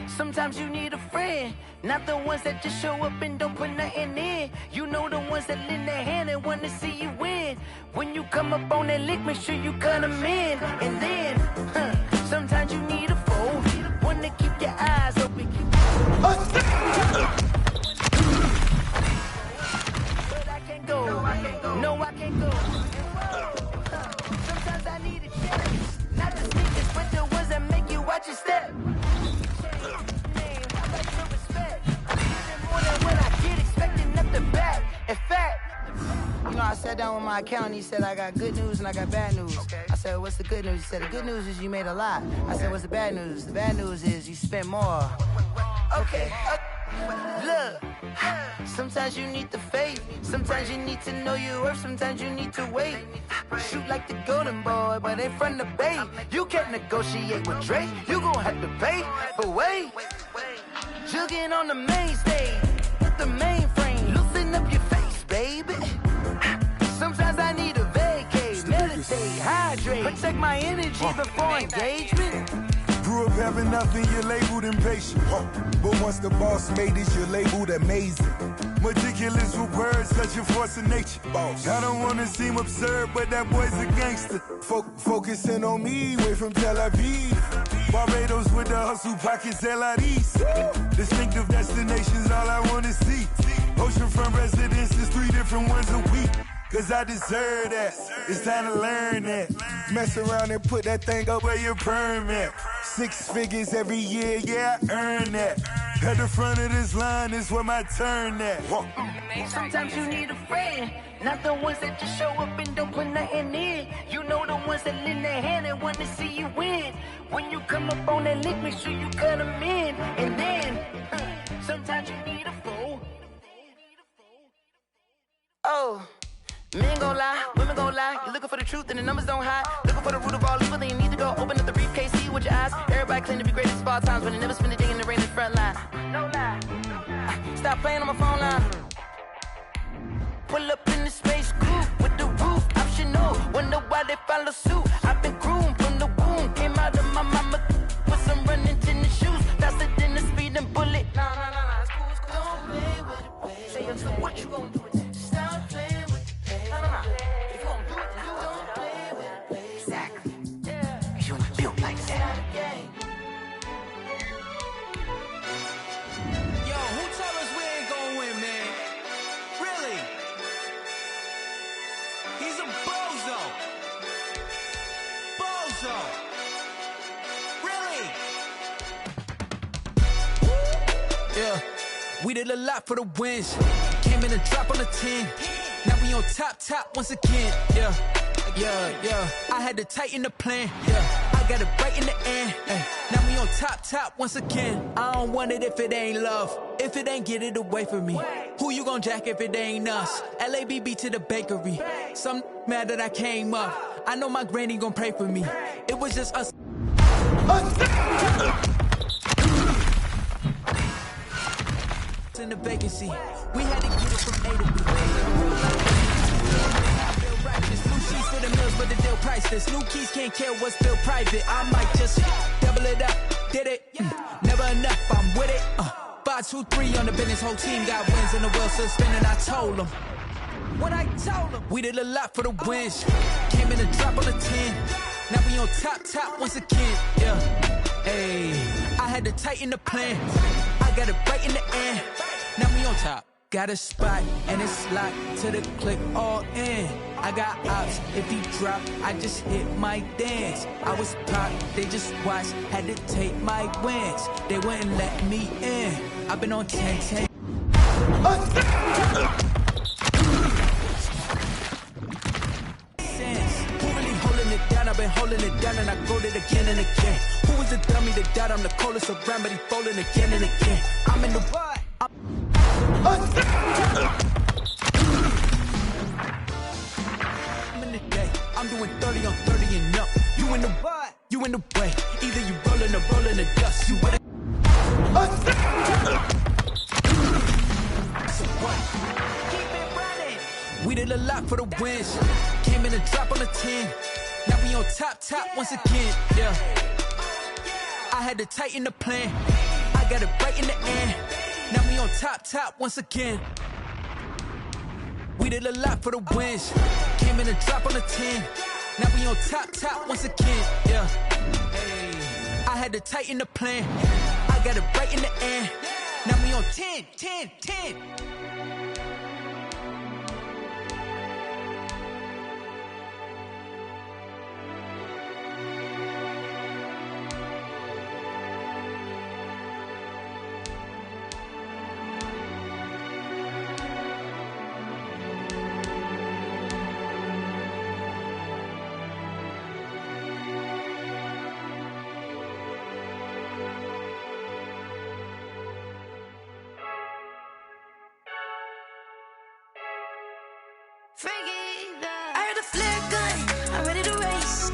Sometimes you need a friend, not the ones that just show up and don't put nothing in. You know the ones that lend their hand and want to see you win. When you come up on that lick, make sure you cut them in. And then, sometimes you need a foe, one to keep your eyes open. No, I can't go. Sometimes I need a chance. Not the sneakers, but the ones that make you watch your step. In fact, you know, I sat down with my accountant. He said I got good news and I got bad news. I said, what's the good news? He said, the good news is you made a lot. I said, what's the bad news? The bad news is you spent more. Okay. Look, sometimes you need the faith. Sometimes you need to know your worth. Sometimes you need to wait. Shoot like the golden boy, but in front of the bay. You can't negotiate with Drake. You gon' have to pay. But wait, jugging on the main stage with the mainframe. Loosen up your face, baby. Sometimes I need a vacate, meditate, hydrate, protect my energy before engagement. Grew up having nothing, you're labeled impatient. But once the boss made it, you're labeled amazing. Meticulous with words, such a force of nature. I don't wanna seem absurd, but that boy's a gangster. Focusing on me, way from Tel Aviv. Barbados with the hustle, pockets LIDs. Distinctive destinations, all I wanna see. Oceanfront residences, 3 different ones a week. Cause I deserve that, it's time to learn that. Mess around and put that thing up where your permit. 6 figures every year, yeah, I earn that. At the front of this line is where my turn at. Sometimes you need a friend, not the ones that just show up and don't put nothing in. You know the ones that lend their hand and want to see you win. When you come up on that lick, make sure you cut them in. And then, sometimes you need a fool. Oh. Men gon' lie, women gon' lie. You're looking for the truth and the numbers don't hide. Looking for the root of all evil, then you need to go open up the briefcase, see with your eyes. Everybody claim to be greatest of all times, but they never spend a day in the rain in the front line. No lie. Stop playing on my phone line. Pull up in the space coupe with the roof optional. Wonder why they follow suit. I've been groomed from the womb. Came out of my mama with some running tennis shoes. Faster than the speeding bullet. Nah, it's cool, it's cool. Don't play with it, baby. Say until what you gon' do with it? Stop playing with it. If you don't do it, then you don't play with it, baby. Exactly. Yeah. You ain't built like that. Yo, who told us we ain't gonna win, man? Really? He's a bozo. Bozo. Really? Yeah. We did a lot for the wins. Came in a drop on the 10. Now we on top once again, yeah. I had to tighten the plan, yeah. I got it right in the end, now we on top once again. I don't want it if it ain't love, if it ain't get it away from me. Who you gon' jack if it ain't us? LABB to the bakery. Some mad that I came up. I know my granny gon' pray for me. It was just us. In the vacancy, we had to get it from A to B. This new sheets for the meals, but the deal priceless. New keys can't care what's still private. I might just double it up, did it? Never enough, I'm with it. 5, 2, 3 on the business, whole team got wins and the wheel still spinning. I told them what I told them. We did a lot for the wins. Came in a drop on the 10. Now we on top once again. Yeah, hey, I had to tighten the plan. I got it right in the end. Now we on top. Got a spot and it's locked to the click all in. I got ops, if he drop, I just hit my dance. I was popped, they just watched, had to take my wins. They wouldn't let me in. I've been on 10. Who really holding it down? I've been holding it down and I wrote it again and again. Who was the dummy that died? I'm the coldest around, but he folding again and again. I'm in the what? I'm in the day. I'm doing 30 on 30 and up. You in the what? You in the way. Either you rolling or rolling the dust. You with it. Keep it running. We did a lot for the wins. Came in a drop on the 10. Now we on top once again. Yeah. I had to tighten the plan. I got it right in the end. Now we on top once again. We did a lot for the wins. Came in a drop on the 10. Now we on top once again. Yeah. Hey, I had to tighten the plan. I got it right in the end. Now we on 10. I heard the flare gun, I'm ready to race.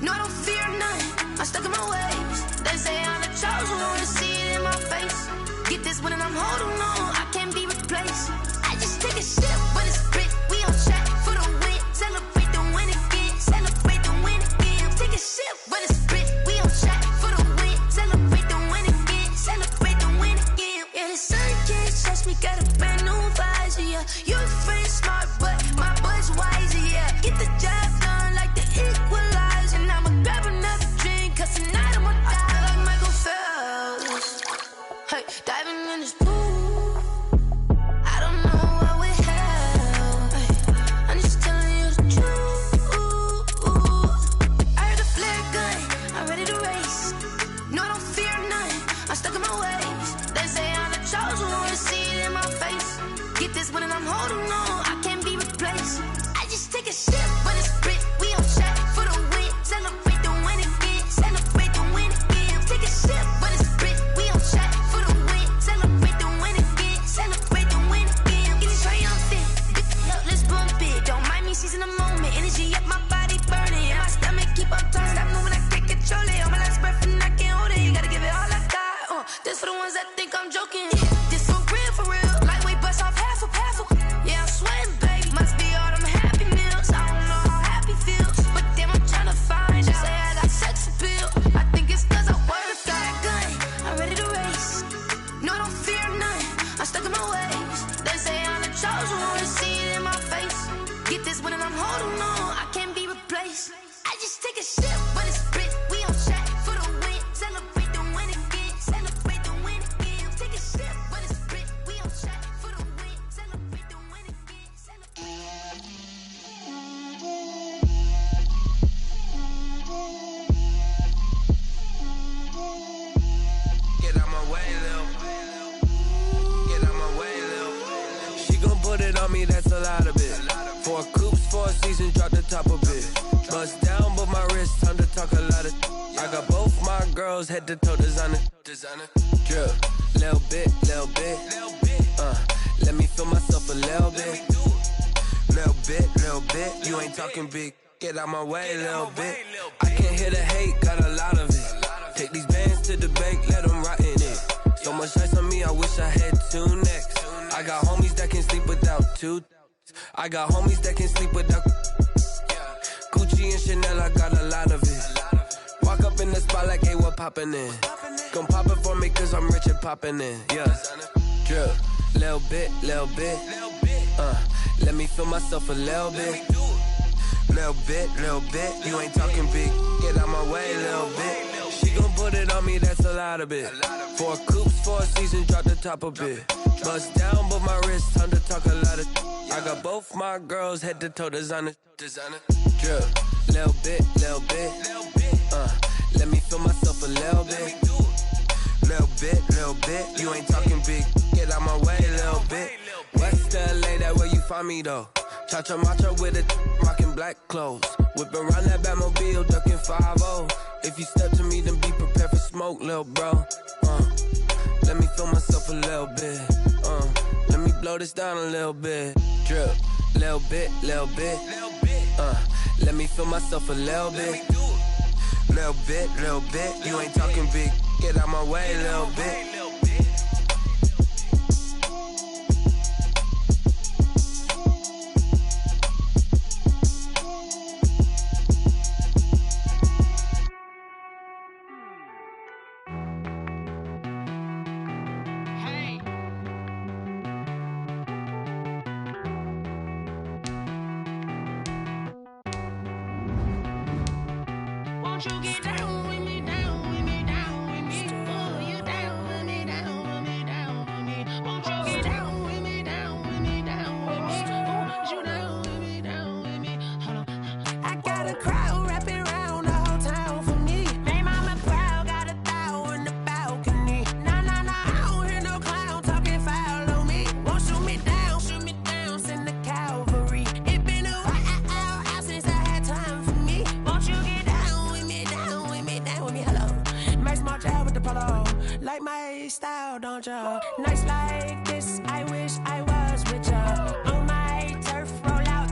No, I don't fear none, I'm stuck in my ways. They say I'm the chosen one, see it in my face. Get this one and I'm holding on, I can't be replaced. I just take a sip, but it's grit, we on track for the win. Celebrate the win again, celebrate the win again. Take a sip, but it's grit, we on track for the win. Celebrate the win again, celebrate the win again. Yeah, the sun can't touch me, got a brand new visor, yeah. Your friend's smart, but my bud's wiser, yeah. Get the job done like the equalizer. And I'ma grab another drink, cause tonight I'ma die like Michael Phelps. Hey, diving in this pool, I don't know what we have. Hey, I'm just telling you the truth. I heard the flare gun, I'm ready to race. No, I don't fear none, I'm stuck in my ways. They say I'm the chosen one, see it in my face. Get this one and I'm holding on, I can't be replaced. I just take a sip, but it's grit, we on track for the win. Celebrate the win again, celebrate the win again. Take a sip, but it's grit, we on track for the win. Celebrate the win again, celebrate the win again. Getting triumphant, look, let's bump it. Don't mind me seizing the moment, energy up my body burning. And my stomach keep up turning, stop moving, I can't control it. On my last breath and I can't hold it, you gotta give it all I got. This for the ones that think I'm joking. This for real, lightweight bust off half a. Yeah, I'm sweating, babe, must be all them happy meals. I don't know how happy feels, but damn, I'm tryna find out. Say I got sex appeal, I think it's cause I work. Got a gun, I'm ready to race. No, I don't fear none, I'm stuck in my ways. They say I'm the chosen one, see it in my face. Get this one and I'm holding on, I can't be replaced. I just take a sip, but it's grit, we on track for the win. Celebrate the win again, celebrate the win again. Take a sip, but it's grit, we on track for the win. Celebrate the win again, celebrate. Get out my way, Lil. Get out my way, Lil. She gon' put it on me, that's a lot of it. 4 coops, 4 seasons, drop the top a bit. Bust down, but my wrist, time to talk a lot of. I got both my girls, head to toe designer. Drip, little bit. Let me feel myself a little bit. Little bit. You ain't talking big. Get out my way, little bit. I can't hear the hate, got a lot of it. Take these bands to the bank, let them rot in it. So much ice on me, I wish I had 2 necks. I got homies that can sleep without 2. I got homies that can sleep without Gucci and Chanel, I got a lot of it. Walk up in the spot like, hey, what poppin' in? Gon' pop it for me cause I'm rich and poppin' in. Yeah, drip, little bit. Let me feel myself a little bit. Little bit. You ain't talking big. Get out my way, little bit. She gon' put it on me, that's a lot of it. 4 coops, 4 seasons, drop the top a bit. Bust down, but my wrist, time to talk a lot of. I got both my girls, head to toe designer. Drip, little bit. Let me feel myself a little bit. Little bit. You ain't talking big. Get out my way, little bit. West LA, that where you find me though. Cha-cha matcha with a rockin' black clothes. Whip around that Batmobile, ducking 5-0. If you step to me, then be prepared for smoke, lil' bro. Let me feel myself a little bit. Let me blow this down a little bit. Drip, little bit. Let me feel myself a little bit. Little bit. You ain't talking big. Get out my way, little bit. You get down with me, down with me, down with me. Oh, you down with me, down with me, down with me. Won't you get down with me, down with me, down with me? Oh, you down with me, down with me. Hold on. I got a crowd wrapping around the whole town for me. They mama proud, got a thou in the balcony. Nah, I don't hear no clown talking foul on me. Won't shoot me down, send the cavalry. It been a while since I had time for me. Won't you get down with me, down with me, down with me? Hello. Max March out with the polo. Like my style, don't ya? Nights like this, I wish I was with ya. On my turf, roll out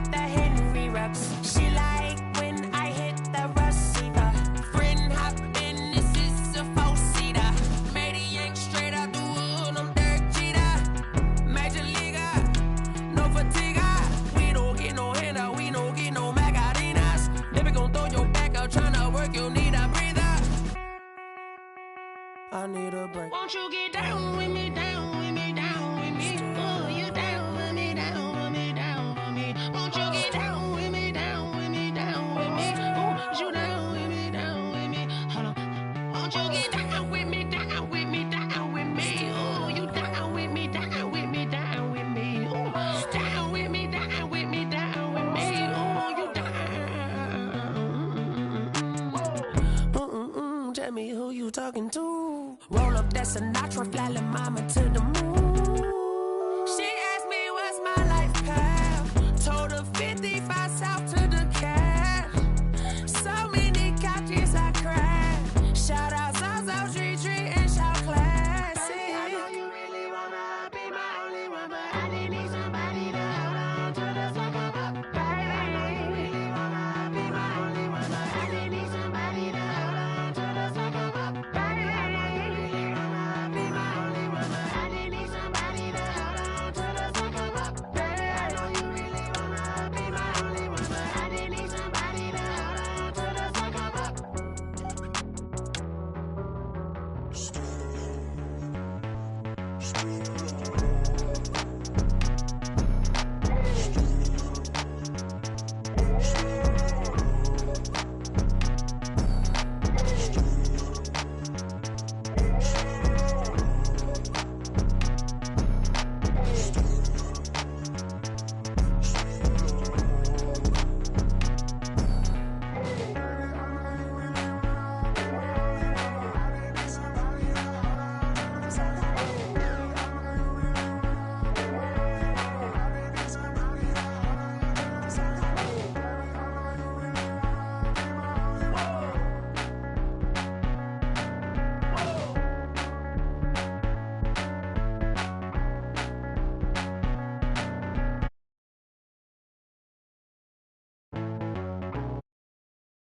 talking to. Roll up that Sinatra, fly la mama to the moon.